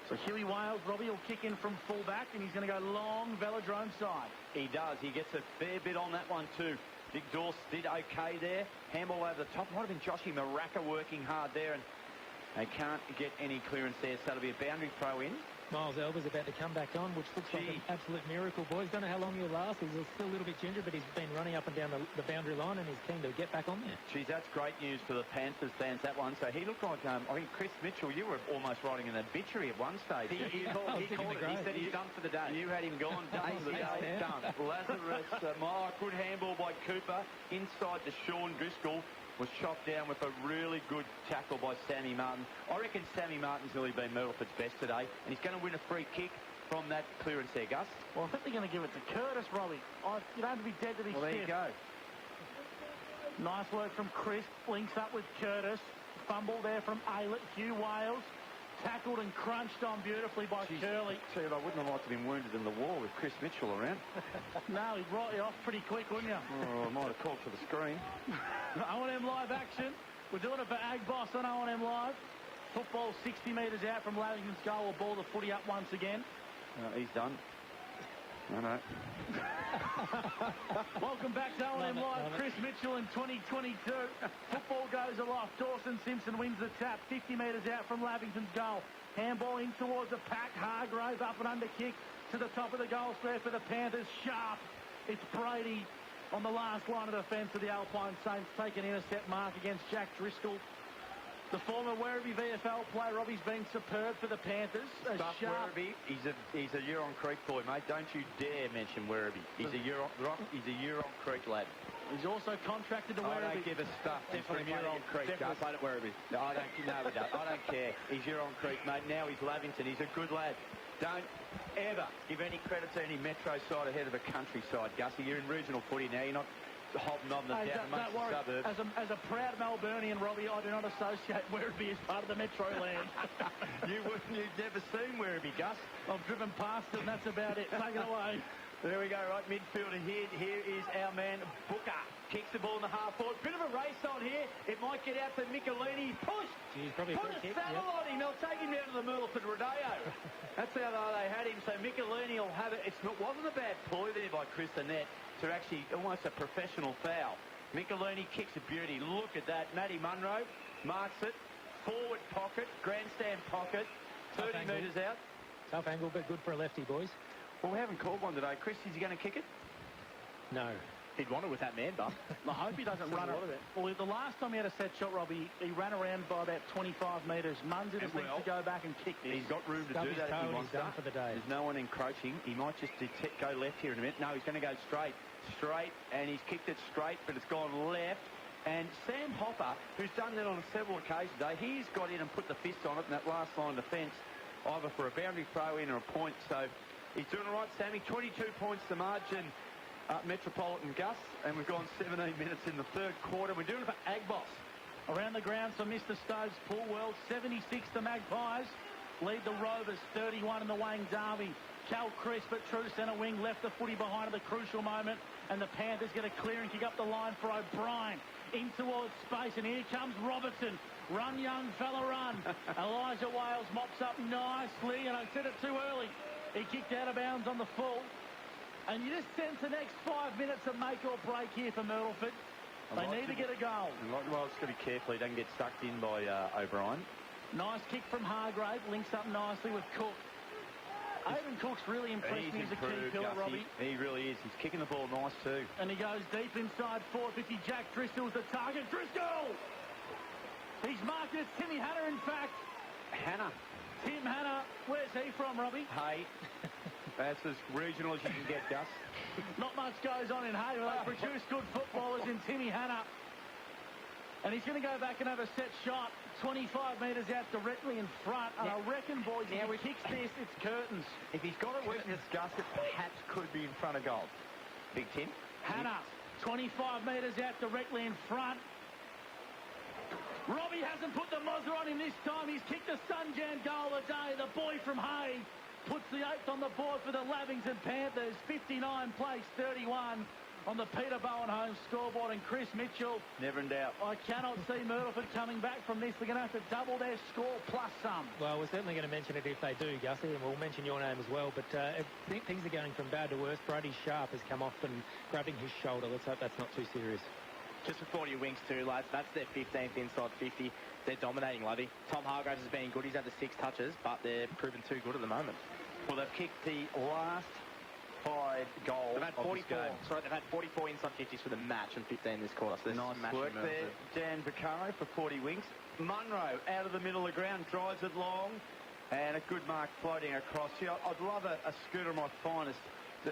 So Huey Wales, Robbie, will kick in from full-back, and he's going to go long velodrome side. He does. He gets a fair bit on that one too. Big Dorse did okay there. Handball over the top. Might have been Joshy Maraka working hard there, and they can't get any clearance there, so it'll be a boundary throw in. Miles Elba's about to come back on, which looks like an absolute miracle, boys. Don't know how long he'll last. He's still a little bit ginger, but he's been running up and down the boundary line, and he's keen to get back on there. Geez, that's great news for the Panthers fans, that one. So he looked like, I think, Chris Mitchell, you were almost writing an obituary at one stage. He called it. He said he's done for the day. You had him gone, done for the day. Done. Lazarus, good handball by Cooper. Inside to Sean Driscoll. Was chopped down with a really good tackle by Sammy Martin. I reckon Sammy Martin's really been Myrtleford's best today, and he's going to win a free kick from that clearance there, Gus. Well, I think they're going to give it to Curtis, Robbie. You don't have to be dead to be stiff. Well, there you go. Nice work from Chris. Links up with Curtis. Fumble there from Aylett. Hugh Wales. Tackled and crunched on beautifully by Curley. I wouldn't have liked to have been wounded in the war with Chris Mitchell around. No, he'd write you off pretty quick, wouldn't you? Oh, I might have called for the screen. O&M live action. We're doing it for Ag Boss on O&M live. Football 60 metres out from Lavington's goal. Will ball the footy up once again. He's done. No. Welcome back to O&M live. Chris Mitchell in 2022. Football goes aloft. Dawson Simpson wins the tap. 50 metres out from Lavington's goal. Handball in towards the pack. Hargrave up and under kick to the top of the goal square for the Panthers. Sharp. It's Brady on the last line of defence of the Alpine Saints. Take an intercept mark against Jack Driscoll. The former Werribee VFL player, Robbie's been superb for the Panthers. Werribee, he's a Huron Creek boy, mate. Don't you dare mention Werribee. He's a Huron Creek lad. He's also contracted to Werribee. I don't give a stuff. Definitely Huron Creek. Definitely played at Werribee. No, I don't care. He's Huron Creek, mate. Now he's Lavington. He's a good lad. Don't ever give any credit to any metro side ahead of a country side, Gussie. You're in regional footy now. You're not hobnobbing down amongst the suburbs. As a proud Melburnian, Robbie, I do not associate Werribee as part of the metro land. You've never seen Werribee, Gus. I've driven past it, and that's about it. Take it away. There we go, right midfielder here. Here is our man, Booker. Kicks the ball in the half forward. Bit of a race on here. It might get out to Michelini. Push! Put a saddle on him. They'll take him down to the Myrtleford Rodeo. That's how they had him. So Michelini will have it. It wasn't a bad ploy there by Chris Annette to actually almost a professional foul. Michelini kicks a beauty. Look at that. Matty Munro marks it. Forward pocket. Grandstand pocket. 30 metres out. Tough angle, but good for a lefty, boys. Well, we haven't called one today. Chris, is he going to kick it? No. He'd want it with that man bump. I hope he doesn't run it. Well, the last time he had a set shot, Robbie, he ran around by about 25 metres. Munsey just needs to go back and kick this. He's got room to do that if he wants to. For the day. There's no one encroaching. He might just go left here in a minute. No, he's going to go straight, and he's kicked it straight, but it's gone left. And Sam Hopper, who's done that on several occasions today, he's got in and put the fist on it in that last line of defence, either for a boundary throw-in or a point. So he's doing all right, Sammy. 22 points the margin. Metropolitan Gus, and we've gone 17 minutes in the third quarter. We're doing it for Agboss. Around the ground, so Mr. Stove's Pool World, 76 the Magpies. Lead the Rovers, 31 in the Wayne Derby. Cal Crisp at true centre wing, left the footy behind at the crucial moment, and the Panthers get a clear and kick up the line for O'Brien. In towards space, and here comes Robertson. Run, young fella, run. Elijah Wales mops up nicely, and I said it too early. He kicked out of bounds on the full. And you just sense the next 5 minutes of make or break here for Myrtleford. They need to get a goal. Well, it's got to be careful he doesn't get sucked in by O'Brien. Nice kick from Hargrave. Links up nicely with Cook. Aidan Cook's really impressed me as a key pillar, Robbie. He really is. He's kicking the ball nice too. And he goes deep inside 450. Jack Driscoll's the target. Driscoll! He's marked it. It's Timmy Hanna, in fact. Hanna. Tim Hanna. Where's he from, Robbie? Hey. That's as regional as you can get, Gus. Not much goes on in Hay. They produce good footballers in Timmy Hanna. And he's going to go back and have a set shot. 25 metres out directly in front. And I reckon, boys, if he kicks this, it's curtains. If he's got a weakness, Gus, it perhaps could be in front of goal. Big Tim. Hanna, 25 metres out directly in front. Robbie hasn't put the mozzer on him this time. He's kicked a Sunjan goal a day. The boy from Hay puts the 8th on the board for the Lavington Panthers. 59 plays 31. on the Peter Bowen home scoreboard. And Chris Mitchell, Never in doubt. I cannot see Myrtleford coming back from this. They're going to have to double their score plus some. Well, we're certainly going to mention it if they do, Gussie, and we'll mention your name as well. But things are going from bad to worse. Brady Sharp has come off and grabbing his shoulder. Let's hope that's not too serious. Just before your wings too, lads, that's their 15th inside 50. They're dominating, Lovey. Tom Hargraves has been good. He's had the 6 touches, but they're proven too good at the moment. Well, they've kicked the last 5 goals. They've had 44. Sorry, they've had 44 inside 50s for the match and 15 this quarter. So nice work there, Dan Vaccaro for 40 wings. Munro out of the middle of the ground, drives it long, and a good mark floating across here. I'd love a schooner of my finest.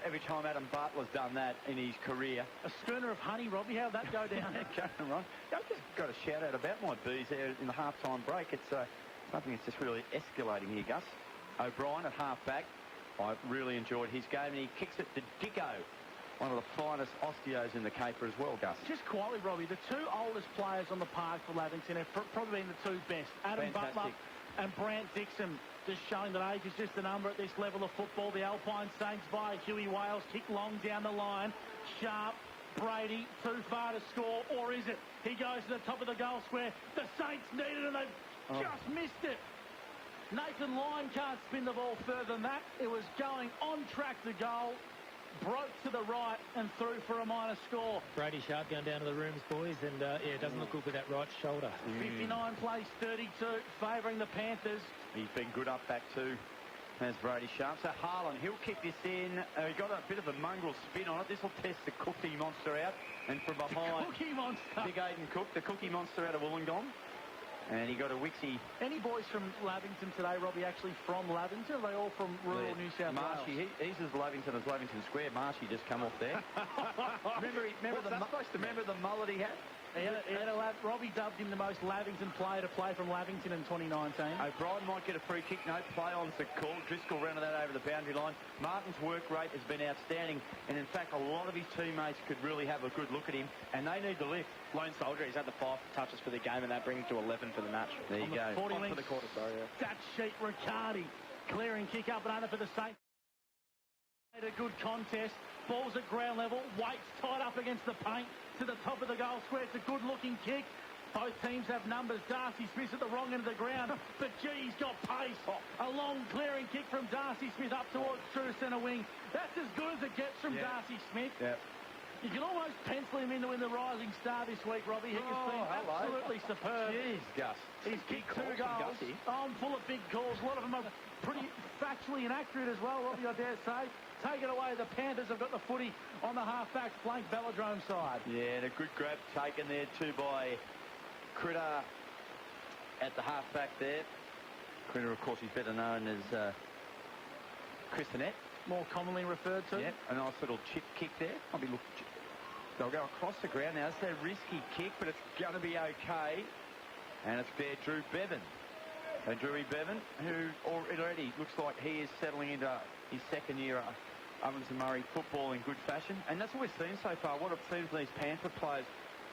Every time Adam Bartlett's done that in his career. A schooner of honey, Robbie. How'd that go down? Going right. I've just got a shout out about my bees there in the half-time break. It's something that's just really escalating here, Gus. O'Brien at half-back. I really enjoyed his game, and he kicks it to Dicko, one of the finest osteos in the caper as well, Gus. Just quietly, Robbie, the 2 oldest players on the park for Lavington have probably been the 2 best. Adam Butler and Brant Dixon, just showing that age is just a number at this level of football. The Alpine Saints by Huey Wales, kick long down the line. Sharp, Brady, too far to score, or is it? He goes to the top of the goal square. The Saints need it, and they've just missed it. Nathan Lyon can't spin the ball further than that. It was going on track to goal. Broke to the right and through for a minor score. Brady Sharp going down to the rooms, boys, and it doesn't look good with that right shoulder. 59 plays 32, favouring the Panthers. He's been good up back too, as Brady Sharp. So Harlan, he'll kick this in. He got a bit of a mongrel spin on it. This will test the Cookie Monster out. And from behind, Cookie Monster. Big Aiden Cook, the Cookie Monster out of Wollongong. And he got a Wixie. Any boys from Lavington today, Robbie, actually from Lavington? Are they all from rural New South Wales? Marshy, he's as Lavington as Lavington Square. Marshy just come off there. remember the mullet he had? Robbie dubbed him the most Lavington player to play from Lavington in 2019. O'Brien might get a free kick. No, play-on's the call. Driscoll rounded that over the boundary line. Martin's work rate has been outstanding, and in fact, a lot of his teammates could really have a good look at him, and they need the lift. Lone Soldier, he's had the 5 touches for the game, and that brings to 11 for the match. There you go. 40 for the quarter, sorry. That sheet, Riccardi, clearing kick up and under for the Saints. A good contest. Ball's at ground level. Waits tied up against the paint to the top of the goal square. It's a good-looking kick. Both teams have numbers. Darcy Smith at the wrong end of the ground, but gee, he's got pace. A long clearing kick from Darcy Smith up towards true centre wing. That's as good as it gets from Darcy Smith. Yeah. You can almost pencil him in to win the Rising Star this week, Robbie. He has been absolutely superb. Jeez, Gus. He's kicked 2 goals. I'm full of big calls. A lot of them are pretty factually inaccurate as well, Robbie, I dare say. Take it away. The Panthers have got the footy on the half-back flank velodrome side. Yeah, and a good grab taken there too by Critter at the half-back there. Critter, of course, he's better known as Christinet. More commonly referred to. Yeah, a nice little chip kick there. They'll go across the ground now. It's a risky kick, but it's going to be okay. And it's there, Drew Bevan. And Drewy Bevan, who already looks like he is settling into his second year at Ovens and Murray football in good fashion. And that's what we've seen so far. What I've seen from these Panther players,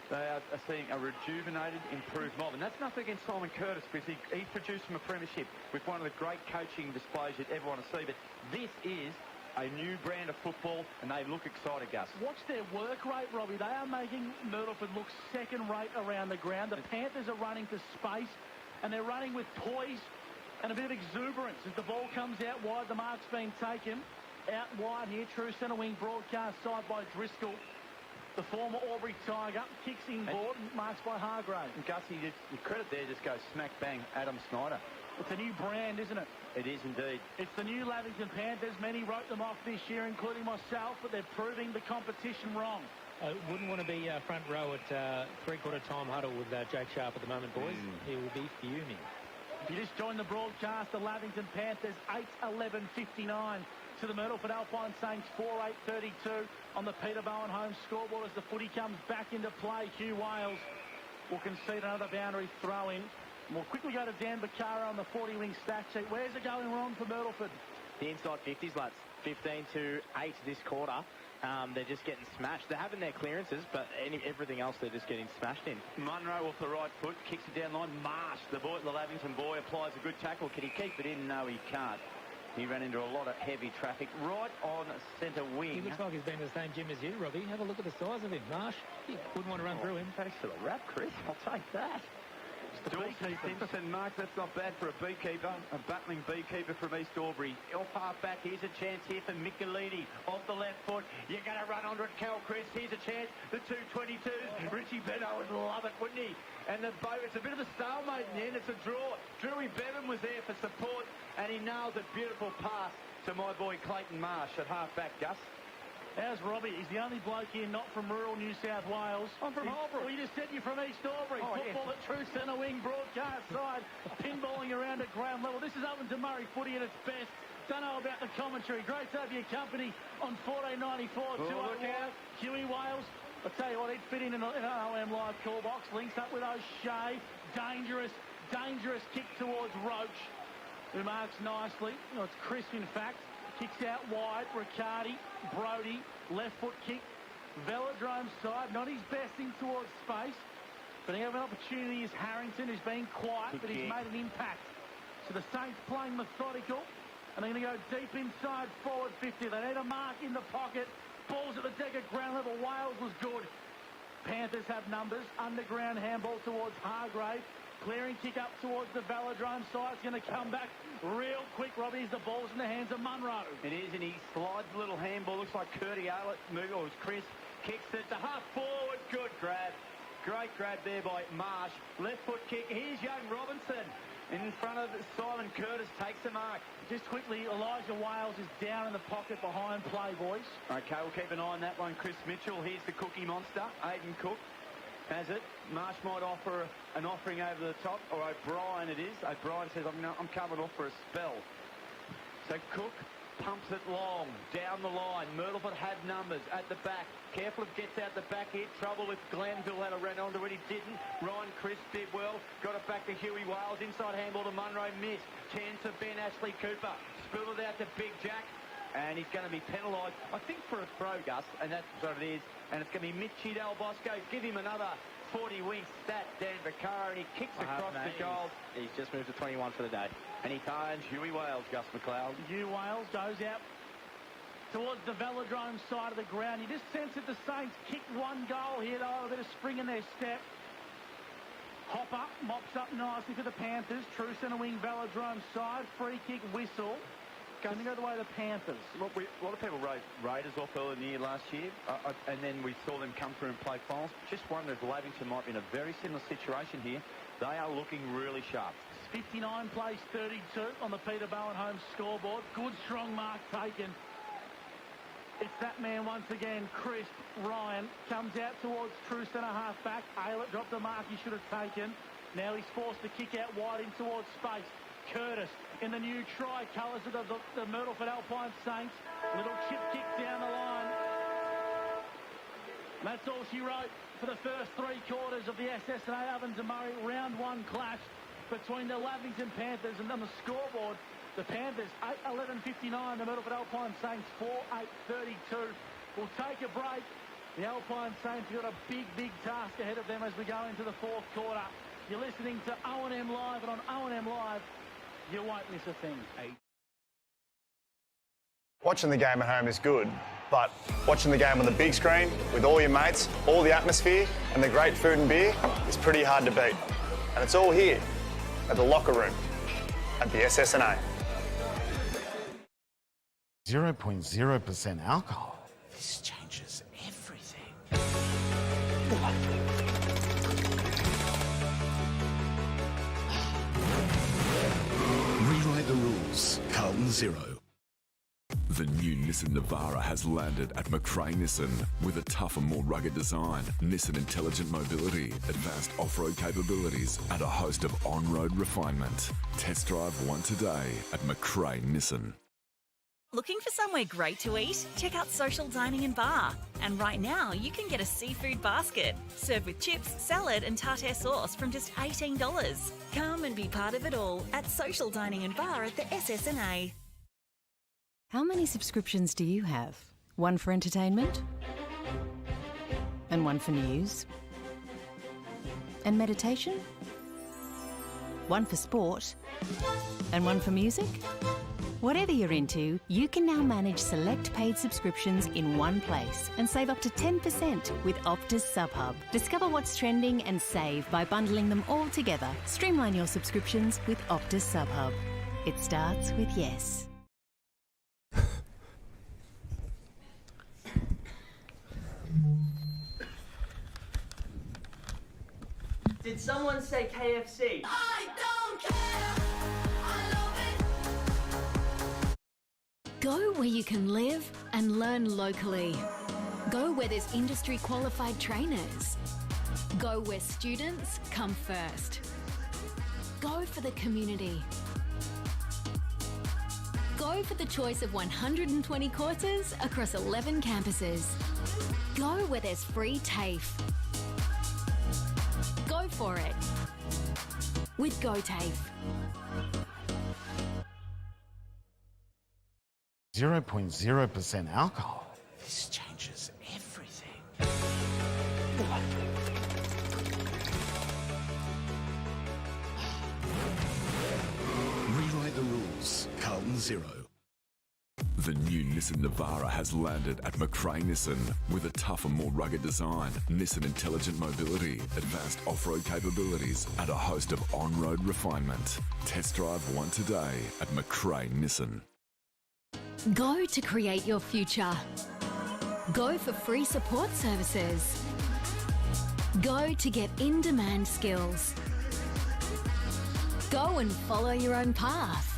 they are seeing a rejuvenated, improved mob. And that's nothing against Simon Curtis, because he's produced from a premiership with one of the great coaching displays you'd ever want to see. But this is a new brand of football, and they look excited, Gus. Watch their work rate, Robbie. They are making Myrtleford look second-rate around the ground. The Panthers are running to space, and they're running with poise and a bit of exuberance as the ball comes out wide. The mark's been taken out wide here. True centre wing broadcast side by Driscoll. The former Albury Tiger kicks inboard and marks by Hargrave. And Gussie, the credit there just goes smack bang Adam Snyder. It's a new brand, isn't it? It is indeed. It's the new Lavington Panthers. Many wrote them off this year, including myself, but they're proving the competition wrong. I wouldn't want to be front row at three-quarter time huddle with Jake Sharp at the moment, boys. He will be fuming. If you just joined the broadcast, the Lavington Panthers 8-11-59 to the Myrtleford Alpine Saints 4-8-32 on the Peter Bowen home scoreboard as the footy comes back into play. Hugh Wales will concede another boundary throw-in. We'll quickly go to Dan Vaccaro on the 40-wing stat sheet. Where's it going wrong for Myrtleford? The inside 50s, lads. 15-8 this quarter. They're just getting smashed. They're having their clearances, but everything else they're just getting smashed in. Munro off the right foot, kicks it down line. Marsh, the Lavington boy, applies a good tackle. Can he keep it in? No, he can't. He ran into a lot of heavy traffic right on centre wing. He looks like he's been to the same gym as you, Robbie. Have a look at the size of him. Marsh, you wouldn't want to run through him. Thanks for the wrap, Chris. I'll take that. Dawson Simpson, Mark, that's not bad for a beekeeper, a battling beekeeper from East Albury. Off half-back, here's a chance here for Michelini. Off the left foot, you're going to run onto it, Cal Chris. Here's a chance, the 222s. Richie Benno would love it, wouldn't he? And the boat, it's a bit of a stalemate in the end, it's a draw. Drewy Bevan was there for support, and he nailed a beautiful pass to my boy Clayton Marsh at half-back, Gus. How's Robbie? He's the only bloke here not from rural New South Wales. I'm from Albury. Well, you just said you're from East Albury. Football at true centre wing, broadcast side, pinballing around at ground level. This is Lavington Murray footy at its best. Don't know about the commentary. Great to have your company on 1494. Look out. Huey Wales. I'll tell you what, he'd fit in an OM live call box. Links up with O'Shea. Dangerous kick towards Roach, who marks nicely. Oh, it's crisp, in fact. Kicks out wide. Riccardi, Brody, left foot kick. Velodrome side, not his best in towards space. But he have an opportunity is Harrington, who's been quiet, but he's made an impact. So the Saints playing methodical. And they're going to go deep inside forward 50. They need a mark in the pocket. Balls at the deck at ground level. Wales was good. Panthers have numbers. Underground handball towards Hargrave. Clearing kick up towards the Velodrome side. It's going to come back real quick, Robbie, as the ball's in the hands of Munro. It is, and he slides a little handball. Looks like Curdy Aylett, or it was Chris. Kicks it to half forward. Good grab. Great grab there by Marsh. Left foot kick. Here's young Robinson. In front of Simon Curtis, takes the mark. Just quickly, Elijah Wales is down in the pocket behind play, boys. Okay, we'll keep an eye on that one. Chris Mitchell, here's the Cookie Monster. Aidan Cook has it. Marsh might offer an offering over the top, or O'Brien it is. O'Brien says, I'm coming off for a spell. So Cook pumps it long, down the line. Myrtleford had numbers at the back. Careful if gets out the back here. Trouble with Glenville, had a run onto it. He didn't. Ryan Crisp did well. Got it back to Huey Wales. Inside handball to Munro. Missed. Chance of Ben Ashley Cooper. Spilled it out to Big Jack. And he's going to be penalised, I think, for a throw, Gus. And that's what it is. And it's going to be Mitchie Del Bosco. Give him another 40 winks. That Dan Vaccaro. And he kicks across the goal. He's just moved to 21 for the day. And he turns Huey Wales, Gus McLeod. Huey Wales goes out towards the Velodrome side of the ground. You just sense that the Saints kicked one goal here, though. A bit of spring in their step. Hopper mops up nicely for the Panthers. True centre wing Velodrome side. Free kick whistle. Going to go the way of the Panthers. Look, a lot of people wrote Raiders off earlier in the year last year, and then we saw them come through and play finals. Just wonder if Lavington might be in a very similar situation here. They are looking really sharp. 59 plays 32 on the Peter Bowen home scoreboard. Good, strong mark taken. It's that man once again, Crisp. Ryan comes out towards true centre half-back. Aylett dropped the mark he should have taken. Now he's forced to kick out wide in towards space. Curtis in the new tricolours of the Myrtleford Alpine Saints. Little chip kick down the line. That's all she wrote for the first three quarters of the SSA Lavington Murray round one clash between the Lavington Panthers, and on the scoreboard, the Panthers 8-11-59, the Myrtleford Alpine Saints 4-8-32. We'll take a break. The Alpine Saints have got a big task ahead of them as we go into the fourth quarter. You're listening to O&M Live, and on O&M Live, you won't miss a thing. Watching the game at home is good, but watching the game on the big screen with all your mates, all the atmosphere and the great food and beer is pretty hard to beat. And it's all here at the locker room at the SSNA. 0.0% alcohol. This changes everything. Rewrite the rules. Carlton Zero. The new Nissan Navara has landed at McRae Nissan with a tougher, more rugged design, Nissan Intelligent Mobility, advanced off-road capabilities, and a host of on-road refinement. Test drive one today at McRae Nissan. Looking for somewhere great to eat? Check out Social Dining and Bar. And right now, you can get a seafood basket, served with chips, salad and tartare sauce from just $18. Come and be part of it all at Social Dining and Bar at the SSNA. How many subscriptions do you have? One for entertainment? And one for news? And meditation? One for sport? And one for music? Whatever you're into, you can now manage select paid subscriptions in one place and save up to 10% with Optus SubHub. Discover what's trending and save by bundling them all together. Streamline your subscriptions with Optus SubHub. It starts with yes. Did someone say KFC? I don't care. I love it. Go where you can live and learn locally. Go where there's industry qualified trainers. Go where students come first. Go for the community. Go for the choice of 120 courses across 11 campuses. Go where there's free TAFE. Go for it with GoTAFE. 0.0% alcohol. This changes everything. Rewrite the rules. Carlton Zero. The new Nissan Navara has landed at McRae Nissan with a tougher, more rugged design, Nissan Intelligent Mobility, advanced off-road capabilities, and a host of on-road refinement. Test drive one today at McRae Nissan. Go to create your future. Go for free support services. Go to get in-demand skills. Go and follow your own path.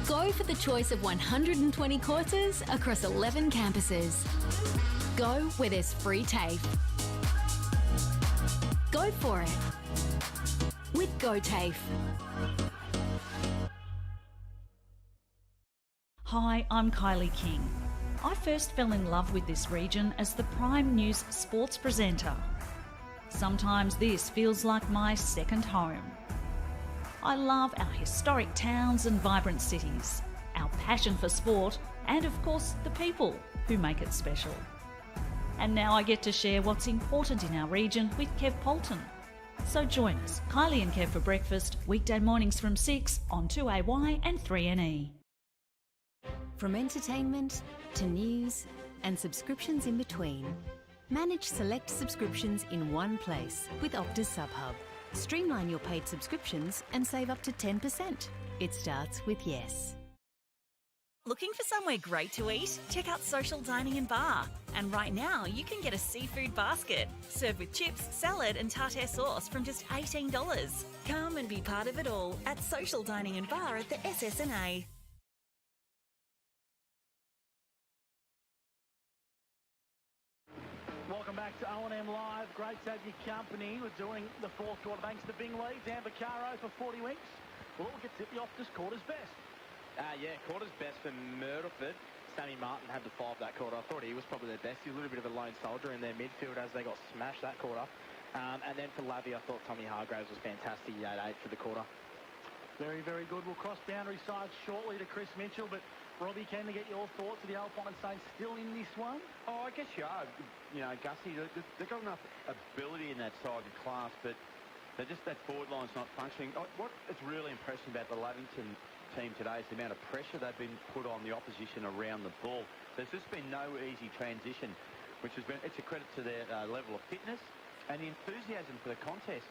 Go for the choice of 120 courses across 11 campuses. Go where there's free TAFE. Go for it with GoTAFE. Hi, I'm Kylie King. I first fell in love with this region as the Prime News sports presenter. Sometimes this feels like my second home. I love our historic towns and vibrant cities, our passion for sport, and of course the people who make it special. And now I get to share what's important in our region with Kev Polton. So join us, Kylie and Kev for breakfast, weekday mornings from 6 on 2AY and 3NE. From entertainment to news and subscriptions in between, manage select subscriptions in one place with Optus SubHub. Streamline your paid subscriptions and save up to 10%. It starts with yes. Looking for somewhere great to eat? Check out Social Dining and Bar. And right now, you can get a seafood basket, served with chips, salad and tartare sauce from just $18. Come and be part of it all at Social Dining and Bar at the SSNA. Welcome back to O&M Live. Great to have your company. We're doing the fourth quarter thanks to Bing Lee, Dan Vaccaro for 40 winks. We'll all get to the Optus quarter's best. Yeah, quarter's best for Myrtleford. Sammy Martin had the 5 that quarter. I thought he was probably their best. He was a little bit of a lone soldier in their midfield as they got smashed that quarter. And then for Lavie, I thought Tommy Hargraves was fantastic. He had 8 for the quarter. Very, very good. We'll cross boundary side shortly to Chris Mitchell, but Robbie, can to get your thoughts? Are the Alpine Saints still in this one? Oh, I guess you are. You know, Gussie, they've got enough ability in that side and class, but they're just that forward line's not functioning. What is really impressive about the Lavington team today is the amount of pressure they've been put on the opposition around the ball. There's just been no easy transition, which has been, it's a credit to their level of fitness and the enthusiasm for the contest.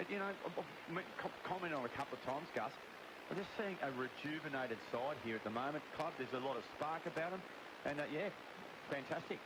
You know, I've commented on a couple of times, Gus. We're just seeing a rejuvenated side here at the moment. Club, there's a lot of spark about them. And, yeah, fantastic.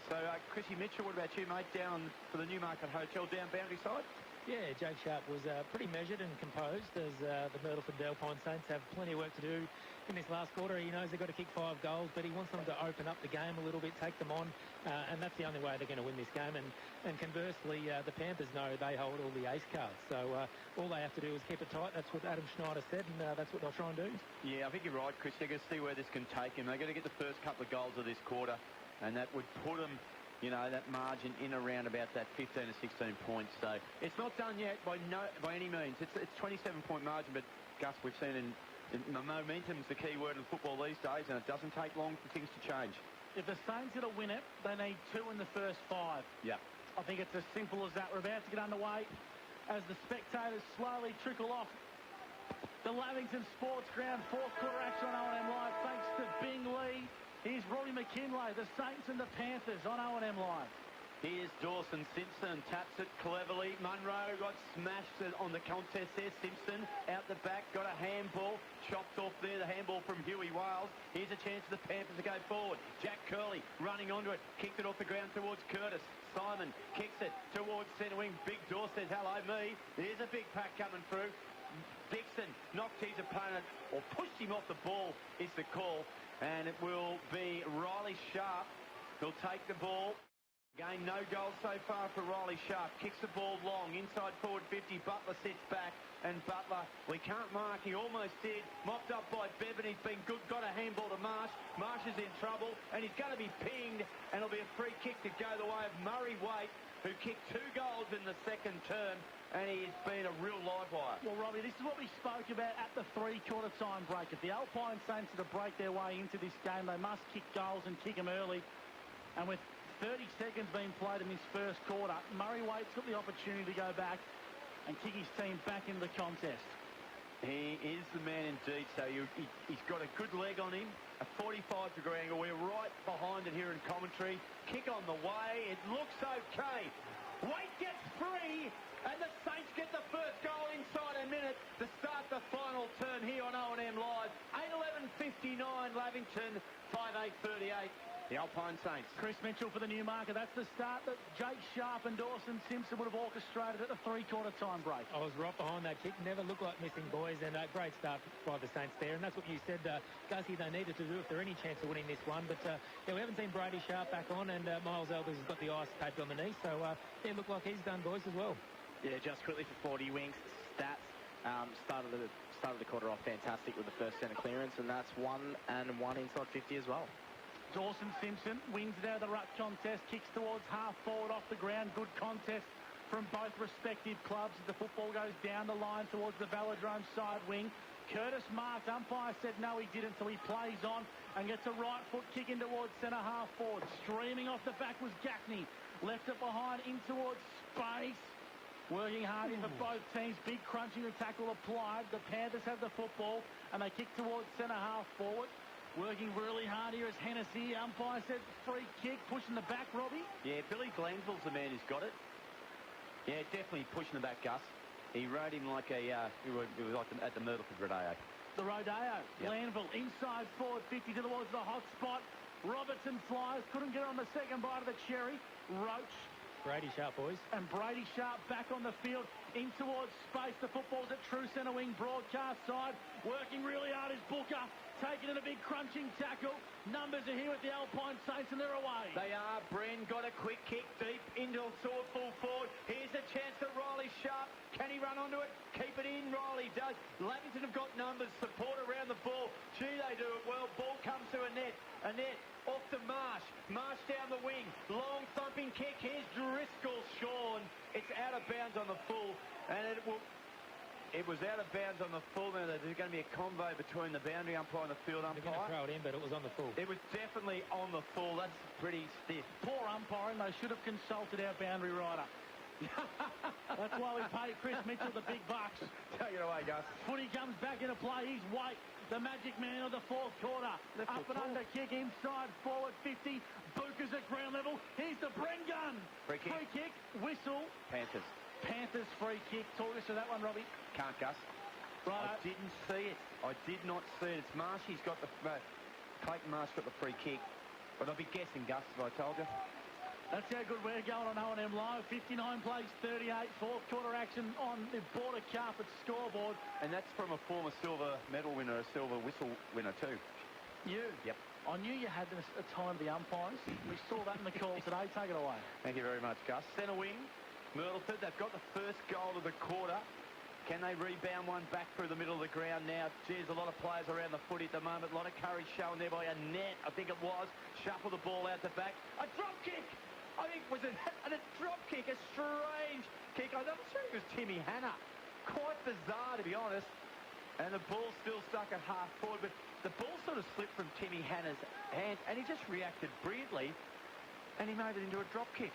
So, Chrissy Mitchell, what about you, mate, down for the Newmarket Hotel down boundary side? Yeah, Jake Sharp was pretty measured and composed as the Myrtleford Alpine Saints have plenty of work to do in this last quarter. He knows they've got to kick 5 goals, but he wants them to open up the game a little bit, take them on, and that's the only way they're going to win this game. And conversely, the Panthers know they hold all the ace cards, so all they have to do is keep it tight. That's what Adam Schneider said, and that's what they'll try and do. Yeah, I think you're right, Chris. They're going to see where this can take them. They're going to get the first couple of goals of this quarter, and that would put them, you know, that margin in around about that 15 to 16 points. So it's not done yet by any means. It's 27-point margin, but Gus, we've seen in momentum's the key word in football these days, and it doesn't take long for things to change. If the Saints are to win it, they need 2 in the first 5. Yeah. I think it's as simple as that. We're about to get underway as the spectators slowly trickle off The Lavington Sports Ground, fourth quarter action on O&M Live, thanks to Bing Lee. Here's Rory McKinlay, the Saints and the Panthers on O&M Live. Here's Dawson Simpson, taps it cleverly. Munro got smashed on the contest there. Simpson out the back, got a handball, chopped off there, the handball from Huey Wales. Here's a chance for the Panthers to go forward. Jack Curley running onto it, kicked it off the ground towards Curtis. Simon kicks it towards centre wing. Big Daw says, hello me. There's a big pack coming through. Dixon knocked his opponent, or pushed him off the ball, is the call. And it will be Riley Sharp who'll take the ball. Again, no goal so far for Riley Sharp. Kicks the ball long, inside forward 50. Butler sits back, and Butler, we can't mark. He almost did. Mopped up by Bevan. He's been good. Got a handball to Marsh. Marsh is in trouble, and he's going to be pinged, and it'll be a free kick to go the way of Murray Waite, who kicked 2 goals in the second term, and he's been a real live wire. Well, Robbie, this is what we spoke about at the three-quarter time break. If the Alpine Saints are to break their way into this game, they must kick goals and kick them early. And with 30 seconds being played in this first quarter, Murray Waite's got the opportunity to go back and kick his team back into the contest. He is the man indeed, so he's got a good leg on him, a 45-degree angle. We're right behind it here in commentary. Kick on the way. It looks okay. Waite gets free, and the Saints get the first goal inside a minute to start the final turn here on O&M Live. 8:11:59 Lavington, 5:8:38. The Alpine Saints. Chris Mitchell for the new marker. That's the start that Jake Sharp and Dawson Simpson would have orchestrated at the three-quarter time break. I was right behind that kick. Never looked like missing, boys, and a great start by the Saints there. And that's what you said, Gussie, they needed to do if there any chance of winning this one. But yeah, we haven't seen Brady Sharp back on, and Miles Elders has got the ice taped on the knee. So it looked like he's done, boys, as well. Yeah, just quickly for 40 Winks, stats. Started the quarter off fantastic with the first centre clearance, and that's 1 and 1 inside 50 as well. Dawson Simpson wins it out of the ruck contest, kicks towards half forward off the ground. Good contest from both respective clubs as the football goes down the line towards the Velodrome side wing. Curtis marked. Umpire said no, he didn't, so he plays on and gets a right foot kick in towards centre half forward. Streaming off the back was Gaffney. Left it behind in towards space. Working hard in for both teams. Big crunching and tackle applied. The Panthers have the football and they kick towards centre half forward. Working really hard here is Hennessy. Umpire said free kick, pushing the back, Robbie. Yeah, Billy Glanville's the man who's got it. Yeah, definitely pushing the back, Gus. He rode him like it was like at the Myrtleford Rodeo. The Rodeo. Yep. Glanville inside forward 50 towards the hot spot. Robertson flies, couldn't get on the second bite of the cherry. Roach. Brady Sharp, boys. And Brady Sharp back on the field, in towards space. The football's at true centre wing, broadcast side. Working really hard is Booker. Taking in a big crunching tackle. Numbers are here with the Alpine Saints and they're away. They are. Bren got a quick kick deep into a sword full forward. Here's a chance for Riley Sharp. Can he run onto it? Keep it in. Riley does. Lavington have got numbers. Support around the ball. Gee, they do it well. Ball comes to Annette. Annette off to Marsh. Marsh down the wing. Long thumping kick. Here's Driscoll, Sean. It's out of bounds on the full. And it was out of bounds on the full. Now there's going to be a convo between the boundary umpire and the field umpire. They're going to throw it in, but it was on the full. It was definitely on the full. That's pretty stiff. Poor umpiring. They should have consulted our boundary rider. That's why we pay Chris Mitchell the big bucks. Take it away, Gus. Footy comes back into play. He's Waite, the magic man of the fourth quarter. Up and under kick inside forward 50. Buka's at ground level. Here's the Bren gun. Free kick. Whistle. Panthers free kick. Talk us to that one, Robbie. Can't, Gus. Right. I didn't see it. I did not see it. It's Marshy's got the... Clayton Marsh got the free kick. But I'll be guessing, Gus, if I told you. That's how good we're going on O&M Live. 59 plays 38. Fourth quarter action on the border carpet scoreboard. And that's from a former silver medal winner, a silver whistle winner too. You? Yep. I knew you had a time the umpires. We saw that in the call today. Take it away. Thank you very much, Gus. Centre wing, Myrtleford. They've got the first goal of the quarter. Can they rebound one back through the middle of the ground now? Geez, a lot of players around the footy at the moment. A lot of courage shown there by Annette, I think it was. Shuffle the ball out the back. A drop kick! I think it was a drop kick, a strange kick. I'm not sure it was Timmy Hanna. Quite bizarre, to be honest. And the ball still stuck at half forward, but the ball sort of slipped from Timmy Hanna's hand, and he just reacted brilliantly, and he made it into a drop kick,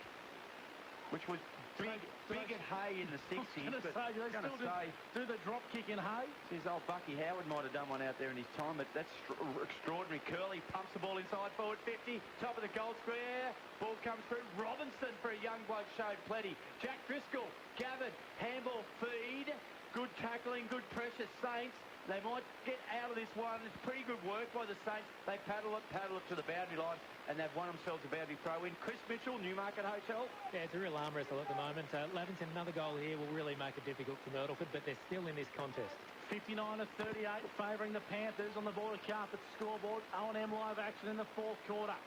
which was Big and Hay in the 60s. But say, do they still do the drop kick in Hay? His old Bucky Howard might have done one out there in his time, but that's extraordinary. Curly pumps the ball inside forward 50, top of the goal square. Ball comes through. Robinson for a young bloke showed plenty. Jack Driscoll, Gavin, handball feed. Good tackling, good pressure. Saints, they might get out of this one. It's pretty good work by the Saints. They paddle it to the boundary line, and they've won themselves a boundary throw-in. Chris Mitchell, Newmarket Hotel. Yeah, it's a real arm wrestle at the moment. Lavington, another goal here will really make it difficult for Myrtleford, but they're still in this contest. 59-38, favouring the Panthers on the border carpet scoreboard. O&M live action in the fourth quarter.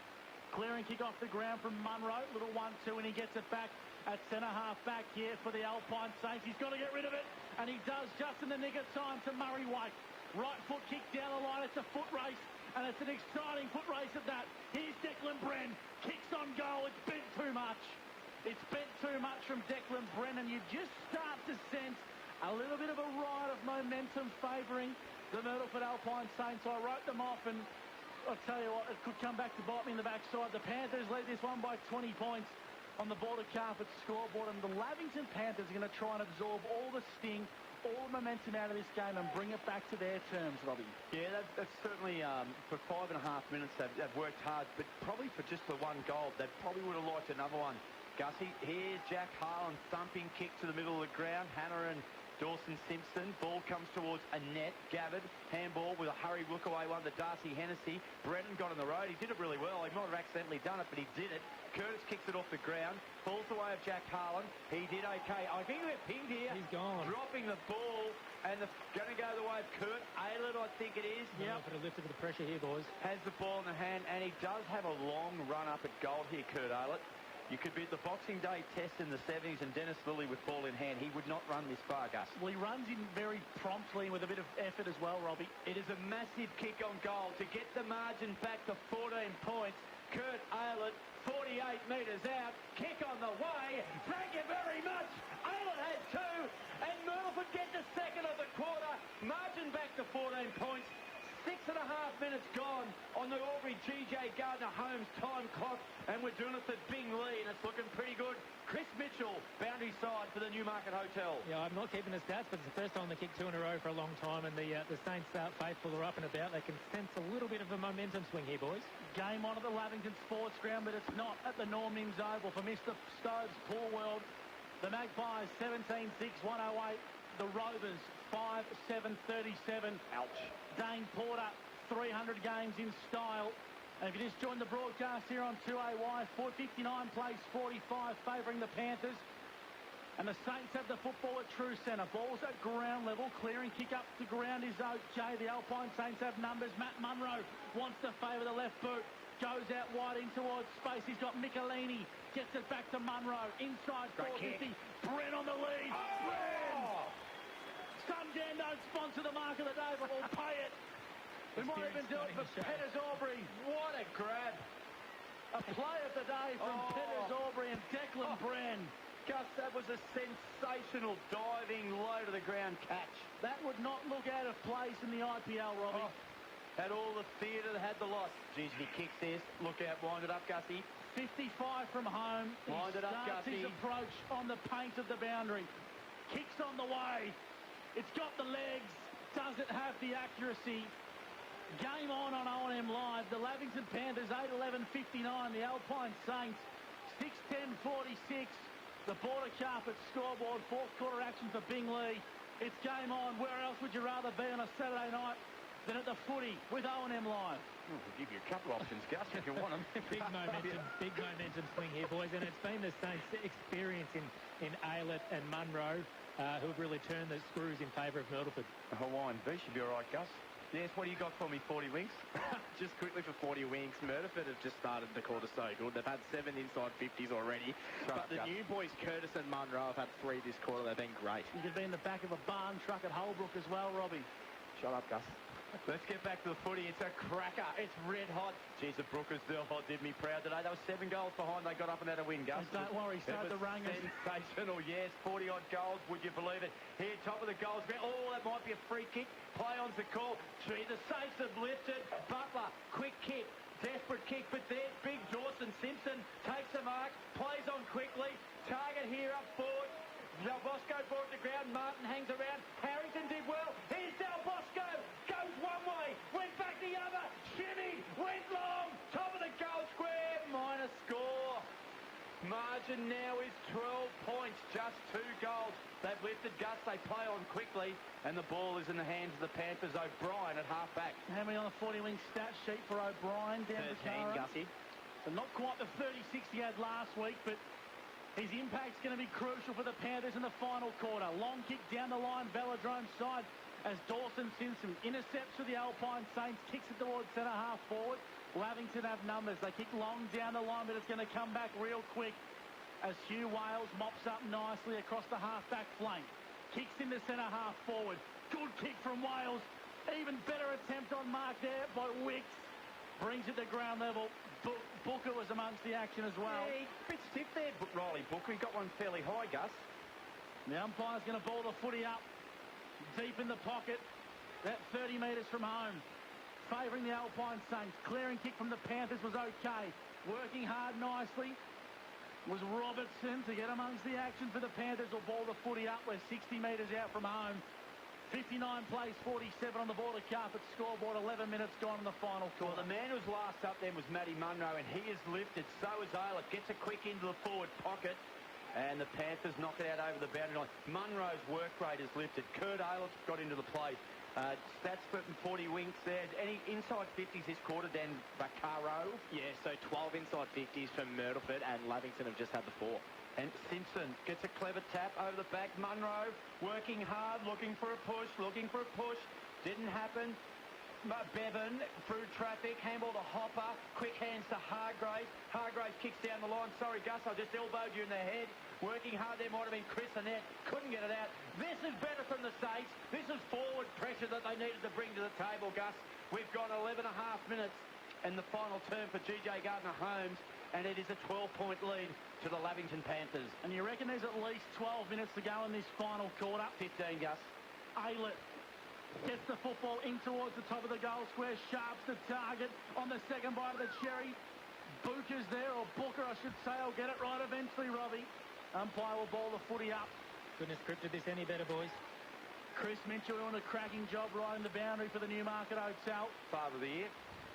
Clearing kick off the ground from Munro. Little 1-2, and he gets it back at centre-half back here for the Alpine Saints. He's got to get rid of it, and he does just in the nick of time to Murray White. Right foot kick down the line. It's a foot race, and it's an exciting foot race at that. Here's Declan Bren. Kicks on goal. It's bent too much. It's bent too much from Declan Bren, and you just start to sense a little bit of a ride of momentum favouring the Myrtleford Alpine Saints. I wrote them off, and I'll tell you what, it could come back to bite me in the backside. The Panthers lead this one by 20 points on the border carpet scoreboard, and the Lavington Panthers are going to try and absorb all the sting, all the momentum out of this game and bring it back to their terms, Robbie. Yeah, that's certainly, for 5.5 minutes, they've worked hard, but probably for just the one goal, they probably would have liked another one. Gussie, here's Jack Harlan, thumping kick to the middle of the ground. Hannah and Dawson Simpson. Ball comes towards Annette Gabbard. Handball with a hurry look away one to Darcy Hennessy. Brennan got on the road. He did it really well. He might have accidentally done it, but he did it. Curtis kicks it off the ground. Falls away of Jack Harlan. He did okay. I think we're pinged here. He's gone. Dropping the ball. And going to go the way of Kurt Aylett, I think it is. Yeah, but a lift of the pressure here, boys. Has the ball in the hand, and he does have a long run up at goal here, Kurt Aylett. You could be at the Boxing Day test in the 70s and Dennis Lilly with ball in hand. He would not run this far, Gus. Well, he runs in very promptly with a bit of effort as well, Robbie. It is a massive kick on goal to get the margin back to 14 points. Kurt Aylett, 48 metres out. Kick on the way. Thank you very much. Aylett has two, and Myrtleford get the second of the quarter. Margin back to 14 points. 6.5 minutes gone on the Aubrey G.J. Gardner Holmes time clock, and we're doing it for Bing Lee, and it's looking pretty good. Chris Mitchell, boundary side for the Newmarket Hotel. Yeah, I'm not keeping the stats, but it's the first time they kicked 2 in a row for a long time, and the Saints faithful are up and about. They can sense a little bit of a momentum swing here, boys. Game on at the Lavington Sports Ground, but it's not at the Norm Nims Oval for Mr. Stove's Pool World. The Magpies 17-6, 108. The Rovers 5-7-37. Ouch. Dane Porter, 300 games in style. And if you just joined the broadcast here on 2AY, 459 plays 45, favouring the Panthers. And the Saints have the football at true centre. Ball's at ground level. Clearing kick up to ground is Jay. The Alpine Saints have numbers. Matt Munro wants to favour the left boot. Goes out wide in towards space. He's got Michelini. Gets it back to Munro. Inside 450. Bren on the lead. Bren! Some Dan don't sponsor the mark of the day, but we'll pay it. We might even do it for Petters Aubrey. What a grab. A play of the day from Petters Aubrey and Declan Bren. Gus, that was a sensational diving low to the ground catch. That would not look out of place in the IPL, Robbie. Had all the theatre, had the lot. Geez, he kicks this. Look out, wind it up, Gussie. 55 from home. Wind it up, Gussie. His approach on the paint of the boundary. Kicks on the way. It's got the legs. Doesn't have the accuracy. Game on O&M Live. The Lavington Panthers 8-11-59. The Alpine Saints 6-10-46. The border carpet scoreboard. Fourth quarter action for Bing Lee. It's game on. Where else would you rather be on a Saturday night than at the footy with O&M Live? We'll give you a couple options, Gus, if you want them. Big momentum swing here, boys, and it's been the Saints' experience in Aylett and Munro who have really turned the screws in favour of Myrtleford. Hawaiian V should be all right, Gus. Yes, what do you got for me, 40 winks? Just quickly for 40 winks, Myrtleford have just started the quarter so good. They've had 7 inside 50s already. But the new boys, Curtis and Munro, have had 3 this quarter. They've been great. You could be in the back of a barn truck at Holbrook as well, Robbie. Shut up, Gus. Let's get back to the footy. It's a cracker. It's red hot. Geez, the Brookers did me proud today. They were 7 goals behind. They got up and had a win, Gus. Don't worry, start the rung. Sensational, yes. 40-odd goals. Would you believe it? Here, top of the goals. Oh, that might be a free kick. Play on's the call. Gee, the Saints have lifted. Butler, quick kick. Desperate kick, but there, big Dawson Simpson takes the mark, plays on quickly, Target here up forward. Del Bosco brought to ground. Martin hangs around. Harrington did well. Here's Del Bosco. Goes one way. Went back the other. Shimmy. Went long. Top of the goal square. Minor score. Margin now is 12 points. Just 2 goals. They've lifted Gus. They play on quickly. And the ball is in the hands of the Panthers. O'Brien at half-back. How many on the 40-wing stat sheet for O'Brien? Down 13, Gussie. So not quite the 36 he had last week, but his impact's going to be crucial for the Panthers in the final quarter. Long kick down the line, Velodrome side, as Dawson Simpson intercepts for the Alpine Saints, kicks it towards centre-half forward. Lavington have numbers. They kick long down the line, but it's going to come back real quick as Hugh Wales mops up nicely across the half-back flank. Kicks into centre-half forward. Good kick from Wales. Even better attempt on mark there by Wicks. Brings it to ground level. Booker was amongst the action as well. Yeah, a bit stiff there, Riley Booker. He got one fairly high, Gus. The umpire's going to ball the footy up. Deep in the pocket. That 30 metres from home. Favouring the Alpine Saints. Clearing kick from the Panthers was okay. Working hard nicely was Robertson to get amongst the action for the Panthers. Will ball the footy up. We're 60 metres out from home. 59 plays, 47 on the border carpet scoreboard, 11 minutes gone in the final quarter. Well, the man who was last up then was Matty Munro, and he is lifted. So is Aylett. Gets a quick into the forward pocket, and the Panthers knock it out over the boundary line. Munro's work rate is lifted. Kurt Aylett's got into the play. Stats split and 40 winks there. Any inside 50s this quarter, Dan Vaccaro? Yeah, so 12 inside 50s from Myrtleford, and Lavington have just had the 4. And Simpson gets a clever tap over the back. Munro working hard, looking for a push. Didn't happen. Bevan through traffic, handball to Hopper. Quick hands to Hargraves. Hargraves kicks down the line. Sorry, Gus, I just elbowed you in the head. Working hard there might have been Chris Annette. Couldn't get it out. This is better from the Saints. This is forward pressure that they needed to bring to the table, Gus. We've got 11 and a half minutes in the final term for GJ Gardner-Holmes, and it is a 12-point lead to the Lavington Panthers. And you reckon there's at least 12 minutes to go in this final quarter? 15, Gus. Aylett gets the football in towards the top of the goal square. Sharp's the target on the second bite of the cherry. Booker's there, or Booker, I should say. I'll get it right eventually, Robbie. Umpire will ball the footy up. Couldn't have scripted this any better, boys. Chris Mitchell doing a cracking job riding the boundary for the Newmarket Hotel. Father of the year.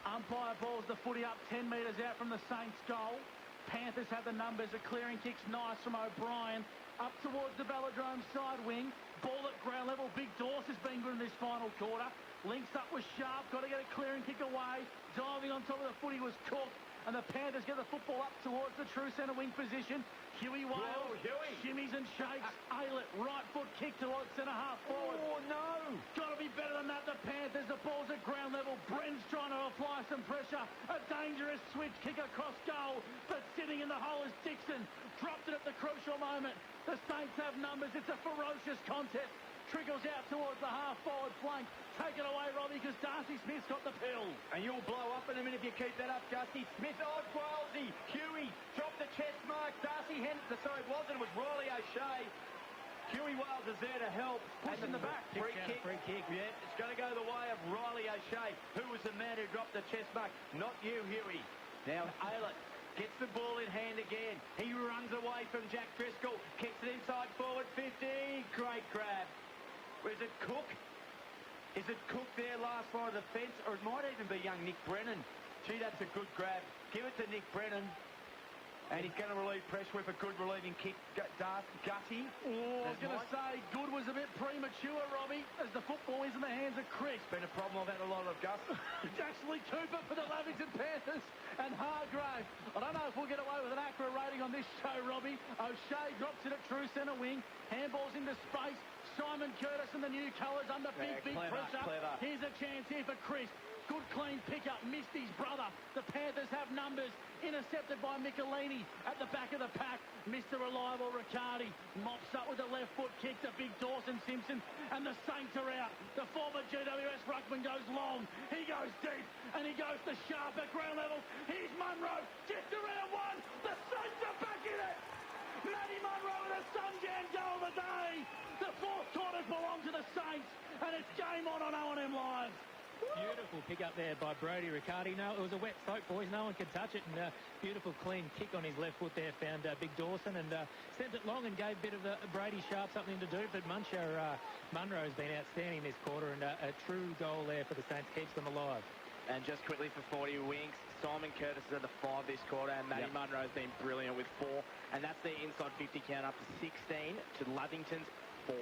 Umpire balls the footy up 10 metres out from the Saints' goal. Panthers have the numbers. A clearing kick's nice from O'Brien. Up towards the Velodrome side wing. Ball at ground level. Big Dorse has been good in this final quarter. Links up with Sharp. Got to get a clearing kick away. Diving on top of the footy was Cook. And the Panthers get the football up towards the true centre wing position. Huey Wales. Whoa, Huey. Shimmies and shakes. Aylett, right foot kick towards centre half forward. Oh, no. Got to be better than that. The Panthers, the ball's at ground level. Bren's trying to apply some pressure. A dangerous switch kick across goal. But sitting in the hole is Dixon. Dropped it at the crucial moment. The Saints have numbers. It's a ferocious contest. Trickles out towards the half-forward flank. Take it away, Robbie, because Darcy Smith's got the pill. And you'll blow up in a minute if you keep that up, Gusty. Smith, Walesy, Huey, dropped the chest mark. Darcy Henderson, sorry, it wasn't. It was Riley O'Shea. Huey Wales is there to help. Push in the back. Free kick. Yeah, it's going to go the way of Riley O'Shea, who was the man who dropped the chest mark. Not you, Huey. Now, Aylett gets the ball in hand again. He runs away from Jack Driscoll. Kicks it inside forward 50. Great grab. Is it Cook? Is it Cook there last line of the fence? Or it might even be young Nick Brennan. Gee, that's a good grab. Give it to Nick Brennan. And he's going to relieve pressure with a good relieving kick. Gutty. Oh, I was going to say, good was a bit premature, Robbie, as the football is in the hands of Chris. Been a problem I've had a lot of, Gus. It's actually Cooper for the Lavington Panthers and Hargrave. I don't know if we'll get away with an accurate rating on this show, Robbie. O'Shea drops it at true centre wing. Handballs into space. Simon Curtis and the new colours under big pressure. Clever. Here's a chance here for Chris. Good clean pickup, missed his brother. The Panthers have numbers. Intercepted by Michelini at the back of the pack. Mr. Reliable Riccardi mops up with a left foot kick to Big Dawson Simpson, and the Saints are out. The former GWS ruckman goes long. He goes deep, and he goes to Sharp at ground level. Here's Munro, just around one. The Saints are back in it. Matty Munro with a sun-jam goal of the day. The fourth quarters belong to the Saints, and it's game on O&M Live. Beautiful Beautiful pick up there by Brodie Riccardi. No, it was a wet soap, boys. No one could touch it. And beautiful clean kick on his left foot there. Found Big Dawson and sent it long and gave a bit of Brady Sharp something to do. But Munro's been outstanding this quarter, and a true goal there for the Saints keeps them alive. And just quickly for 40 Winks, Simon Curtis is at the 5 this quarter, and Matty Munro's been brilliant with 4. And that's the inside 50 count up to 16 to Lavington's 4.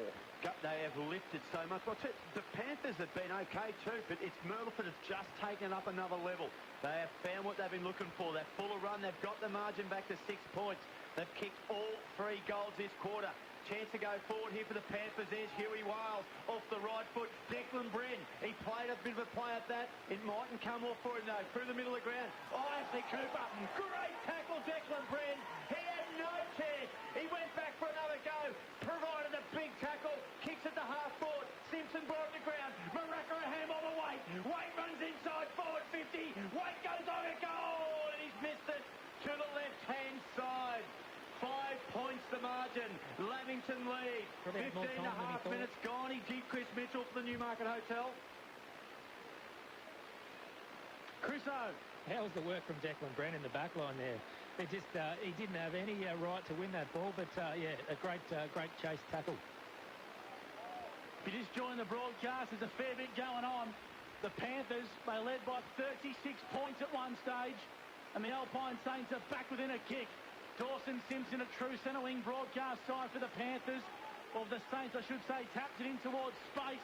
They have lifted so much. Well, the Panthers have been okay too, but it's Myrtleford have just taken up another level. They have found what they've been looking for. They're full of run. They've got the margin back to 6 points. They've kicked all 3 goals this quarter. Chance to go forward here for the Panthers. There's Huey Wiles off the right foot. Declan Bren, he played a bit of a play at that. It mightn't come off for him though. Through the middle of the ground. Oh, Ashley Cooper. Great tackle, Declan Bren. He had no chance. He went back for another go. Provided a big tackle. Kicks at the half forward. Simpson brought it to ground. Maraka a handball to Waite. Waite runs inside forward 50. Waite goes on a goal. And he's missed it to the left-hand side. 5 points the margin. Lavington lead. 15 and a half minutes gone. He did Chris Mitchell for the Newmarket Hotel. Chris O. How was the work from Declan Bren in the back line there? It just, he didn't have any right to win that ball, but yeah, a great chase tackle. If you just join the broadcast, there's a fair bit going on. The Panthers, they led by 36 points at one stage, and the Alpine Saints are back within a kick. Dawson Simpson, a true centre wing broadcast side for the Panthers. Or the Saints, I should say, taps it in towards space.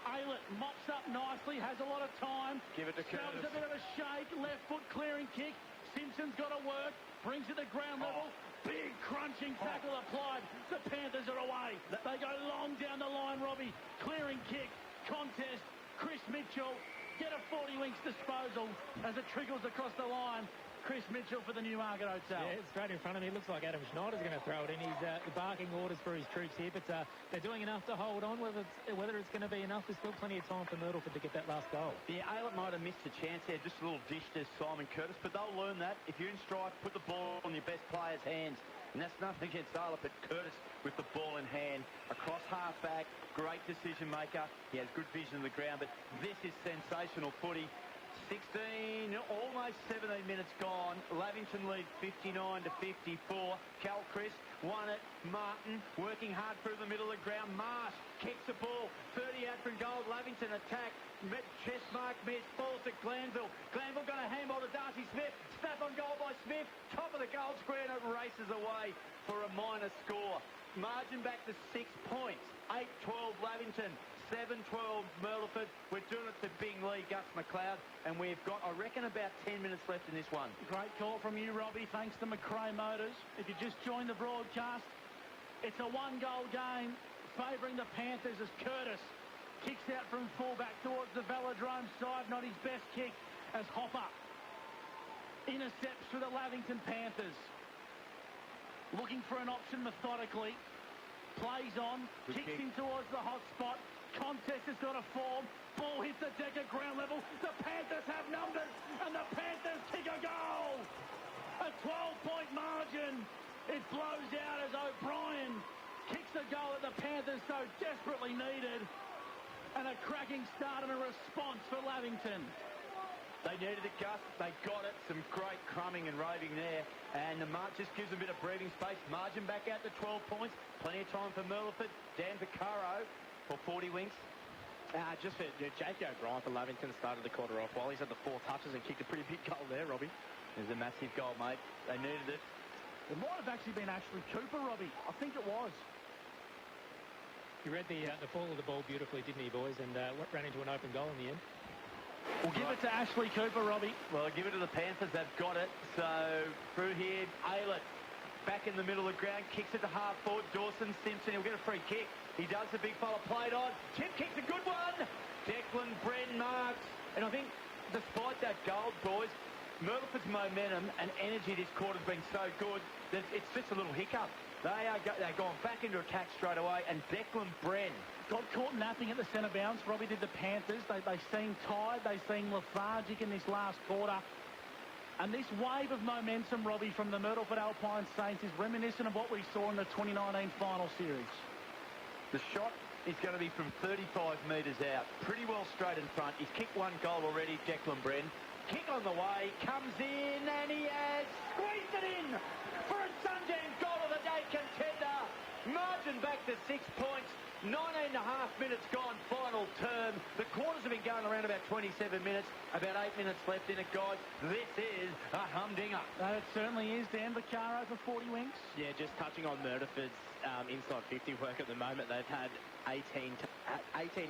Aylett mops up nicely, has a lot of time. Give it to Curtis. Shoves a bit of a shake, left foot clearing kick. Simpson's got to work, brings it to ground level. Big crunching tackle applied. The Panthers are away. They go long down the line, Robbie. Clearing kick, contest. Chris Mitchell get a 40 Winks disposal as it trickles across the line. Chris Mitchell for the Newmarket Hotel. Yeah, straight in front of me. It looks like Adam Schneider's going to throw it in. He's barking orders for his troops here, but they're doing enough to hold on. Whether it's going to be enough, there's still plenty of time for Myrtleford to get that last goal. Yeah, Aylett might have missed a chance there. Just a little dish to Simon Curtis, but they'll learn that. If you're in strike, put the ball on your best player's hands. And that's nothing against Aylett, but Curtis with the ball in hand. Across half-back, great decision maker. He has good vision of the ground, but this is sensational footy. 16, almost 17 minutes gone. Lavington lead 59 to 54. Cal Chris won it. Martin working hard through the middle of the ground. Marsh kicks the ball. 30 out from goal. Lavington attack. Chest mark miss. Falls to Glanville. Glanville going to handball to Darcy Smith. Snap on goal by Smith. Top of the goal square and it races away for a minor score. Margin back to 6 points. 8-12 Lavington. 7-12 Myrtleford. We're doing it to Big Lee, Gus McLeod, and we've got, I reckon, about 10 minutes left in this one. Great call from you, Robbie. Thanks to McRae Motors. If you just joined the broadcast, it's a 1-goal game favouring the Panthers as Curtis kicks out from fullback towards the Velodrome side. Not his best kick as Hopper intercepts for the Lavington Panthers. Looking for an option methodically. Plays on, kicks in towards the hot spot. Contest has got a form. Ball hits the deck at ground level. The Panthers have numbers, and the Panthers kick a goal. A 12-point margin. It blows out as O'Brien kicks a goal that the Panthers so desperately needed. And a cracking start and a response for Lavington. They needed it, Gus. They got it. Some great crumbing and raving there. And the march just gives them a bit of breathing space. Margin back out to 12 points. Plenty of time for Myrtleford. Dan Vaccaro for 40 Winks. Just for Jake O'Brien for Lavington started the quarter off while he's had the 4 touches and kicked a pretty big goal there, Robbie. There's a massive goal, mate. They needed it. It might have actually been Ashley Cooper, Robbie. I think it was. He read the fall of the ball beautifully, didn't he, boys? And ran into an open goal in the end. We'll give it to Ashley Cooper, Robbie. Well, I'll give it to the Panthers. They've got it. So, through here, Aylett back in the middle of the ground, kicks it to half forward. Dawson Simpson, he'll get a free kick. He does, the big fella played on. Chip kicks a good one. Declan Bren marks. And I think, despite that goal, boys, Myrtleford's momentum and energy this quarter's been so good that it's just a little hiccup. They're gone back into attack straight away, and Declan Bren got caught napping at the centre bounce. Robbie did the Panthers. They seemed tired. They seemed lethargic in this last quarter. And this wave of momentum, Robbie, from the Myrtleford Alpine Saints is reminiscent of what we saw in the 2019 final series. The shot is going to be from 35 metres out. Pretty well straight in front. He's kicked one goal already, Declan Bren. Kick on the way, comes in, and he has squeezed it in for a Sunjam goal of the day contender. Margin back to 6 points. 19.5 minutes gone, final term. The quarters have been going around about 27 minutes. About 8 minutes left in it, guys. This is a humdinger. It certainly is, Dan Vaccaro for 40 winks. Yeah, just touching on Myrtleford's inside 50 work at the moment. They've had 18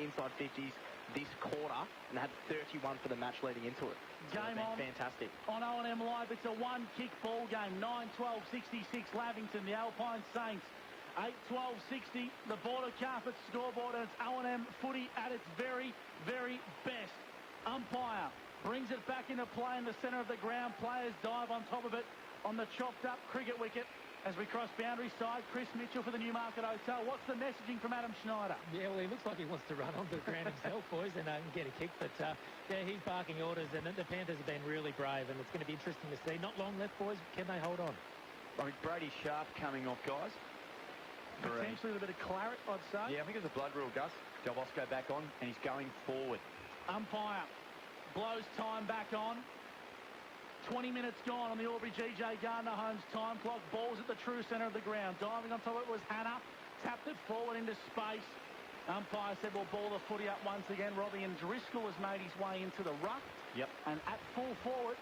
inside 50s this quarter and had 31 for the match leading into it. So Game on. Fantastic. On O&M Live, it's a one-kick ball game. 9-12-66 Lavington, the Alpine Saints. 8-12-60, the Border Carpet scoreboard, and it's O&M footy at its very, very best. Umpire brings it back into play in the centre of the ground. Players dive on top of it on the chopped-up cricket wicket. As we cross boundary side, Chris Mitchell for the Newmarket Hotel. What's the messaging from Adam Schneider? Yeah, well, he looks like he wants to run onto the ground himself, boys, and get a kick. But, yeah, he's barking orders, and the Panthers have been really brave, and it's going to be interesting to see. Not long left, boys. Can they hold on? I think Brady Sharp coming off, guys. Potentially with a bit of claret, I'd say. Yeah, I think it's a blood rule, Gus. Del Bosco back on, and he's going forward. Umpire blows time back on. 20 minutes gone on the Albury GJ Gardner Homes time clock. Ball's at the true centre of the ground. Diving on top of it was Hannah. Tapped it forward into space. Umpire said we'll ball the footy up once again. Robbie and Driscoll has made his way into the ruck. Yep. And at full forward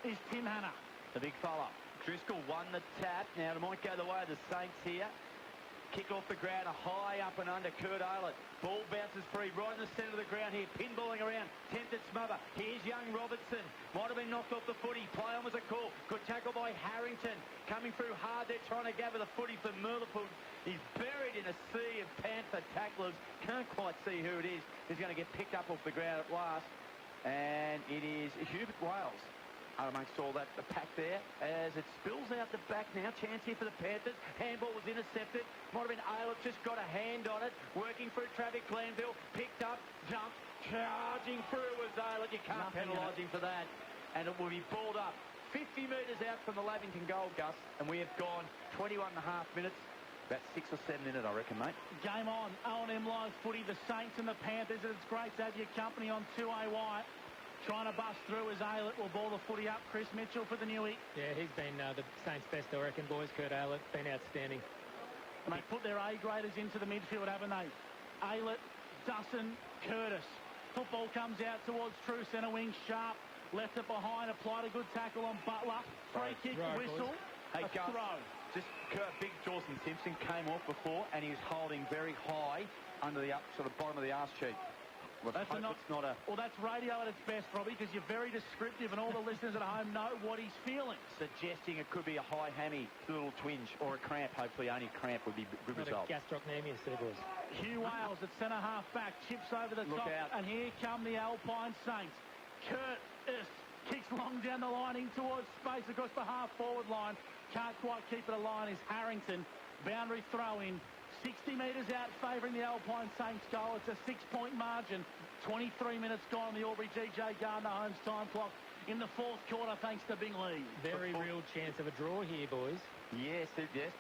is Tim Hannah. The big fella. Driscoll won the tap. Now it might go the way of the Saints here. Kick off the ground, a high up and under Kurt Aylett. Ball bounces free right in the centre of the ground here. Pinballing around, tempted smother. Here's young Robertson. Might have been knocked off the footy. Play on was a call. Good tackle by Harrington. Coming through hard there, trying to gather the footy for Myrtleford. He's buried in a sea of Panther tacklers. Can't quite see who it is. He's going to get picked up off the ground at last. And it is Hubert Wales. Amongst all that, the pack there, as it spills out the back now. Chance here for the Panthers. Handball was intercepted. Might have been Aylett, just got a hand on it. Working through traffic, Glanville. Picked up, jumped, charging through was Aylett. You can't penalise him for that. And it will be balled up 50 metres out from the Lavington goal, Gus. And we have gone 21.5 minutes. About 6 or 7 minutes, I reckon, mate. Game on. O&M Live footy. The Saints and the Panthers. And it's great to have your company on 2AY. Trying to bust through as Aylett will ball the footy up. Chris Mitchell for the Newie. Yeah, he's been the Saints' best, I reckon, boys. Kurt Aylett, been outstanding. And they put their A-graders into the midfield, haven't they? Aylett, Dustin, Curtis. Football comes out towards true centre wing. Sharp left it behind, applied a good tackle on Butler. Free kick, whistle, hey, Gus, throw. Just big Dawson Simpson came off before, and he was holding very high under the sort of bottom of the arse cheek. Well, that's radio at its best, Robbie, because you're very descriptive and all the listeners at home know what he's feeling. Suggesting it could be a high hammy, a little twinge, or a cramp. Hopefully only a cramp would be a good result. Gastrocnemius there, boys. Hugh Wales at centre half back, chips over the top, and here come the Alpine Saints. Curtis kicks long down the line in towards space across the half forward line. Can't quite keep it aligned is Harrington. Boundary throw in. 60 metres out favouring the Alpine Saints goal. It's a 6-point margin. 23 minutes gone on the Albury GJ Gardner Homes time clock in the fourth quarter thanks to Bing Lee. Very real chance of a draw here, boys. Yes,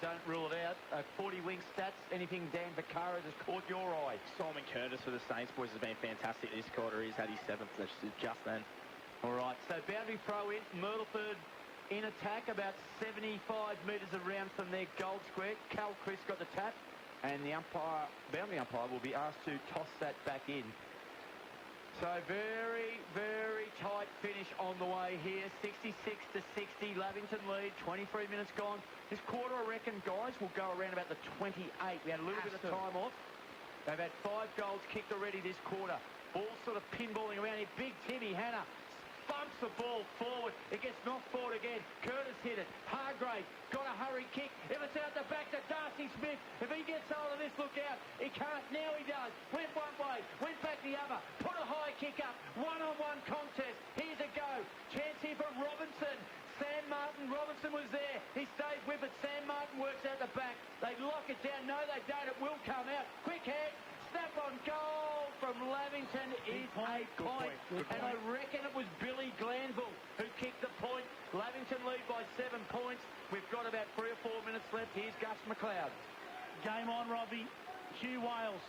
don't rule it out. 40 wing stats, anything Dan Vaccaro has caught your eye. Simon Curtis for the Saints, boys, has been fantastic this quarter. He's had his 7th just then. All right, so boundary throw in. Myrtleford in attack about 75 metres around from their goal square. Cal Chris got the tap. And the boundary umpire will be asked to toss that back in. So very, very tight finish on the way here. 66-60, Lavington lead, 23 minutes gone. This quarter, I reckon, guys, will go around about the 28. We had a little bit of time off. They've had 5 goals kicked already this quarter. All sort of pinballing around here. Big Timmy Hannah bumps the ball forward. It gets knocked forward again. Curtis hit it. Hargrave got a hurry kick. If it's out the back to Darcy Smith. If he gets hold of this, look out. He can't. Now he does. Went one way. Went back the other. Put a high kick up. One-on-one contest. Here's a go. Chance here for Robinson. Sam Martin. Robinson was there. He stays with it. Sam Martin works out the back. They lock it down. No, they don't. It will come out. Quick head. Snap on goal from Lavington is a point. And I reckon it was Billy Glanville who kicked the point. Lavington lead by 7 points. We've got about 3 or 4 minutes left. Here's Gus McLeod. Game on, Robbie. Hugh Wales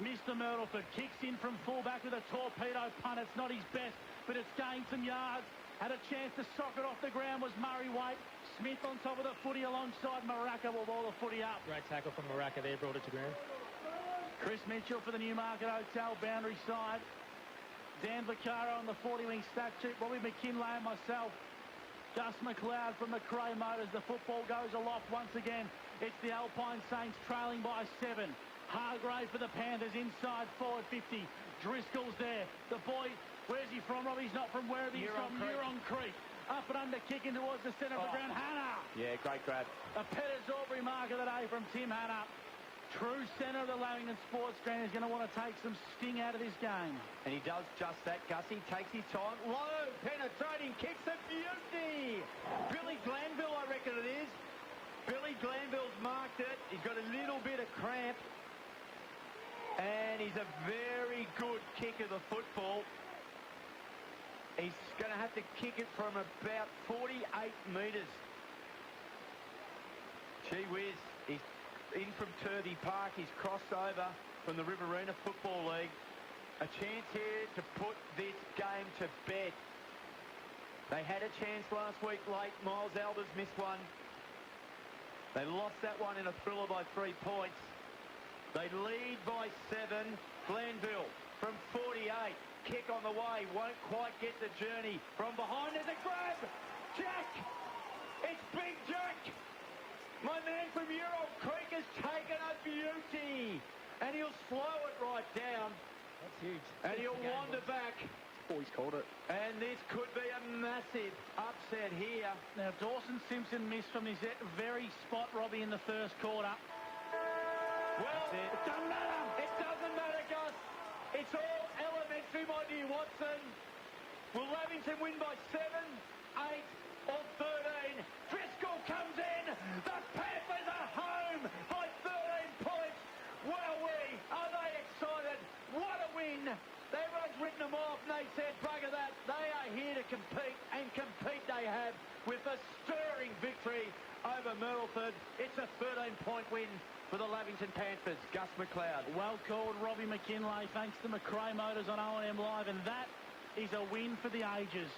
Mr. Myrtleford kicks in from fullback with a torpedo punt. It's not his best, but it's gained some yards. Had a chance to sock it off the ground was Murray Waite. Smith on top of the footy alongside Maraka will ball the footy up. Great tackle from Maraka there, brought it to ground. Chris Mitchell for the Newmarket Hotel boundary side. Dan Vaccaro on the 40-wing stat sheet. Bobby McKinlay and myself. Gus McLeod from McRae Motors. The football goes aloft once again. It's the Alpine Saints trailing by 7. Hargrave for the Panthers inside forward 50. Driscoll's there. The boy, where's he from, Rob? He's not from wherever he's from. Huron Creek. Up and under kicking towards the centre of the ground. Hannah. Yeah, great grab. A Pettis Aubrey mark of the day from Tim Hannah. True centre of the Lavington Sports Ground is going to want to take some sting out of this game. And he does just that, Gussie. Takes his time. Low, penetrating, kicks a beauty. Billy Glanville, I reckon it is. Billy Glanville's marked it. He's got a little bit of cramp. And he's a very good kicker of the football. He's going to have to kick it from about 48 metres. Gee whiz. He's in from Turvey Park. He's crossed over from the Riverina Football League. A chance here to put this game to bed. They had a chance last week late. Miles Albers missed one. They lost that one in a thriller by 3 points. They lead by 7. Glanville from 48. Kick on the way. Won't quite get the journey. From behind, there's a grab. Jack! It's Big Jack! My man from Huron Creek has taken a beauty. And he'll slow it right down. That's huge. And he'll wander back. Boys called it. And this could be a massive upset here. Now, Dawson Simpson missed from his very spot, Robbie, in the first quarter. Well, it doesn't matter. It doesn't matter, Gus. It's all elementary, my dear Watson. Will Lavington win by 7, 8 or 13? Driscoll comes in. The Panthers are home by 13 points. Wowee, are they excited? What a win. Everyone's written them off and they said, bugger that. They are here to compete, and compete they have with a stirring victory over Myrtleford. It's a 13-point win for the Lavington Panthers. Gus McLeod. Well called, Robbie McKinlay, thanks to McRae Motors on O&M Live, and that is a win for the ages.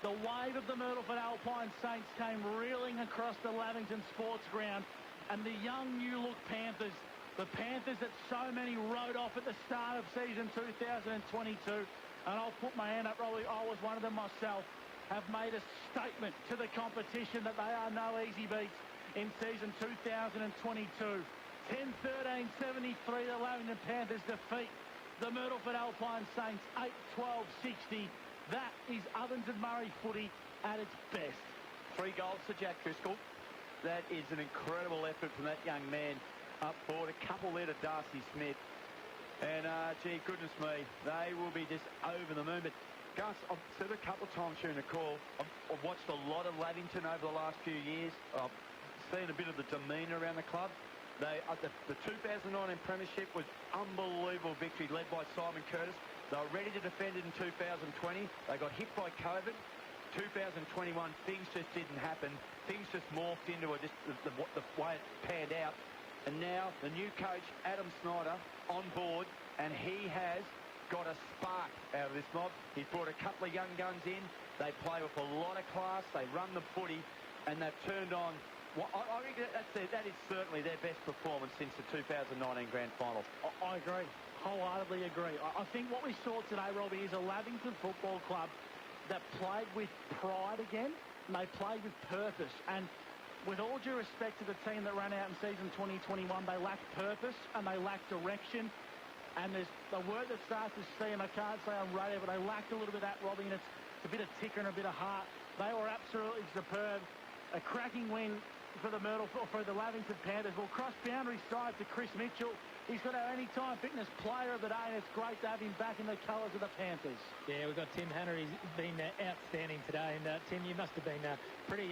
The wave of the Myrtleford Alpine Saints came reeling across the Lavington Sports Ground, and the young new-look Panthers, the Panthers that so many wrote off at the start of season 2022, and I'll put my hand up, Robbie, I was one of them myself, have made a statement to the competition that they are no easy beats in season 2022. 10-13-73, the Lavington Panthers defeat the Myrtleford Alpine Saints 8-12-60. That is Ovens and Murray footy at its best. 3 goals to Jack Driscoll. That is an incredible effort from that young man up forward. A couple there to Darcy Smith. And, gee, goodness me, they will be just over the moon. But, Gus, I've said a couple of times during the call, I've watched a lot of Lavington over the last few years. I've seen a bit of the demeanour around the club. The 2019 premiership was unbelievable victory led by Simon Curtis. They were ready to defend it in 2020. They got hit by COVID. 2021, things just didn't happen. Things just morphed into the way it panned out. And now the new coach, Adam Snyder, on board, and he has got a spark out of this mob. He's brought a couple of young guns in. They play with a lot of class. They run the footy, and they've turned on. Well, I think that is certainly their best performance since the 2019 Grand Final. I agree. Wholeheartedly agree. I think what we saw today, Robbie, is a Lavington Football Club that played with pride again, and they played with purpose. And with all due respect to the team that ran out in season 2021, they lacked purpose and they lacked direction. And there's a word that starts with C, and I can't say on radio, but they lacked a little bit of that, Robbie, and it's a bit of ticker and a bit of heart. They were absolutely superb. A cracking win for the Lavington Panthers. We'll cross boundary side to Chris Mitchell. He's got our Anytime Fitness Player of the Day, and it's great to have him back in the colours of the Panthers. Yeah, we've got Tim Hannah. He's been outstanding today. And, Tim, you must have been pretty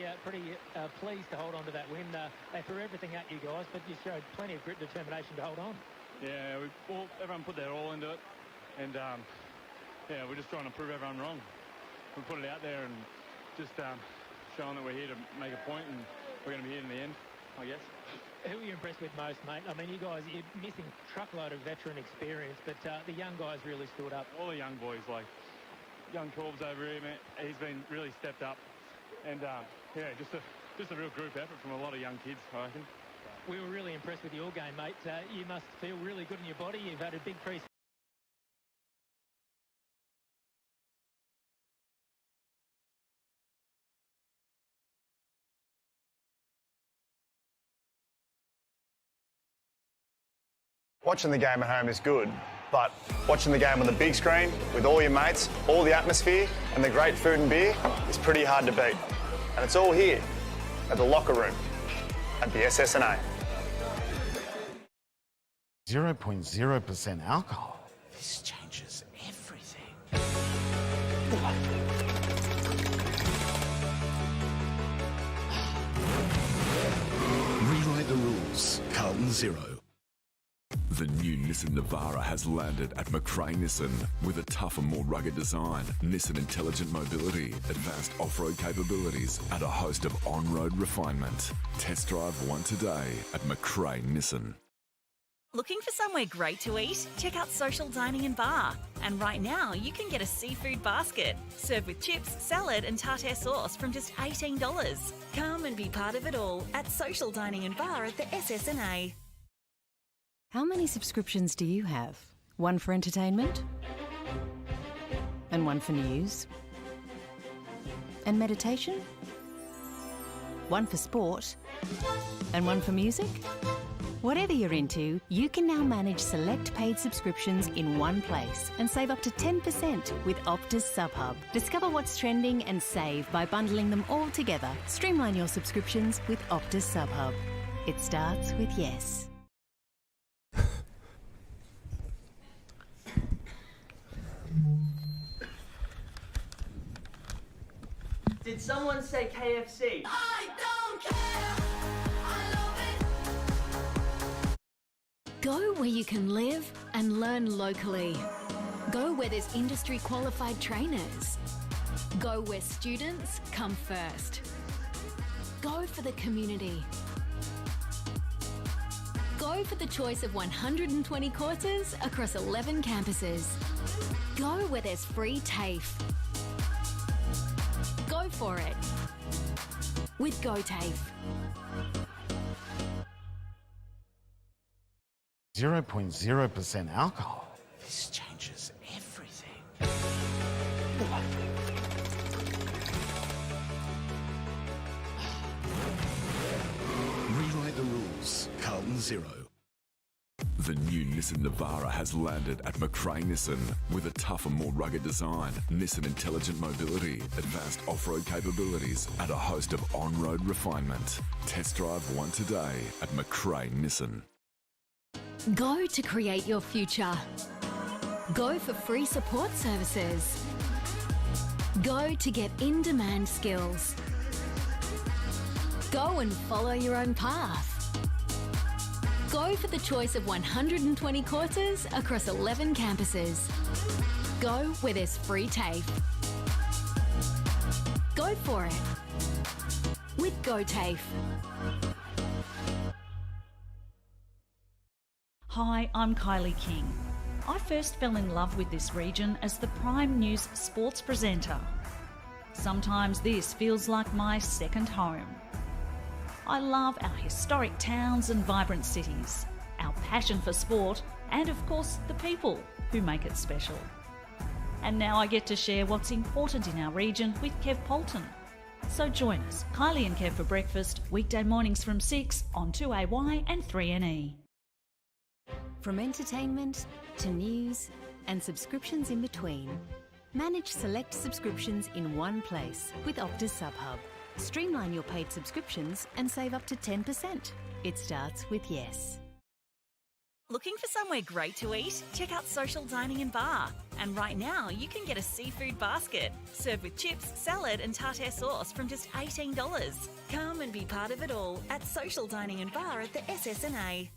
pleased to hold on to that win. They threw everything at you guys, but you showed plenty of grit and determination to hold on. Yeah, everyone put their all into it. And, yeah, we're just trying to prove everyone wrong. We put it out there and just showing that we're here to make a point, and we're going to be here in the end, I guess. Who are you impressed with most, mate? I mean, you guys, you're missing a truckload of veteran experience, but the young guys really stood up. All the young boys, like young Corbs over here, man, he's been really stepped up. And, yeah, just a real group effort from a lot of young kids, I reckon. We were really impressed with your game, mate. You must feel really good in your body. You've had a big pre. Watching the game at home is good, but watching the game on the big screen with all your mates, all the atmosphere and the great food and beer is pretty hard to beat. And it's all here at the locker room at the SSNA. 0.0% alcohol. This changes everything. Rewrite the rules. Carlton 0. The new Nissan Navara has landed at McRae Nissan with a tougher, more rugged design, Nissan Intelligent Mobility, advanced off-road capabilities and a host of on-road refinement. Test drive one today at McRae Nissan. Looking for somewhere great to eat? Check out Social Dining and Bar. And right now, you can get a seafood basket, served with chips, salad and tartare sauce from just $18. Come and be part of it all at Social Dining and Bar at the SSNA. How many subscriptions do you have? One for entertainment? And one for news? And meditation? One for sport? And one for music? Whatever you're into, you can now manage select paid subscriptions in one place and save up to 10% with Optus SubHub. Discover what's trending and save by bundling them all together. Streamline your subscriptions with Optus SubHub. It starts with yes. Did someone say KFC? I don't care. I love it. Go where you can live and learn locally. Go where there's industry qualified trainers. Go where students come first. Go for the community. Go for the choice of 120 courses across 11 campuses. Go where there's free TAFE. Go for it with GoTAFE. 0.0% alcohol. This changes everything. Rewrite the rules. Carlton 0. The new Nissan Navara has landed at McRae Nissan with a tougher, more rugged design, Nissan Intelligent Mobility, advanced off-road capabilities and a host of on-road refinement. Test drive one today at McRae Nissan. Go to create your future. Go for free support services. Go to get in-demand skills. Go and follow your own path. Go for the choice of 120 courses across 11 campuses. Go where there's free TAFE. Go for it with GoTAFE. Hi, I'm Kylie King. I first fell in love with this region as the Prime News sports presenter. Sometimes this feels like my second home. I love our historic towns and vibrant cities, our passion for sport, and of course the people who make it special. And now I get to share what's important in our region with Kev Poulton. So join us, Kylie and Kev for breakfast, weekday mornings from 6 on 2AY and 3NE. From entertainment to news and subscriptions in between, manage select subscriptions in one place with Optus SubHub. Streamline your paid subscriptions and save up to 10%. It starts with yes. Looking for somewhere great to eat? Check out Social Dining and Bar. And right now, you can get a seafood basket, served with chips, salad and tartare sauce from just $18. Come and be part of it all at Social Dining and Bar at the SSNA.